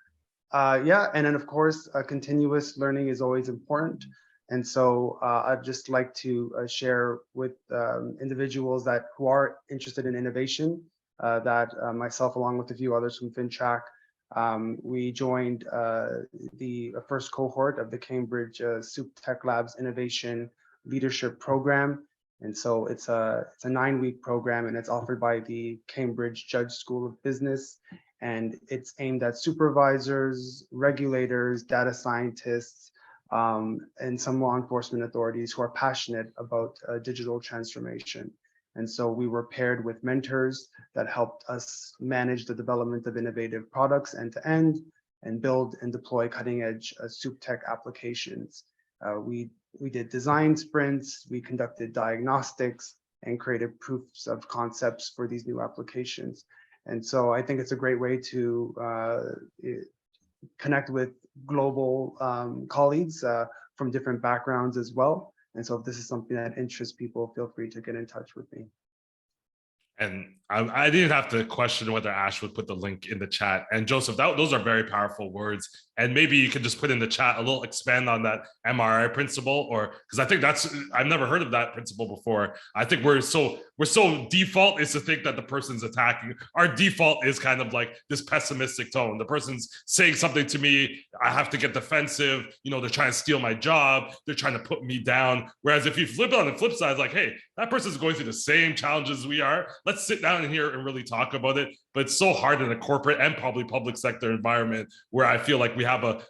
and then of course, continuous learning is always important. And so I'd just like to share with individuals who are interested in innovation, that myself, along with a few others from FinTrack, we joined the first cohort of the Cambridge Soup Tech Labs Innovation Leadership Program. And so it's a 9-week program, and it's offered by the Cambridge Judge School of Business. And it's aimed at supervisors, regulators, data scientists, and some law enforcement authorities who are passionate about digital transformation. And so we were paired with mentors that helped us manage the development of innovative products end to end, and build and deploy cutting edge soup tech applications. We did design sprints, we conducted diagnostics, and created proofs of concepts for these new applications. And so I think it's a great way to connect with global colleagues from different backgrounds as well. And so if this is something that interests people, feel free to get in touch with me. And I didn't have to question whether Ash would put the link in the chat. And Joseph, those are very powerful words. And maybe you could just put in the chat a little, expand on that MRI principle, or because I think I've never heard of that principle before. I think we're so default is to think that the person's attacking. Our default is kind of like this pessimistic tone. The person's saying something to me, I have to get defensive. They're trying to steal my job. They're trying to put me down. Whereas if you flip it on the flip side, it's like, hey, that person's going through the same challenges we are. Let's sit down in here and really talk about it. But it's so hard in a corporate and probably public sector environment where I feel like we have an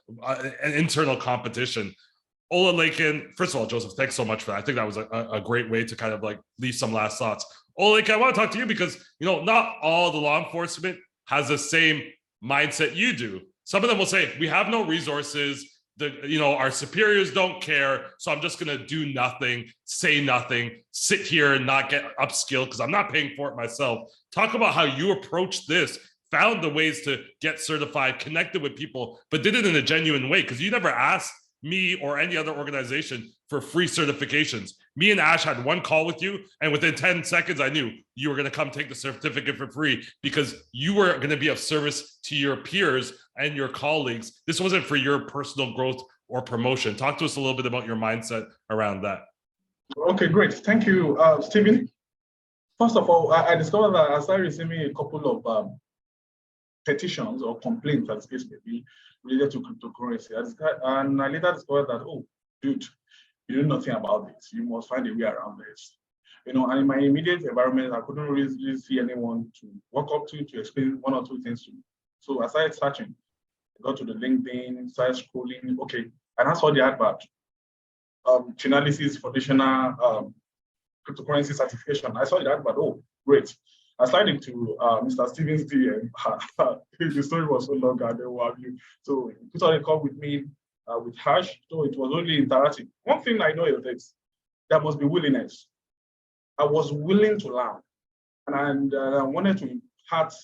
internal competition. Ola Lakin, first of all, Joseph, thanks so much for that. I think that was a great way to kind of like leave some last thoughts. Ola Lakin, I want to talk to you because, not all the law enforcement has the same mindset you do. Some of them will say, we have no resources. Our superiors don't care. So I'm just going to do nothing, say nothing, sit here and not get upskilled because I'm not paying for it myself. Talk about how you approached this, found the ways to get certified, connected with people, but did it in a genuine way, because you never asked me or any other organization for free certifications. Me and Ash had one call with you, and within 10 seconds, I knew you were going to come take the certificate for free because you were going to be of service to your peers and your colleagues. This wasn't for your personal growth or promotion. Talk to us a little bit about your mindset around that. Okay, great. Thank you, Stephen. First of all, I discovered that I started receiving a couple of petitions or complaints, as case may be, related to cryptocurrency. And I later discovered that, oh, dude, you know nothing about this. You must find a way around this. And in my immediate environment, I couldn't really see anyone to walk up to explain one or two things to me. So I started searching. I got to the LinkedIn, started scrolling. Okay, and I saw the advert. Chainalysis Foundational Cryptocurrency Certification. I saw the advert. Oh, great. I slided to Mr. Stephen's DM. The story was so long, and then what have you. So he put on a call with me. with Hash, so it was really interactive. One thing I know is this: there must be willingness. I was willing to learn, and I wanted to impact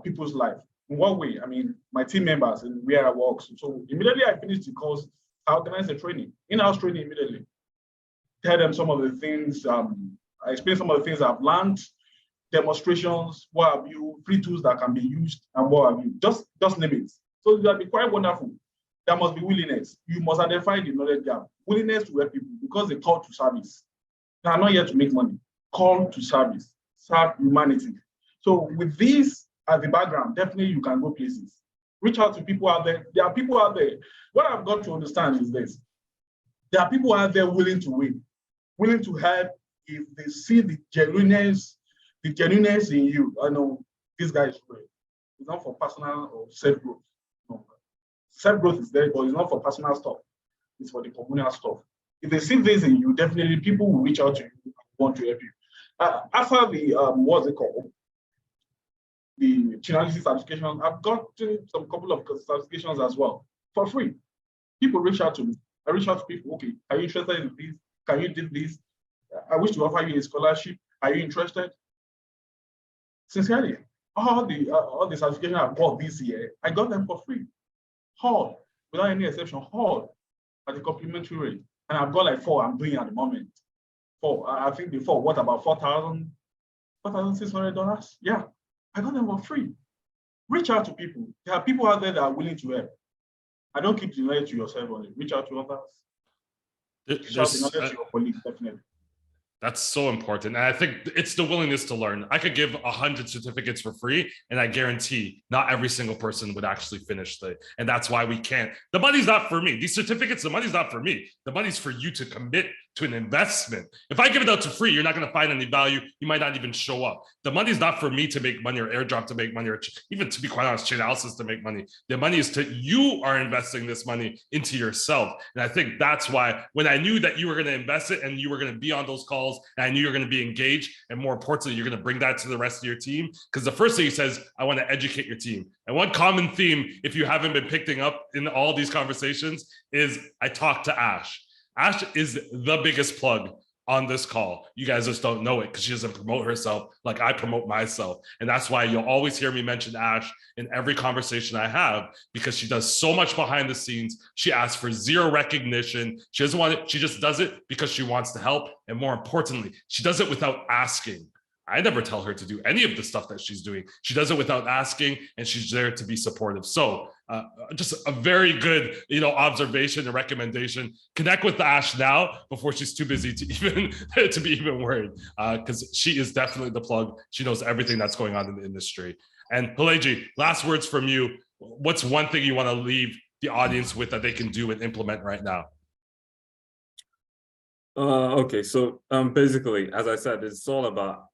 people's life. In what way? I mean, my team members and where I work. So immediately I finished the course, I organized a training, in-house training immediately. Tell them some of the things, I explained some of the things I've learned, demonstrations, what have you, free tools that can be used, and what have you, just name it. So that'll be quite wonderful. There must be willingness. You must identify the knowledge gap. Willingness to help people, because they call to service. They are not here to make money. Call to service, serve humanity. So with this as the background, definitely you can go places. Reach out to people out there. There are people out there. What I've got to understand is this: there are people out there willing to win, willing to help if they see the genuineness in you. I know this guy is great. It's not for personal or self-growth. No. Self-growth is there, but it's not for personal stuff. It's for the communal stuff. If they see this in you, definitely people will reach out to you and want to help you. After the, what's it called? The Chinalisi certification, I've gotten some couple of certifications as well for free. People reach out to me. I reach out to people, okay, are you interested in this? Can you do this? I wish to offer you a scholarship. Are you interested? Sincerely, all the certifications I've got this year, I got them for free. All, without any exception, all at a complimentary rate. And I've got like 4 I'm doing at the moment. 4, I think before, what about $4,600? Yeah, I got them for free. Reach out to people. There are people out there that are willing to help. I don't keep the knowledge to yourself only. Reach out to others. Reach out the knowledge to your colleagues, definitely. That's so important. And I think it's the willingness to learn. I could give 100 certificates for free, and I guarantee not every single person would actually finish it. And that's why we can't. The money's not for me. These certificates, the money's not for me. The money's for you to commit to an investment. If I give it out to free, you're not going to find any value. You might not even show up. The money's not for me to make money, or airdrop to make money, or even, to be quite honest, Chainalysis to make money. The money is you are investing this money into yourself. And I think that's why when I knew that you were going to invest it and you were going to be on those calls, and I knew you're going to be engaged, and more importantly, you're going to bring that to the rest of your team. Because the first thing he says, I want to educate your team. And one common theme, if you haven't been picking up in all these conversations, is I talk to Ash. Ash is the biggest plug on this call. You guys just don't know it because she doesn't promote herself like I promote myself. And that's why you'll always hear me mention Ash in every conversation I have, because she does so much behind the scenes. She asks for zero recognition. She doesn't want it. She just does it because she wants to help. And more importantly, she does it without asking. I never tell her to do any of the stuff that she's doing. She does it without asking, and she's there to be supportive. So just a very good, observation and recommendation. Connect with Ash now before she's too busy to be even worried, because she is definitely the plug. She knows everything that's going on in the industry. And Peleji, last words from you. What's one thing you want to leave the audience with that they can do and implement right now? Okay, so basically, as I said, it's all about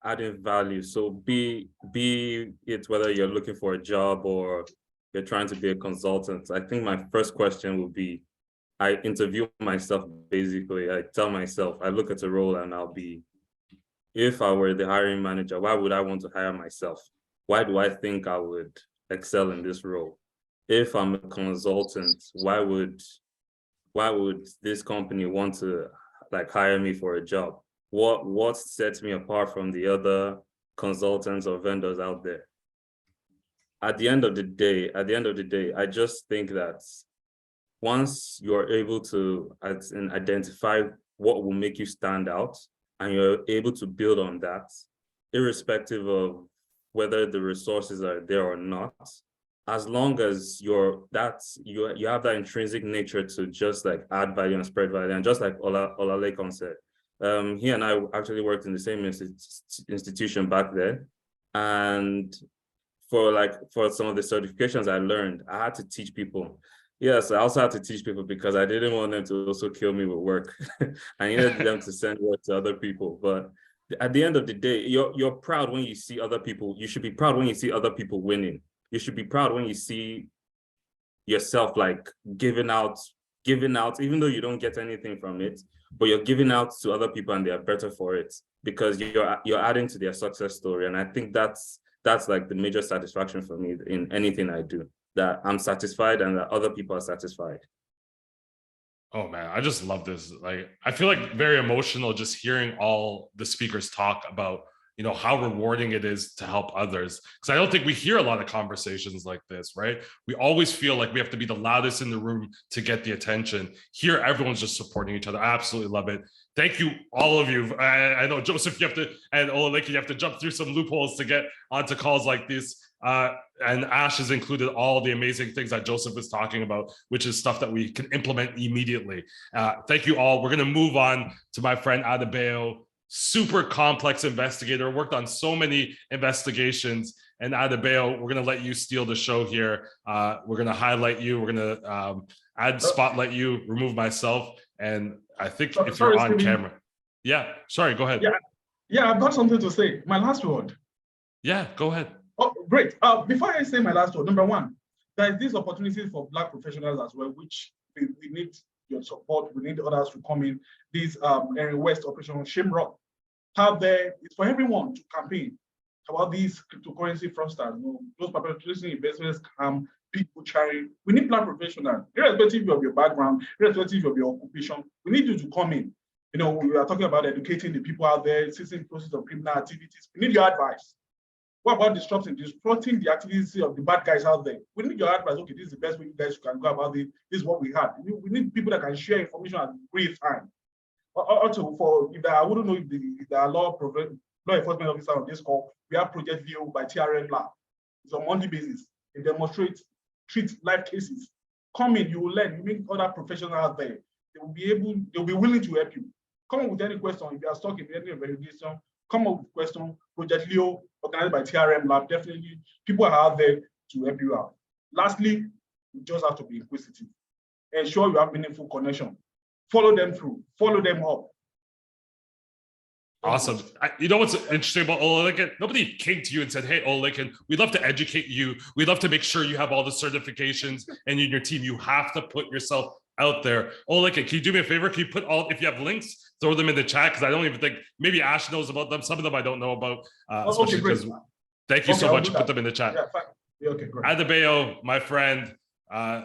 adding value. So be it whether you're looking for a job or you're trying to be a consultant. I think my first question would be, I interview myself. Basically, I tell myself, I look at a role and I'll be, if I were the hiring manager, why would I want to hire myself? Why do I think I would excel in this role? If I'm a consultant, why would this company want to hire me for a job? What sets me apart from the other consultants or vendors out there? At the end of the day, I just think that once you're able to identify what will make you stand out, and you're able to build on that, irrespective of whether the resources are there or not, as long as you have that intrinsic nature to just add value and spread value, and just like Olalekan said, he and I actually worked in the same institution back then. And for some of the certifications I learned, I had to teach people. Yes, I also had to teach people because I didn't want them to also kill me with work. I needed them to send work to other people. But at the end of the day, you're proud when you see other people. You should be proud when you see other people winning. You should be proud when you see yourself giving out, even though you don't get anything from it, but you're giving out to other people and they are better for it because you're adding to their success story. And I think that's the major satisfaction for me in anything I do, that I'm satisfied and that other people are satisfied. Oh man, I just love this. Like, I feel like very emotional just hearing all the speakers talk about, you know, how rewarding it is to help others. Because I don't think we hear a lot of conversations like this, right? We always feel like we have to be the loudest in the room to get the attention. Here, everyone's just supporting each other. I absolutely love it. Thank you, all of you. I know, Joseph, you have to, and Oleleke, you have to jump through some loopholes to get onto calls like this. And Ash has included all the amazing things that Joseph is talking about, which is stuff that we can implement immediately. Thank you all. We're going to move on to my friend Adebayo, super complex investigator, worked on so many investigations. And Adebayo, we're going to let you steal the show here. We're going to highlight you. We're going to add spotlight you, remove myself. And I think if you're on camera. Yeah, sorry, go ahead. Yeah, I've got something to say. My last word. Yeah, go ahead. Oh, great. Before I say my last word, number one, there is this opportunity for Black professionals as well, which we need your support. We need others to come in. This Area West Operation Shamrock out there, it's for everyone to campaign about these cryptocurrency fraudsters, you know, those perpetrating investments, scam, people charity. We need Black professionals, irrespective of your background, irrespective of your occupation. We need you to come in. You know, we are talking about educating the people out there, ceasing process of criminal activities. We need your advice. What about disrupting the activities of the bad guys out there? We need your advice. Okay, this is the best way you guys can go about this. This is what we have. We need people that can share information at real time. Also, I wouldn't know if there are law enforcement officers on this call. We have Project Leo by TRM Lab. It's on monthly basis. They demonstrate, treat live cases. Come in, you will learn. You meet other professionals out there. They'll be willing to help you. Come up with any question. If you are stuck in any investigation, come up with question. Project Leo, organized by TRM Lab, definitely people are out there to help you out. Lastly, you just have to be inquisitive. Ensure you have meaningful connection. Follow them through, follow them up. Awesome. You know what's interesting about Oleleke? Nobody came to you and said, hey, Oleleke, we'd love to educate you. We'd love to make sure you have all the certifications and in your team, you have to put yourself out there. Oleleke, can you do me a favor? Can you put if you have links, throw them in the chat? Because I don't even think, maybe Ash knows about them. Some of them I don't know about. Especially because, thank you so much. Put them in the chat. Yeah, fine. Yeah, okay, great. Adebayo, my friend,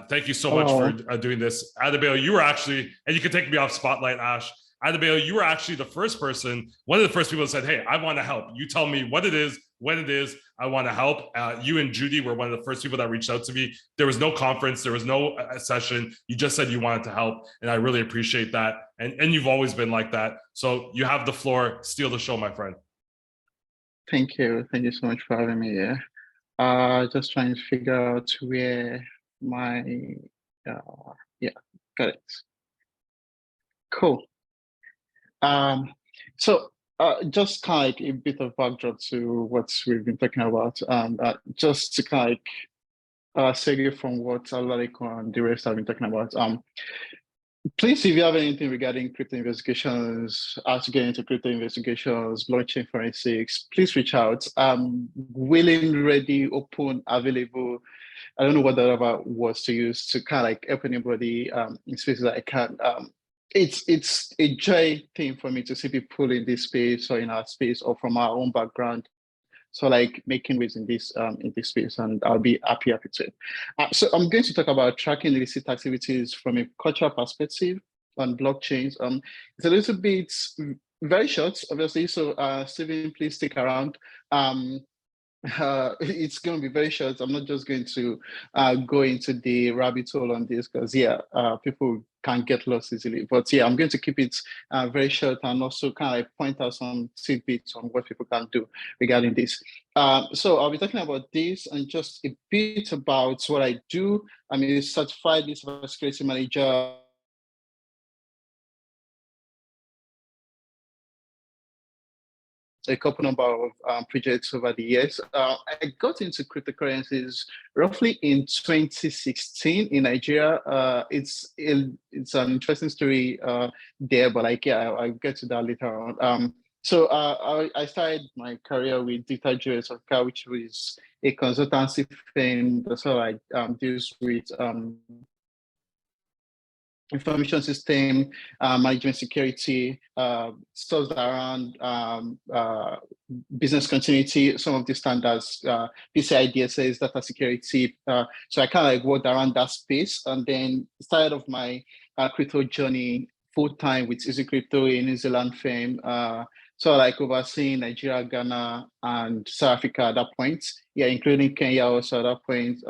thank you so much for doing this. Adebayo, you were actually, and you can take me off spotlight, Ash. Adebayo, you were actually the first person, one of the first people that said, hey, I want to help. You tell me what it is, when it is, I want to help. You and Judy were one of the first people that reached out to me. There was no conference, there was no session. You just said you wanted to help. And I really appreciate that. And you've always been like that. So you have the floor, steal the show, my friend. Thank you. Thank you so much for having me here. Just trying to figure out where my, yeah, got it. Cool. So just kind of like a bit of backdrop to what we've been talking about, just to kind of segue from what Alaleko and the rest have been talking about. Please, if you have anything regarding crypto investigations, how to get into crypto investigations, blockchain forensics, please reach out. I'm willing, ready, open, available. I don't know what the other words to use to kind of like help anybody in spaces that I can. It's a joy thing for me to see people in this space or in our space or from our own background. So like making waves in this space, and I'll be happy to. So I'm going to talk about tracking illicit activities from a cultural perspective on blockchains. It's a little bit very short, obviously. So Stephen, please stick around. It's going to be very short. I'm not just going to go into the rabbit hole on this because people can get lost easily. But yeah, I'm going to keep it very short and also kind of like point out some tidbits on what people can do regarding this. So I'll be talking about this and just a bit about what I do. I'm a certified cybersecurity manager. A couple number of projects over the years. I got into cryptocurrencies roughly in 2016 in Nigeria. It's an interesting story there, but like I'll get to that later on. So I started my career with Data JS Africa, which was a consultancy firm that sort of like deals with information system, management security, stuff around business continuity, some of the standards, PCI DSS, data security. So I kind of like worked around that space and then started off my crypto journey full-time with Easy Crypto in New Zealand fame. So like overseeing Nigeria, Ghana, and South Africa at that point. Yeah, including Kenya also at that point.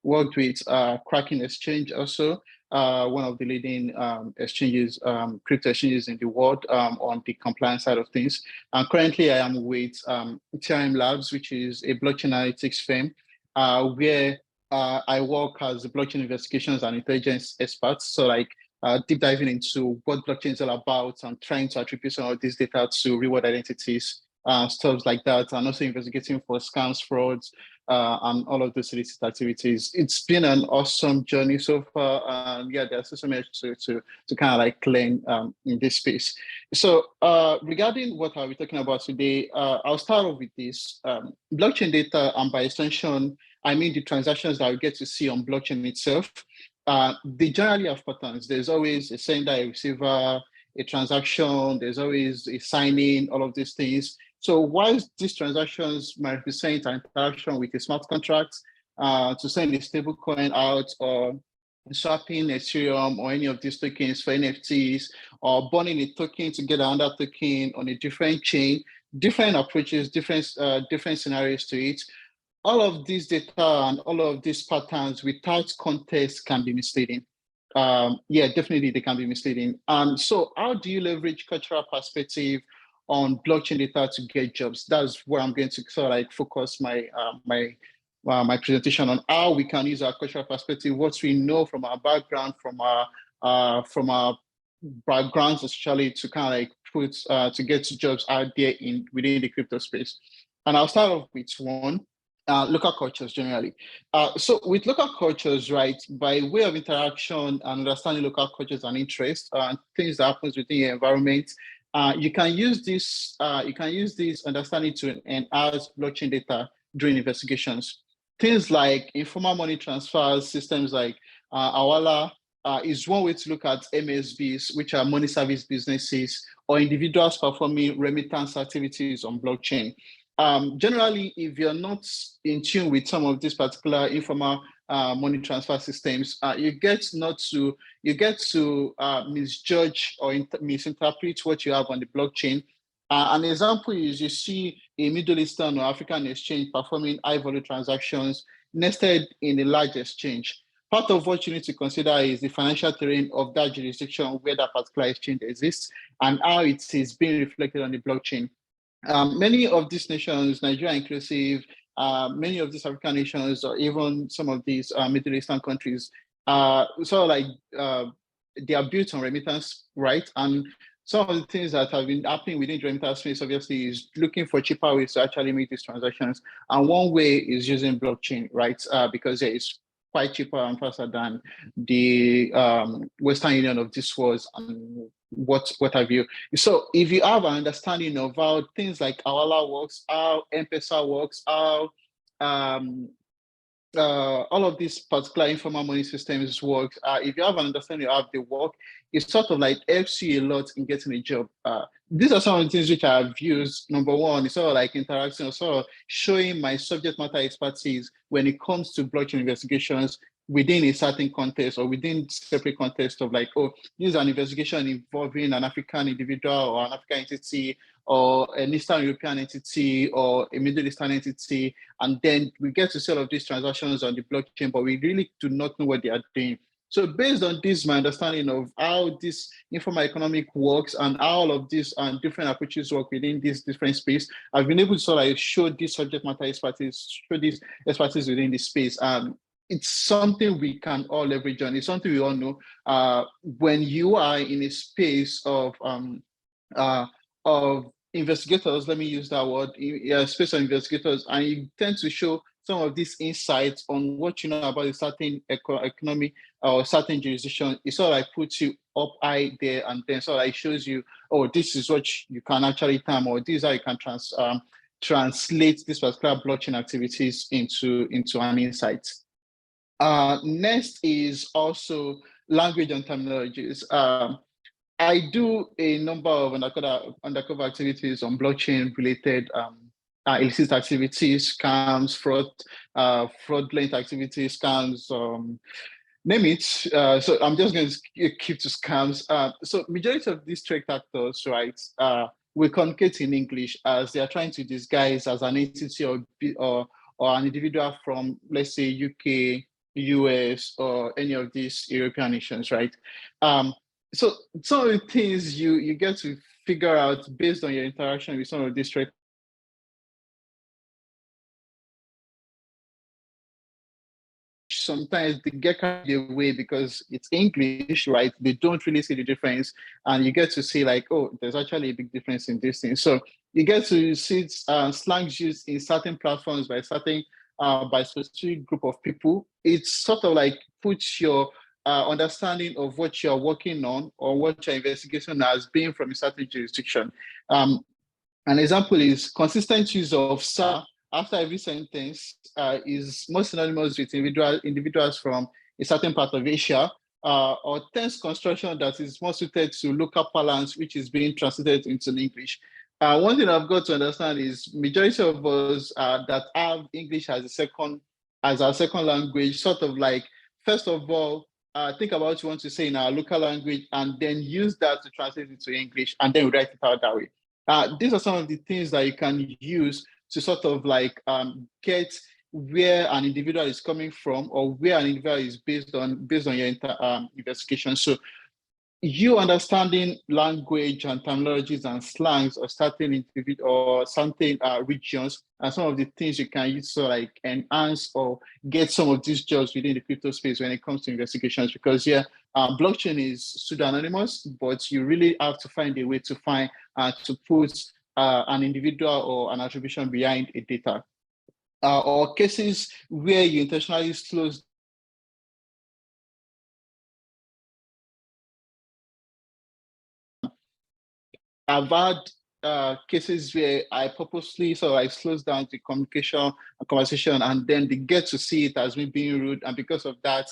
Worked with Kraken Exchange also, one of the leading exchanges, crypto exchanges in the world on the compliance side of things. And currently I am with TRM Labs, which is a blockchain analytics firm, where I work as a blockchain investigations and intelligence expert. So like deep diving into what blockchain is all about and trying to attribute some of this data to reward identities, stuff like that, and also investigating for scams, frauds, and all of those illicit activities. It's been an awesome journey so far. Yeah, there's so much to kind of like learn in this space. So regarding what are we talking about today, I'll start off with this. Blockchain data, and by extension, I mean the transactions that we get to see on blockchain itself. They generally have patterns. There's always a sender, a receiver, a transaction, there's always a signing, all of these things. So whilst these transactions might represent an interaction with a smart contract to send a stable coin out, or swapping Ethereum or any of these tokens for NFTs, or burning a token to get another token on a different chain, different approaches, different scenarios to it. All of this data and all of these patterns without context can be misleading. Yeah, definitely they can be misleading. So how do you leverage cultural perspective on blockchain data to get jobs? That's where I'm going to sort of like focus my my presentation on, how we can use our cultural perspective, what we know from our background, from our backgrounds, especially to kind of like put to get jobs out there within the crypto space. And I'll start off with one. Local cultures generally. So with local cultures, right, by way of interaction and understanding local cultures and interests, things that happens within your environment, you can use this understanding to enhance blockchain data during investigations. Things like informal money transfers, systems like Awala is one way to look at MSBs, which are money service businesses, or individuals performing remittance activities on blockchain. Generally, if you're not in tune with some of these particular informal money transfer systems, you get to misjudge or misinterpret what you have on the blockchain. An example is you see a Middle Eastern or African exchange performing high-value transactions nested in a large exchange. Part of what you need to consider is the financial terrain of that jurisdiction where that particular exchange exists and how it is being reflected on the blockchain. Many of these nations, Nigeria inclusive, many of these African nations, or even some of these Middle Eastern countries, sort of like they are built on remittance, right? And some of the things that have been happening within the remittance space, obviously, is looking for cheaper ways to actually make these transactions. And one way is using blockchain, right? Because it's quite cheaper and faster than the Western Union of this was, and what have you. So if you have an understanding of how things like Awala works, how M-Pesa works, how all of these particular informal money systems work, if you have an understanding of how they work, it sort of like helps you a lot in getting a job. These are some of the things which I've used. Number one, it's sort of like interaction, sort of showing my subject matter expertise when it comes to blockchain investigations within a certain context or within separate context of like, oh, this is an investigation involving an African individual or an African entity or an Eastern European entity or a Middle Eastern entity. And then we get to see all of these transactions on the blockchain, but we really do not know what they are doing. So based on this, my understanding of how this informal economic works and how all of these different approaches work within this different space, I've been able to sort of show this subject matter expertise, show this expertise within this space. It's something we can all leverage on. It's something we all know. When you are in a space of investigators, let me use that word, space of investigators, and you tend to show some of these insights on what you know about a certain economy or a certain jurisdiction, it sort of like puts you up high there, and then sort of like shows you, oh, this is what you can actually time, or this is how you can translate these particular blockchain activities into an insight. Next is also language and terminologies. I do a number of undercover activities on blockchain related illicit activities, scams, fraudulent activities, scams, name it. So I'm just going to keep to scams. So majority of these threat actors, right, will communicate in English as they are trying to disguise as an entity or an individual from, let's say, UK, US, or any of these European nations, right? So some of the things you get to figure out based on your interaction with some of these threat, sometimes they get carried away because it's English, right? They don't really see the difference. And you get to see like, oh, there's actually a big difference in this thing. So you get to see slangs used in certain platforms by specific group of people. It's sort of like puts your understanding of what you're working on or what your investigation has been from a certain jurisdiction. An example is consistent use of "sir" after every sentence is most synonymous with individuals from a certain part of Asia, or tense construction that is more suited to local parlance, which is being translated into English. One thing I've got to understand is majority of us that have English as our second language, sort of like, first of all, think about what you want to say in our local language and then use that to translate it to English and then write it out that way. These are some of the things that you can use to sort of like get where an individual is coming from or where an individual is based on your investigation. So you understanding language and terminologies and slangs of certain individual or something regions and some of the things you can use to like enhance or get some of these jobs within the crypto space when it comes to investigations. Because blockchain is pseudonymous, but you really have to find a way to find to put an individual or an attribution behind a data. Or cases where you intentionally slow I've had cases where I purposely sort of like slows down the communication and conversation, and then they get to see it as me being rude, and because of that,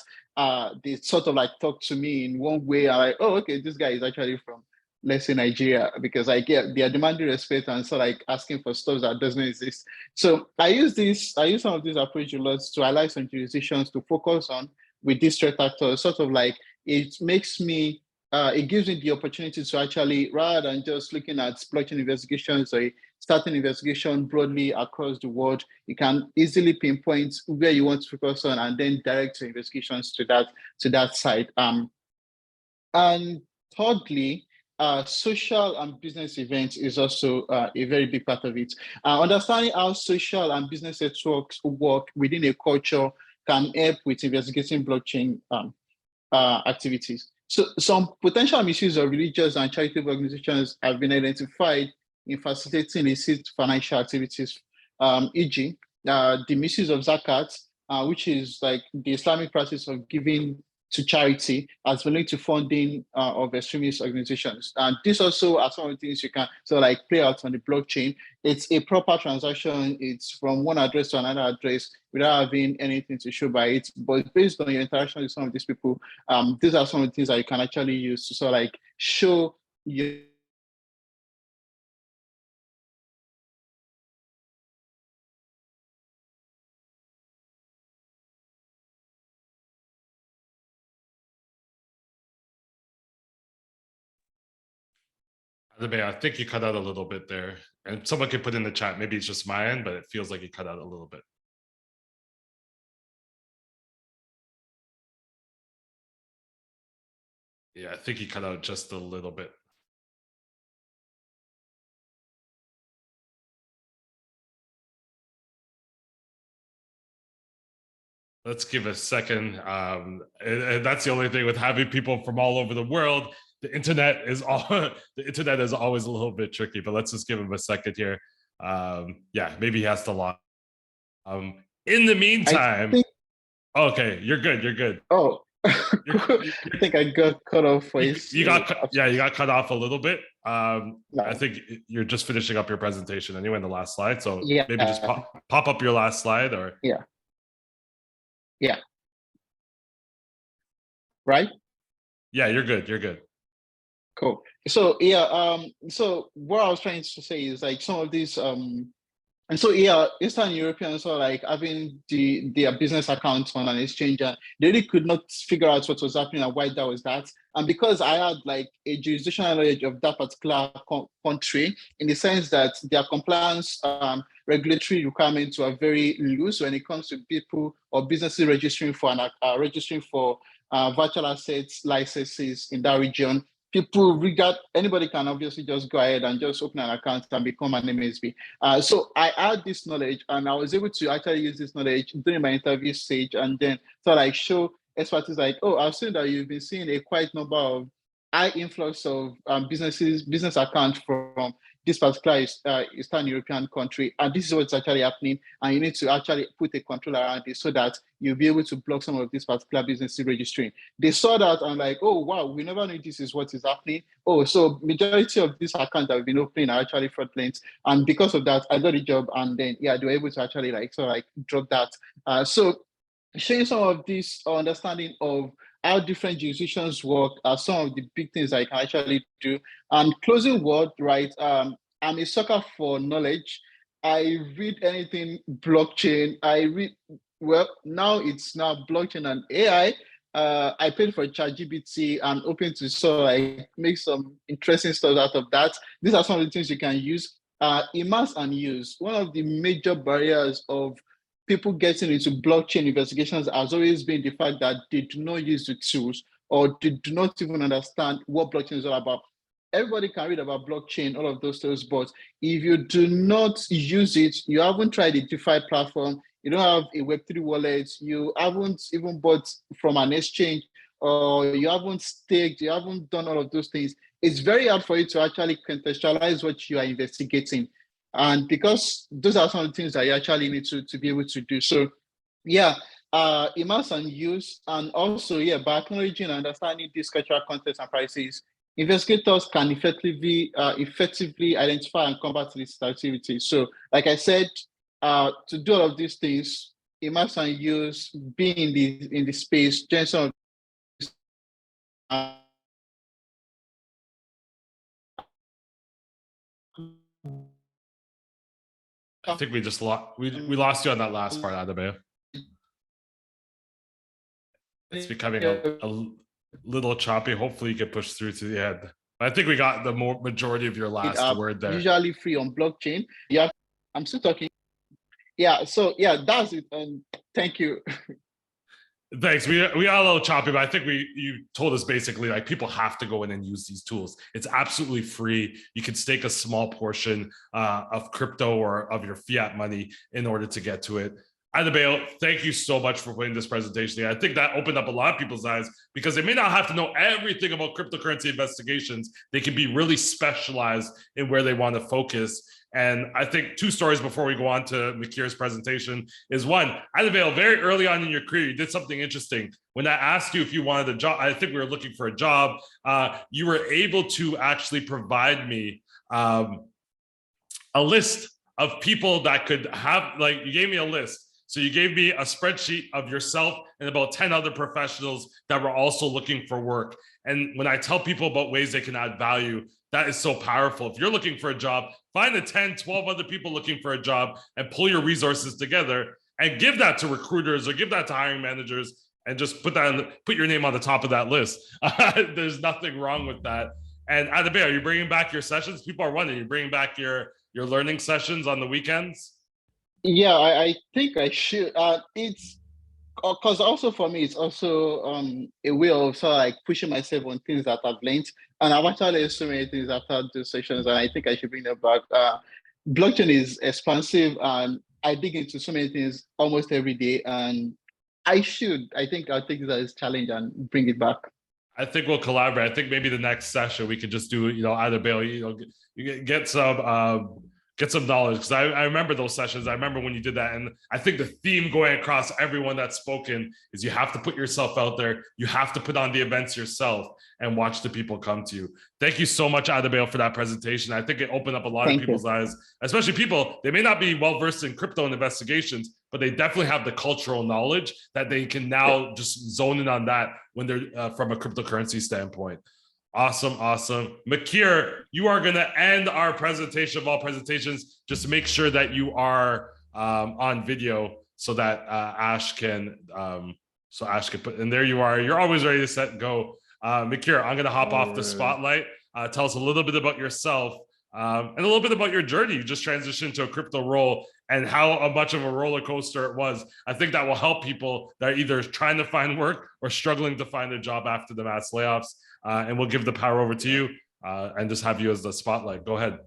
they sort of like talk to me in one way. I'm like, oh, okay, this guy is actually from, let's say, Nigeria, because I get they are demanding respect and sort of like asking for stuff that doesn't exist. So I use some of these approach a lot to highlight some jurisdictions to focus on with these threat actors. Sort of like it makes me. It gives me the opportunity to actually, rather than just looking at blockchain investigations or starting investigation broadly across the world, you can easily pinpoint where you want to focus on and then direct your investigations to that side. And thirdly, social and business events is also a very big part of it. Understanding how social and business networks work within a culture can help with investigating blockchain activities. So some potential misuse of religious and charitable organizations have been identified in facilitating illicit financial activities, e.g. The misuse of zakat, which is like the Islamic practice of giving to charity as related to funding of extremist organizations. And this also are some of the things you can like play out on the blockchain. It's a proper transaction. It's from one address to another address without having anything to show by it. But based on your interaction with some of these people, these are some of the things that you can actually use to sort of like show your I think you cut out a little bit there, and someone could put in the chat. Maybe it's just my end, but it feels like you cut out a little bit. Yeah, I think you cut out just a little bit. Let's give a second. And that's the only thing with having people from all over the world. The internet is always a little bit tricky, but let's just give him a second here. Yeah, maybe he has to log. In the meantime, okay, you're good. You're good. Oh, I think I got cut off for you got cut off a little bit. No. I think you're just finishing up your presentation anyway in the last slide. So yeah, maybe just pop up your last slide or yeah. Right? Yeah, you're good. You're good. Cool. So yeah, so what I was trying to say is like some of these And so yeah, Eastern Europeans are like having their business accounts on an exchange, and they really could not figure out what was happening and why that was that. And because I had like a jurisdictional knowledge of that particular country, in the sense that their compliance regulatory requirements were very loose when it comes to people or businesses registering for virtual assets licenses in that region. People regard anybody can obviously just go ahead and just open an account and become an MSB. So I had this knowledge, and I was able to actually use this knowledge during my interview stage, and then so like show expertise like, oh, I've seen that you've been seeing a quite number of high influx of business accounts from this particular Eastern European country, and this is what's actually happening, and you need to actually put a control around it so that you'll be able to block some of these particular businesses registering. They saw that and like, oh wow, we never knew this is what is happening. Oh, so majority of these accounts that we've been opening are actually fraudulent, and because of that, I got a job, and then yeah, they were able to actually like drop that. So sharing some of this understanding of how different jurisdictions work are some of the big things I can actually do. And closing word, right? I'm a sucker for knowledge. I read anything blockchain. Well, now it's blockchain and AI. I paid for ChatGPT. I'm open to like make some interesting stuff out of that. These are some of the things you can use. Immerse and use. One of the major barriers of people getting into blockchain investigations has always been the fact that they do not use the tools, or they do not even understand what blockchain is all about. Everybody can read about blockchain, all of those tools, but if you do not use it, you haven't tried a DeFi platform, you don't have a Web3 wallet, you haven't even bought from an exchange, or you haven't staked, you haven't done all of those things, it's very hard for you to actually contextualize what you are investigating. And because those are some of the things that you actually need to be able to do. So yeah, immerse and use, and also yeah, by acknowledging and understanding these cultural contexts and prices, investigators can effectively identify and combat this activity. So like I said, to do all of these things, immerse and use, be in the space, join some of these, I think we just lost we lost you on that last part, Adebayo. It's becoming a little choppy. Hopefully you can push through to the end. But I think we got the majority of your last word there. Usually free on blockchain. Yeah, I'm still talking. Yeah, so yeah, that's it. And thank you. Thanks. We got a little choppy, but I think you told us basically like people have to go in and use these tools. It's absolutely free. You can stake a small portion of crypto or of your fiat money in order to get to it. Adebayo, thank you so much for putting this presentation. I think that opened up a lot of people's eyes because they may not have to know everything about cryptocurrency investigations. They can be really specialized in where they want to focus. And I think two stories before we go on to Makir's presentation is one, Adebayo, very early on in your career, you did something interesting. When I asked you if you wanted a job, I think we were looking for a job, you were able to actually provide me a list of people that could have, like, you gave me a list. So you gave me a spreadsheet of yourself and about 10 other professionals that were also looking for work. And when I tell people about ways they can add value, that is so powerful. If you're looking for a job, find the 10, 12 other people looking for a job and pull your resources together and give that to recruiters or give that to hiring managers and just put your name on the top of that list. There's nothing wrong with that. And Adebayo, are you bringing back your sessions? People are wondering, you bringing back your learning sessions on the weekends? Yeah, I think I should. It's because also for me, it's also a way of sort of like pushing myself on things that I've learned. And I've actually learned so many things after those sessions, and I think I should bring them back. Blockchain is expansive, and I dig into so many things almost every day. And I think I'll take this as a challenge and bring it back. I think we'll collaborate. I think maybe the next session we could just do, Adebayo, you get some knowledge, because I remember those sessions. I remember when you did that, and I think the theme going across everyone that's spoken is you have to put yourself out there. You have to put on the events yourself and watch the people come to you. Thank you so much, Adebayo, for that presentation. I think it opened up a lot of people's eyes, especially people, they may not be well-versed in crypto and investigations, but they definitely have the cultural knowledge that they can now just zone in on that when they're from a cryptocurrency standpoint. Awesome, awesome. Makir, you are going to end our presentation of all presentations. Just make sure that you are on video so that Ash can put, and there you are. You're always ready to set and go. Makir, I'm going to hop off the spotlight. Tell us a little bit about yourself and a little bit about your journey. You just transitioned to a crypto role and how much of a roller coaster it was. I think that will help people that are either trying to find work or struggling to find a job after the mass layoffs. And we'll give the power over to you and just have you as the spotlight. Go ahead.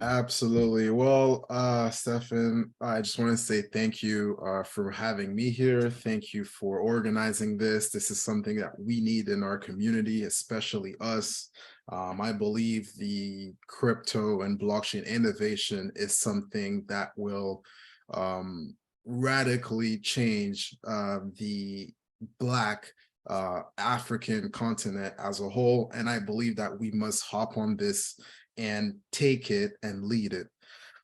Absolutely. Well, Stefan, I just want to say thank you for having me here. Thank you for organizing this. This is something that we need in our community, especially us. I believe the crypto and blockchain innovation is something that will radically change the Black African continent as a whole. And I believe that we must hop on this and take it and lead it.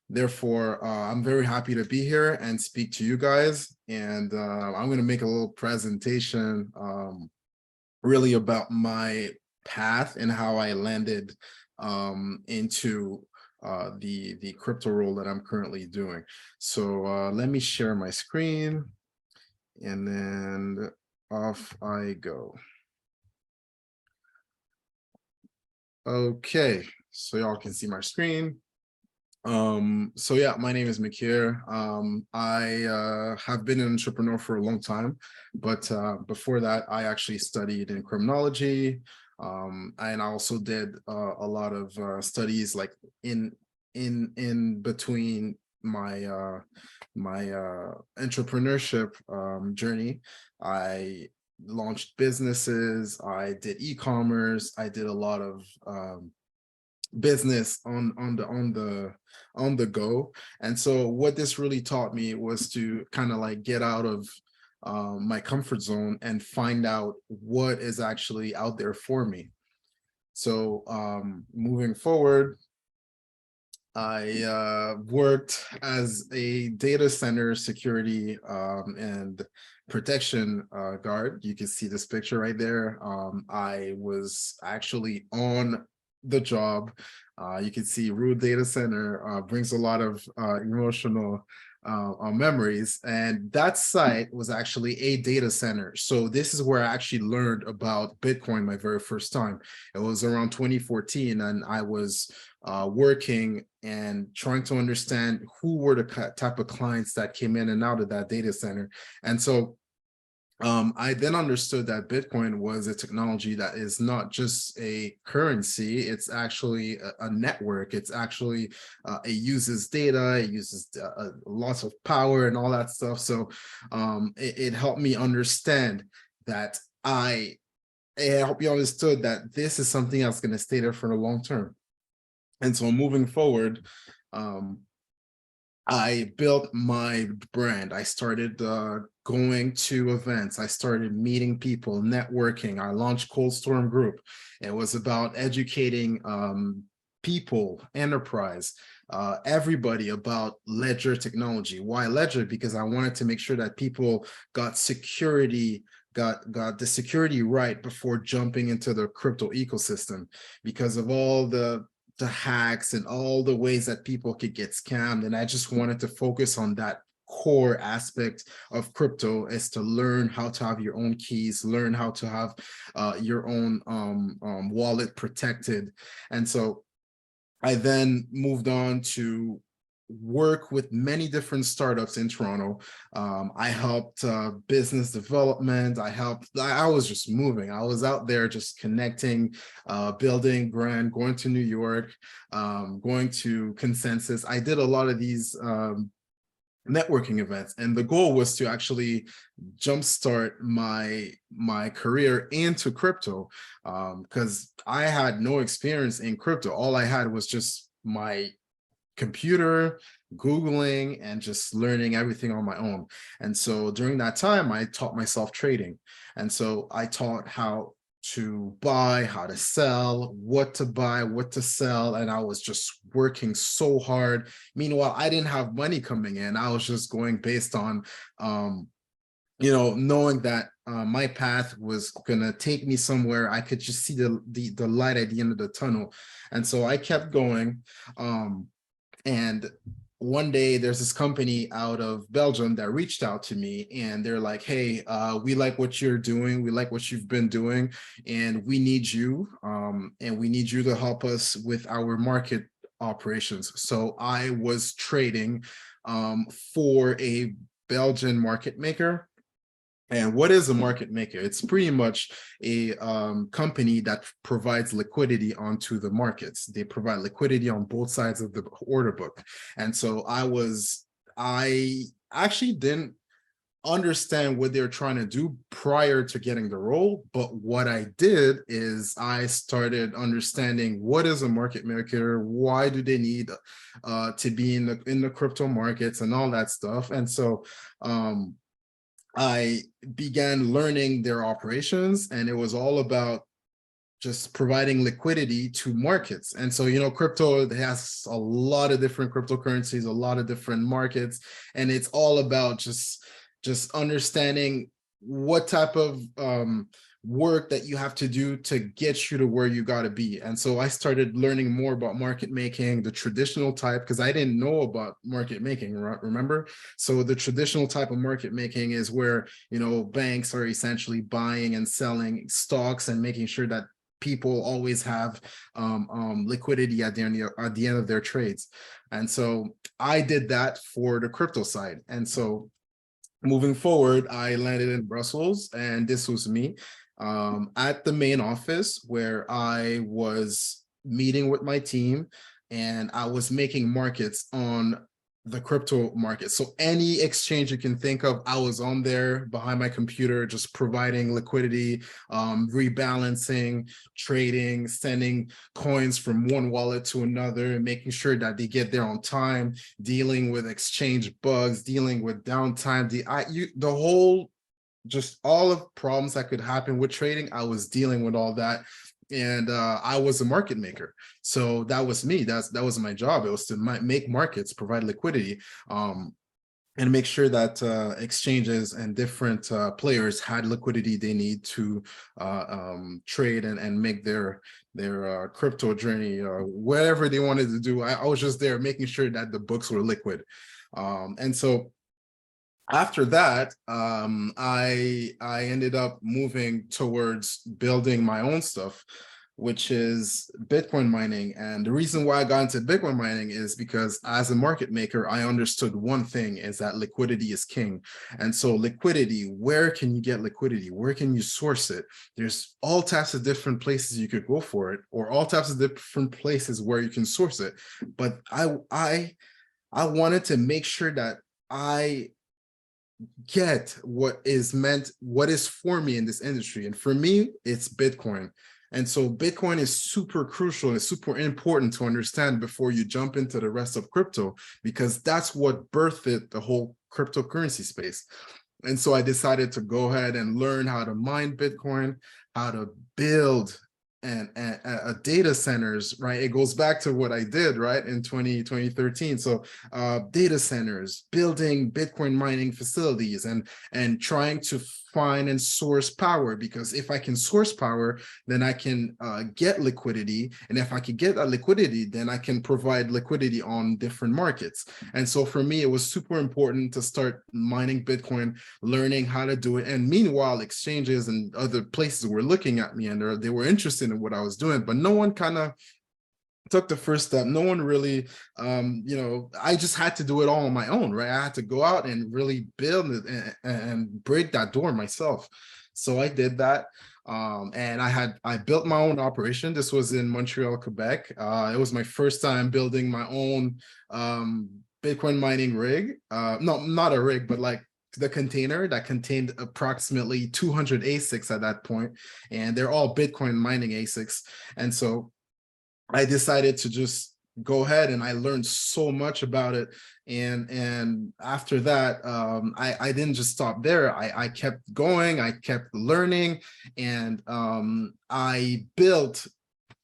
Therefore, I'm very happy to be here and speak to you guys. And I'm going to make a little presentation really about my path and how I landed into the crypto role that I'm currently doing. So let me share my screen and then off I go. Okay, so y'all can see my screen. So yeah, my name is Makir. I have been an entrepreneur for a long time, but before that, I actually studied in criminology, and I also did a lot of studies like in between my my entrepreneurship journey. I launched businesses, I did e-commerce, I did a lot of business on the go. And so what this really taught me was to kind of like get out of my comfort zone and find out what is actually out there for me. So moving forward, I worked as a data center security and protection guard. You can see this picture right there. I was actually on the job. You can see Rude Data Center brings a lot of emotional memories, and that site was actually a data center. So this is where I actually learned about Bitcoin my very first time. It was around 2014, and I was working and trying to understand who were the type of clients that came in and out of that data center. And so I then understood that Bitcoin was a technology that is not just a currency, it's actually a network. It's actually, it uses data, it uses lots of power and all that stuff. So it helped me understand that it helped me understood that this is something that's going to stay there for the long term. And so moving forward, I built my brand. I started going to events. I started meeting people, networking. I launched Cold Storm Group. It was about educating people, enterprise, everybody about ledger technology. Why ledger? Because I wanted to make sure that people got security, got the security right before jumping into the crypto ecosystem, because of all the hacks and all the ways that people could get scammed. And I just wanted to focus on that core aspect of crypto, is to learn how to have your own keys, learn how to have your own wallet protected. And so I then moved on to work with many different startups in Toronto. I helped business development. I was just moving. I was out there just connecting, building brand, going to New York, going to Consensus. I did a lot of these networking events, and the goal was to actually jumpstart my career into crypto, because I had no experience in crypto. All I had was just my computer, Googling, and just learning everything on my own. And so during that time, I taught myself trading. And so I taught how to buy, how to sell, what to buy, what to sell. And I was just working so hard. Meanwhile, I didn't have money coming in. I was just going based on knowing that my path was gonna take me somewhere, I could just see the light at the end of the tunnel. And so I kept going. And one day there's this company out of Belgium that reached out to me, and they're like, hey, we like what you're doing. We like what you've been doing, and we need you. And we need you to help us with our market operations. So I was trading for a Belgian market maker. And what is a market maker? It's pretty much a company that provides liquidity onto the markets. They provide liquidity on both sides of the order book. And so I actually didn't understand what they're trying to do prior to getting the role. But what I did is I started understanding what is a market maker, why do they need to be in the crypto markets and all that stuff. And so I began learning their operations, and it was all about just providing liquidity to markets. And so, crypto has a lot of different cryptocurrencies, a lot of different markets, and it's all about just understanding what type of work that you have to do to get you to where you got to be. And so I started learning more about market making, the traditional type, because I didn't know about market making, remember? So the traditional type of market making is where, banks are essentially buying and selling stocks and making sure that people always have liquidity at the end of their trades. And so I did that for the crypto side. And so moving forward, I landed in Brussels, and this was me at the main office, where I was meeting with my team, and I was making markets on the crypto market. So any exchange you can think of, I was on there behind my computer, just providing liquidity, rebalancing, trading, sending coins from one wallet to another, making sure that they get there on time, dealing with exchange bugs, dealing with downtime, just all of problems that could happen with trading. I was dealing with all that. And I was a market maker. So that was me. That was my job. It was to make markets, provide liquidity, and make sure that exchanges and different players had liquidity they need to trade and make their crypto journey, whatever they wanted to do. I was just there making sure that the books were liquid. And so after that, I ended up moving towards building my own stuff, which is Bitcoin mining. And the reason why I got into Bitcoin mining is because as a market maker, I understood one thing, is that liquidity is king. And so liquidity, where can you get liquidity? Where can you source it? There's all types of different places you could go for it, or all types of different places where you can source it. But I wanted to make sure that I get what is for me in this industry. And for me, it's Bitcoin. And so Bitcoin is super crucial and it's super important to understand before you jump into the rest of crypto, because that's what birthed the whole cryptocurrency space. And so I decided to go ahead and learn how to mine Bitcoin, how to build and data centers, right? It goes back to what I did, right, in 2013. So data centers, building Bitcoin mining facilities, and trying to find and source power, because if I can source power, then I can get liquidity. And if I can get that liquidity, then I can provide liquidity on different markets. And so for me, it was super important to start mining Bitcoin, learning how to do it. And meanwhile, exchanges and other places were looking at me, and they were interested in what I was doing, but no one kind of took the first step. No one really, I just had to do it all on my own, right? I had to go out and really build it and break that door myself. So I did that. And I built my own operation. This was in Montreal, Quebec. It was my first time building my own Bitcoin mining rig. No, not a rig, but like the container that contained approximately 200 ASICs at that point. And they're all Bitcoin mining ASICs. And so I decided to just go ahead, and I learned so much about it. And after that, I didn't just stop there. I kept going, I kept learning, and I built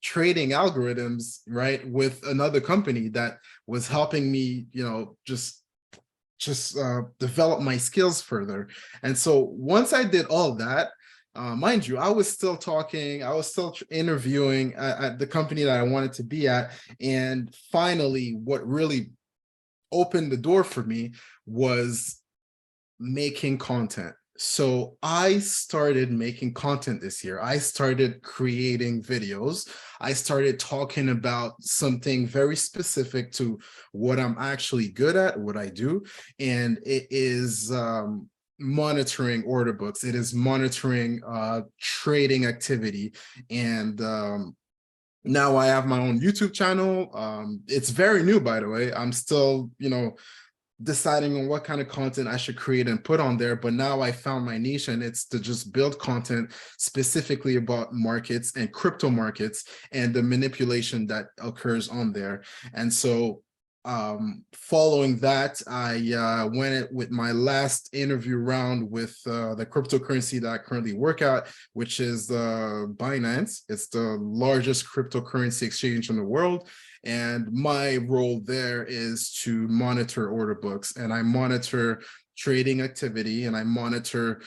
trading algorithms, right, with another company that was helping me, just just develop my skills further. And so once I did all that, mind you, I was still talking, I was still interviewing at the company that I wanted to be at. And finally, what really opened the door for me was making content. So I started making content this year. I started creating videos. I started talking about something very specific to what I'm actually good at, what I do. And it is monitoring order books. It is monitoring trading activity. And now I have my own YouTube channel. It's very new, by the way. I'm still, deciding on what kind of content I should create and put on there. But now I found my niche, and it's to just build content specifically about markets and crypto markets and the manipulation that occurs on there. And so following that, I went with my last interview round with the cryptocurrency that I currently work at, which is Binance. It's the largest cryptocurrency exchange in the world. And my role there is to monitor order books, and I monitor trading activity, and I monitor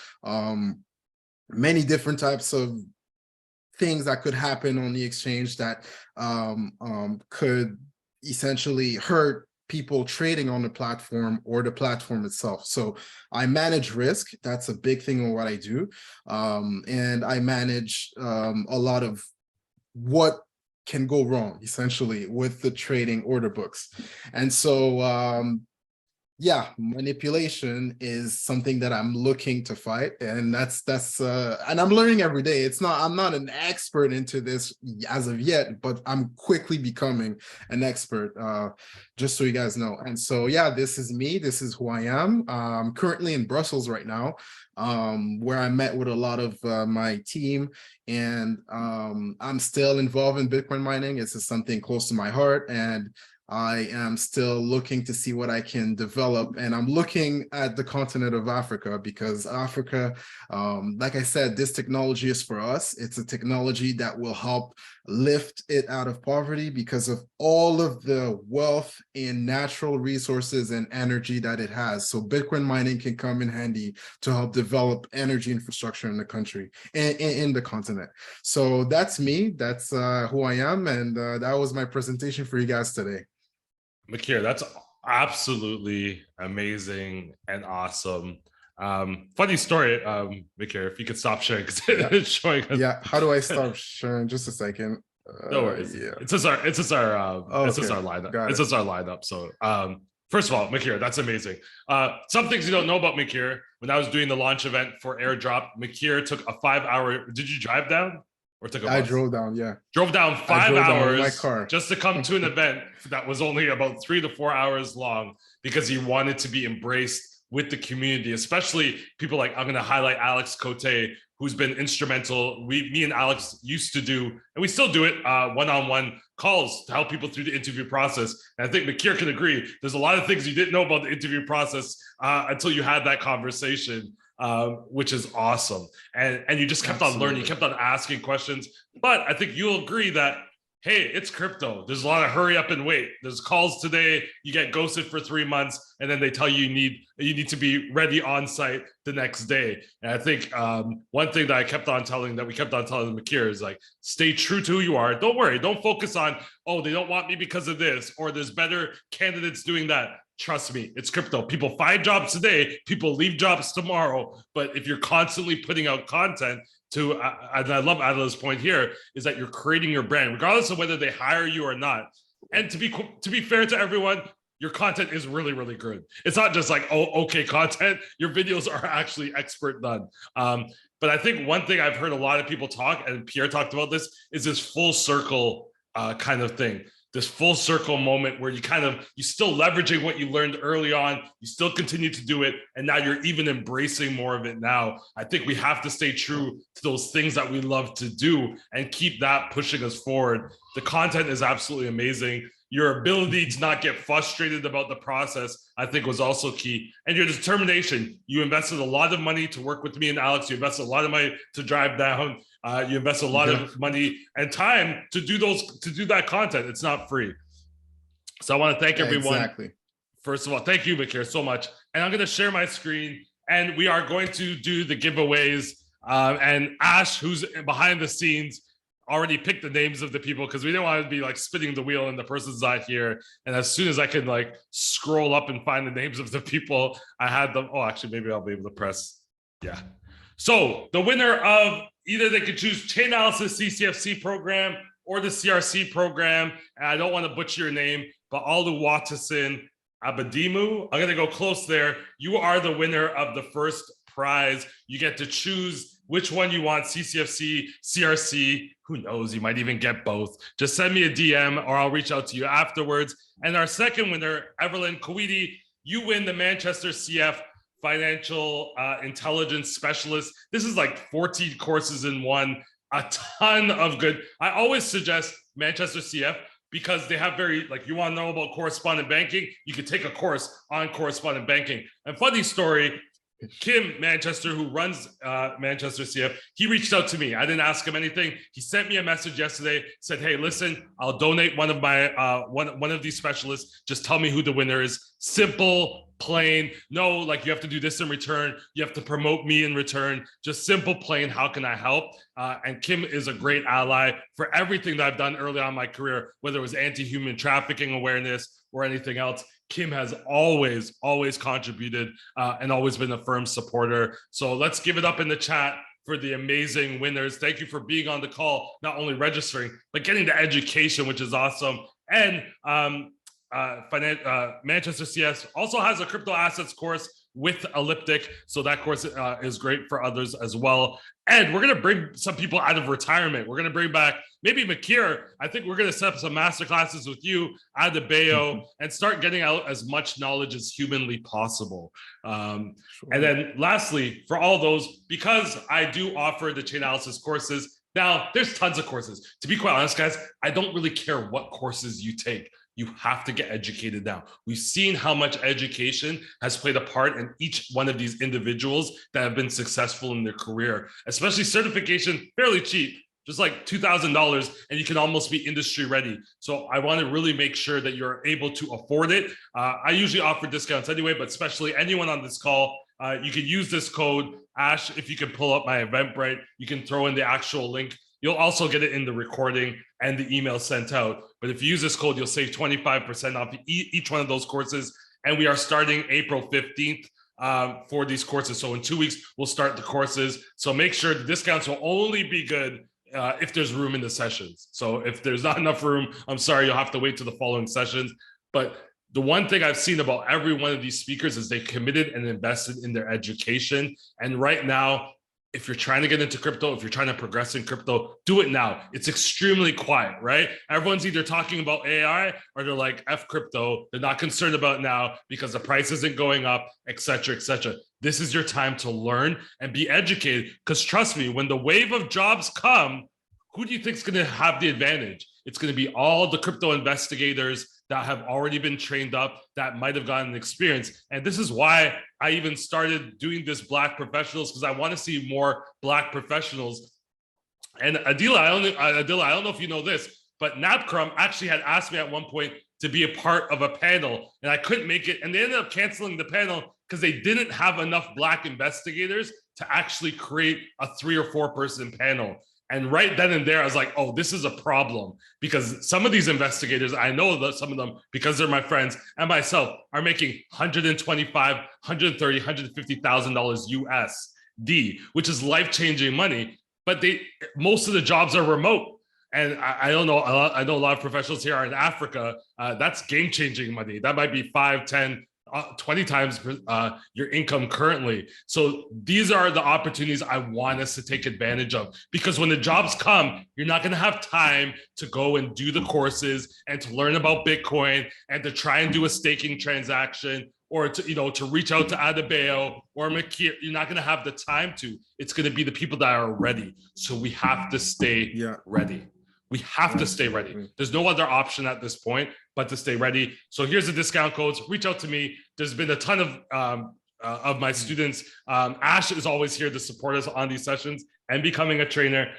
many different types of things that could happen on the exchange that could essentially hurt people trading on the platform or the platform itself. So I manage risk. That's a big thing in what I do. And I manage a lot of what can go wrong essentially with the trading order books. And so yeah, manipulation is something that I'm looking to fight, and that's and I'm learning every day. I'm not an expert into this as of yet, but I'm quickly becoming an expert, just so you guys know. And so yeah, this is me, this is who I am. I'm currently in Brussels right now, where I met with a lot of my team, and I'm still involved in Bitcoin mining. It's just something close to my heart, and I am still looking to see what I can develop. And I'm looking at the continent of Africa, because Africa, like I said, this technology is for us. It's a technology that will help lift it out of poverty because of all of the wealth in natural resources and energy that it has. So Bitcoin mining can come in handy to help develop energy infrastructure in the country and in the continent. So that's me. That's who I am. And that was my presentation for you guys today. Makir, that's absolutely amazing and awesome. Funny story, Makir, if you could stop sharing, because it's showing us. Yeah, how do I stop sharing? Just a second. No worries. Yeah. It's just our lineup. It's just our lineup. So first of all, Makir, that's amazing. Some things you don't know about Makir. When I was doing the launch event for Airdrop, Makir took a 5-hour. Did you drive down? Or took a bus? I drove down, yeah. Drove down 5 hours my car. just to come to an event that was only about 3 to 4 hours long, because he wanted to be embraced with the community, especially people like, I'm going to highlight Alex Cote, who's been instrumental. Me and Alex used to do, and we still do it, one-on-one calls to help people through the interview process. And I think Makir can agree, there's a lot of things you didn't know about the interview process until you had that conversation. Which is awesome. And you just kept on learning, you kept on asking questions. But I think you'll agree that, hey, it's crypto. There's a lot of hurry up and wait. There's calls today, you get ghosted for 3 months, and then they tell you you need to be ready on site the next day. And I think one thing that we kept on telling Makir is like, stay true to who you are. Don't worry, don't focus on, oh, they don't want me because of this, or there's better candidates doing that. Trust me, it's crypto. People find jobs today, people leave jobs tomorrow. But if you're constantly putting out content and I love Adela's point here, is that you're creating your brand, regardless of whether they hire you or not. And to be fair to everyone, your content is really, really good. It's not just like, oh, okay, content. Your videos are actually expert done. But I think one thing I've heard a lot of people talk, and Pierre talked about this, is this full circle kind of thing. This full circle moment where you're still leveraging what you learned early on, you still continue to do it, and now you're even embracing more of it now. I think we have to stay true to those things that we love to do and keep that pushing us forward. The content is absolutely amazing. Your ability to not get frustrated about the process, I think, was also key. And your determination. You invested a lot of money to work with me and Alex. You invested a lot of money to drive down. You invest a lot of money and time to do that content. It's not free. So I want to thank everyone First of all, thank you, Bakir, so much. And I'm going to share my screen, and we are going to do the giveaways. And Ash, who's behind the scenes, already picked the names of the people because we didn't want to be like spinning the wheel and the person's not here. And as soon as I could like scroll up and find the names of the people, I had them. Oh, actually, maybe I'll be able to press. Yeah. So the winner of either they could choose chain analysis CCFC program or the CRC program. And I don't want to butcher your name, but Alu Watson Abadimu. I'm going to go close there. You are the winner of the first prize. You get to choose which one you want, CCFC, CRC, who knows, you might even get both. Just send me a DM or I'll reach out to you afterwards. And our second winner, Evelyn Kawiti, you win the Manchester CF Financial Intelligence Specialist. This is like 14 courses in one, a ton of good. I always suggest Manchester CF because they have very, like, you want to know about correspondent banking, you could take a course on correspondent banking. And funny story, Kim Manchester, who runs Manchester CF, he reached out to me. I didn't ask him anything. He sent me a message yesterday, said, hey, listen, I'll donate one of my one of these specialists. Just tell me who the winner is. Simple, plain, no, like you have to do this in return. You have to promote me in return. Just simple, plain, how can I help? And Kim is a great ally for everything that I've done early on in my career, whether it was anti-human trafficking awareness or anything else. Kim has always contributed and always been a firm supporter. So let's give it up in the chat for the amazing winners. Thank you for being on the call, not only registering, but getting the education, which is awesome. And Manchester CS also has a crypto assets course with Elliptic. So that course is great for others as well. And we're going to bring some people out of retirement. We're going to bring back maybe Makir. I think we're going to set up some master classes with you, Adebayo, and start getting out as much knowledge as humanly possible. And then lastly, for all those, because I do offer the chain analysis courses, now there's tons of courses. To be quite honest, guys, I don't really care what courses you take. You have to get educated now. We've seen how much education has played a part in each one of these individuals that have been successful in their career, especially certification, fairly cheap, just like $2,000, and you can almost be industry ready. So I want to really make sure that you're able to afford it. I usually offer discounts anyway, but especially anyone on this call, you can use this code, Ash, if you can pull up my Eventbrite, you can throw in the actual link. You'll also get it in the recording and the email sent out. But if you use this code, you'll save 25% off each one of those courses. And we are starting April 15th for these courses. So in 2 weeks, we'll start the courses. So make sure the discounts will only be good if there's room in the sessions. So if there's not enough room, I'm sorry, you'll have to wait to the following sessions. But the one thing I've seen about every one of these speakers is they committed and invested in their education. And right now, if you're trying to get into crypto, if you're trying to progress in crypto, do it now. It's extremely quiet, right? Everyone's either talking about AI or they're like, F crypto. They're not concerned about now because the price isn't going up, et cetera, et cetera. This is your time to learn and be educated. Because trust me, when the wave of jobs come, who do you think is going to have the advantage? It's going to be all the crypto investigators that have already been trained up, that might have gotten experience. And this is why I even started doing this Black professionals, because I want to see more Black professionals. And Adila, I don't know if you know this, but NABCRUM actually had asked me at one point to be a part of a panel, and I couldn't make it. And they ended up canceling the panel because they didn't have enough Black investigators to actually create a 3 or 4 person panel. And right then and there, I was like, oh, this is a problem, because some of these investigators, I know that some of them, because they're my friends and myself, are making $125,000, $130,000, $150,000 USD, which is life-changing money. But most of the jobs are remote. And I don't know, I know a lot of professionals here are in Africa. That's game-changing money. That might be 5, 10, 20 times your income currently. So these are the opportunities I want us to take advantage of, because when the jobs come, you're not going to have time to go and do the courses and to learn about Bitcoin and to try and do a staking transaction, or to reach out to Adebayo or Makir. You're not going to have the time to. It's going to be the people that are ready. So we have to stay ready. We have to stay ready. There's no other option at this point but to stay ready. So here's the discount codes. Reach out to me. There's been a ton of of my students. Ash is always here to support us on these sessions and becoming a trainer.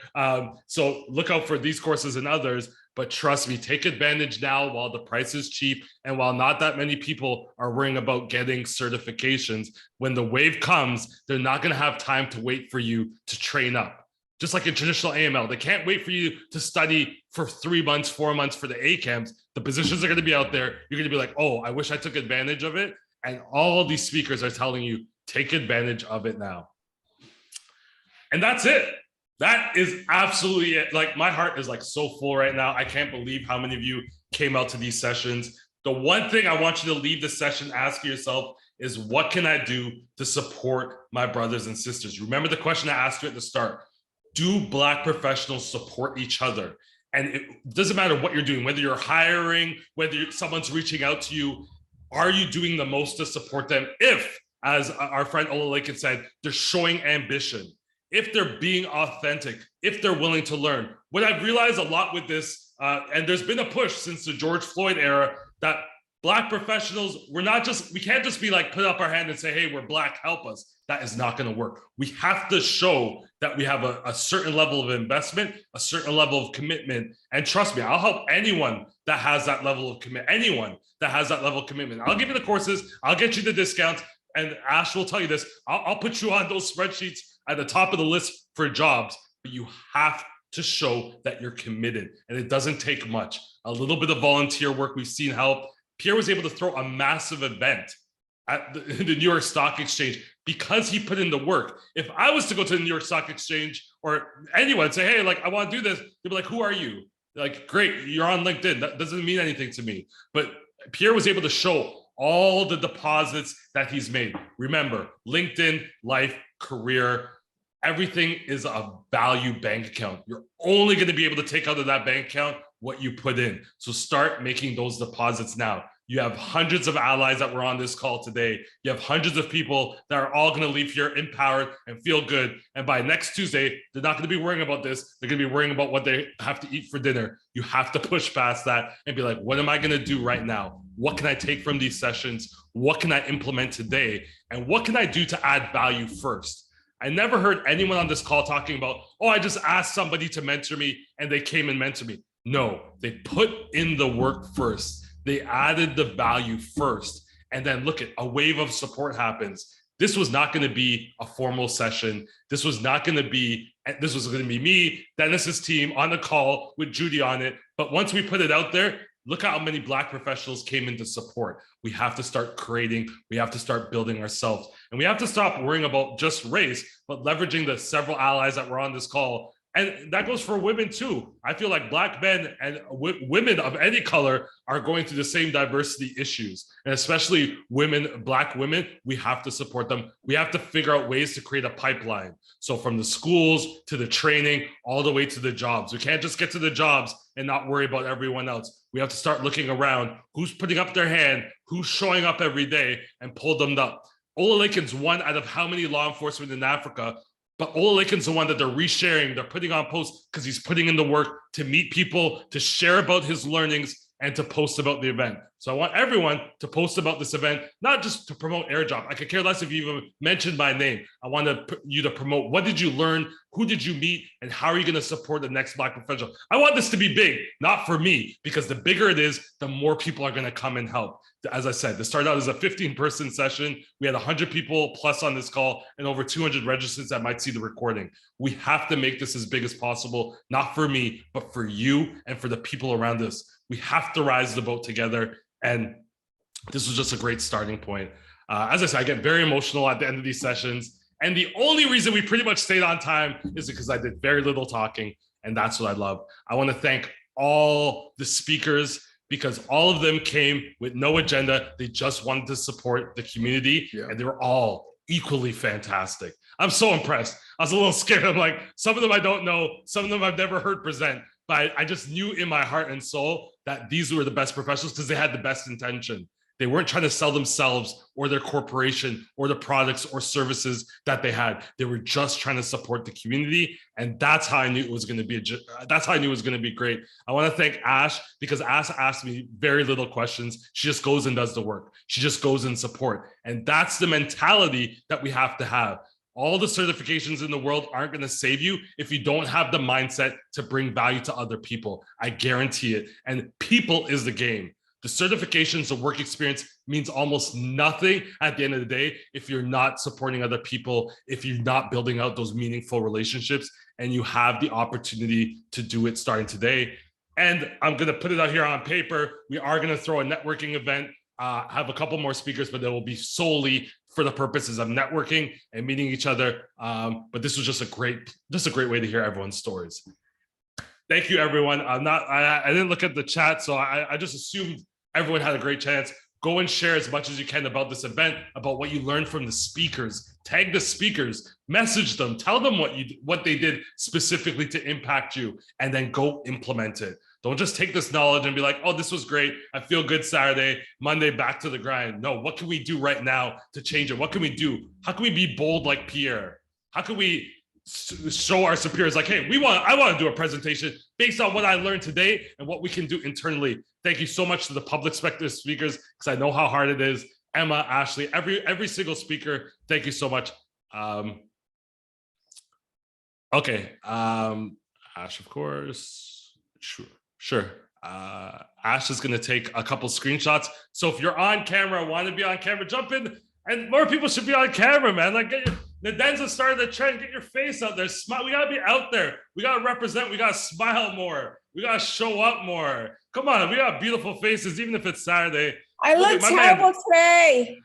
So look out for these courses and others, but trust me, take advantage now while the price is cheap and while not that many people are worrying about getting certifications. When the wave comes, they're not gonna have time to wait for you to train up. Just like in traditional AML, they can't wait for you to study for 3 months, 4 months for the ACAMS. The positions are gonna be out there. You're gonna be like, oh, I wish I took advantage of it. And all of these speakers are telling you, take advantage of it now. And that's it. That is absolutely it. Like, my heart is like so full right now. I can't believe how many of you came out to these sessions. The one thing I want you to leave the session asking yourself is, what can I do to support my brothers and sisters? Remember the question I asked you at the start. Do Black professionals support each other? And it doesn't matter what you're doing, whether you're hiring, whether someone's reaching out to you, are you doing the most to support them? If, as our friend Ola Lakin said, they're showing ambition, if they're being authentic, if they're willing to learn. What I've realized a lot with this, and there's been a push since the George Floyd era, that Black professionals, we can't just be like, put up our hand and say, hey, we're Black, help us. That is not going to work. We have to show that we have a certain level of investment, a certain level of commitment. And trust me, I'll help anyone that has that level of commitment, anyone that has that level of commitment. I'll give you the courses, I'll get you the discounts, and Ash will tell you this, I'll put you on those spreadsheets at the top of the list for jobs, but you have to show that you're committed. And it doesn't take much. A little bit of volunteer work, we've seen help. Pierre was able to throw a massive event at the New York Stock Exchange because he put in the work. If I was to go to the New York Stock Exchange or anyone and say, hey, like, I want to do this, they'd be like, who are you? Like, great, you're on LinkedIn. That doesn't mean anything to me. But Pierre was able to show all the deposits that he's made. Remember, LinkedIn, life, career, everything is a value bank account. You're only going to be able to take out of that bank account what you put in. So start making those deposits now. You have hundreds of allies that were on this call today. You have hundreds of people that are all going to leave here empowered and feel good. And by next Tuesday, they're not going to be worrying about this. They're going to be worrying about what they have to eat for dinner. You have to push past that and be like, what am I going to do right now? What can I take from these sessions? What can I implement today? And what can I do to add value first? I never heard anyone on this call talking about, oh, I just asked somebody to mentor me and they came and mentored me. No, they put in the work first. They added the value first. And then look at a wave of support happens. This was not going to be a formal session. This was going to be me, Dennis's team on the call with Judy on it. But once we put it out there, look how many Black professionals came into support. We have to start creating, we have to start building ourselves. And we have to stop worrying about just race, but leveraging the several allies that were on this call. And that goes for women too. I feel like Black men and women of any color are going through the same diversity issues. And especially women, Black women, we have to support them. We have to figure out ways to create a pipeline. So from the schools to the training, all the way to the jobs. We can't just get to the jobs and not worry about everyone else. We have to start looking around, who's putting up their hand, who's showing up every day, and pull them up. Ola Lakin's one out of how many law enforcement in Africa, but Ola Lakin's the one that they're resharing, they're putting on posts because he's putting in the work to meet people, to share about his learnings, and to post about the event. So I want everyone to post about this event, not just to promote AirDrop. I could care less if you even mentioned my name. I want you to promote, what did you learn? Who did you meet? And how are you going to support the next Black professional? I want this to be big, not for me, because the bigger it is, the more people are going to come and help. As I said, this started out as a 15-person session. We had 100 people plus on this call and over 200 registrants that might see the recording. We have to make this as big as possible, not for me, but for you and for the people around us. We have to rise the boat together. And this was just a great starting point. As I said, I get very emotional at the end of these sessions. And the only reason we pretty much stayed on time is because I did very little talking. And that's what I love. I want to thank all the speakers because all of them came with no agenda. They just wanted to support the community. Yeah. And they were all equally fantastic. I'm so impressed. I was a little scared. I'm like, some of them I don't know. Some of them I've never heard present. But I just knew in my heart and soul that these were the best professionals because they had the best intention. They weren't trying to sell themselves or their corporation or the products or services that they had. They were just trying to support the community. And that's how I knew it was going to be, that's how I knew it was going to be great. I want to thank Ash, because Ash asked me very little questions. She just goes and does the work. She just goes and support. And that's the mentality that we have to have. All the certifications in the world aren't going to save you if you don't have the mindset to bring value to other people. I guarantee it. And people is the game. The certifications, the work experience means almost nothing at the end of the day if you're not supporting other people, if you're not building out those meaningful relationships, and you have the opportunity to do it starting today. And I'm going to put it out here on paper. We are going to throw a networking event, have a couple more speakers, but they will be solely for the purposes of networking and meeting each other. But this was just a great way to hear everyone's stories. Thank you, everyone. I didn't look at the chat, so I just assumed everyone had a great chance. Go and share as much as you can about this event, about what you learned from the speakers. Tag the speakers, message them, tell them what they did specifically to impact you, and then go implement it. Don't just take this knowledge and be like, oh, this was great. I feel good Saturday, Monday, back to the grind. No, what can we do right now to change it? What can we do? How can we be bold like Pierre? How can we show our superiors like, hey, I want to do a presentation based on what I learned today and what we can do internally. Thank you so much to the public sector speakers, because I know how hard it is. Emma, Ashley, every single speaker, thank you so much. Okay, Ash, of course, sure. Ash is gonna take a couple screenshots. So if you're on camera, want to be on camera, jump in, and more people should be on camera, man. Like, Nadenza started the trend. Get your face out there. Smile. We gotta be out there. We gotta represent. We gotta smile more. We gotta show up more. Come on, we got beautiful faces, even if it's Saturday. I look terrible today.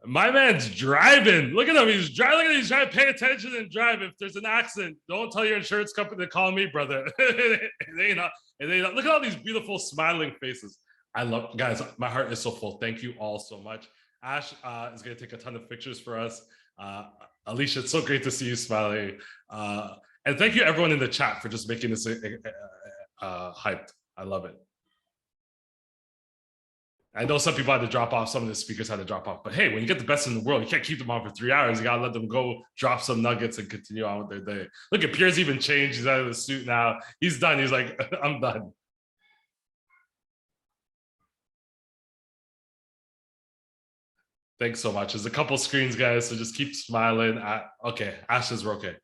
My man's driving. Look at him. He's driving. Look at him. He's trying to pay attention and drive. If there's an accident, don't tell your insurance company to call me, brother. it ain't not. Look at all these beautiful smiling faces. I love, guys. My heart is so full. Thank you all so much. Ash is going to take a ton of pictures for us. Alicia, it's so great to see you smiling. And thank you everyone in the chat for just making this hyped. I love it. I know some people had to drop off, some of the speakers had to drop off, but hey, when you get the best in the world, you can't keep them on for 3 hours. You gotta let them go, drop some nuggets and continue on with their day. Look at Pierre's even changed. He's out of the suit now. He's done. He's like, I'm done. Thanks so much. There's a couple screens, guys, so just keep smiling. Okay, Ash says we're okay.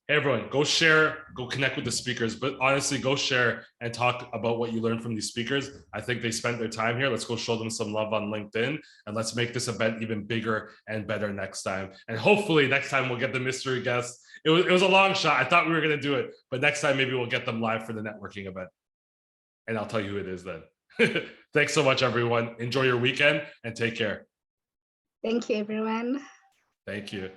Hey, everyone, go share, go connect with the speakers, but honestly, go share and talk about what you learned from these speakers. I think they spent their time here. Let's go show them some love on LinkedIn, and let's make this event even bigger and better next time. And hopefully next time we'll get the mystery guests. It was a long shot. I thought we were gonna do it, but next time maybe we'll get them live for the networking event. And I'll tell you who it is then. Thanks so much, everyone. Enjoy your weekend and take care. Thank you, everyone. Thank you.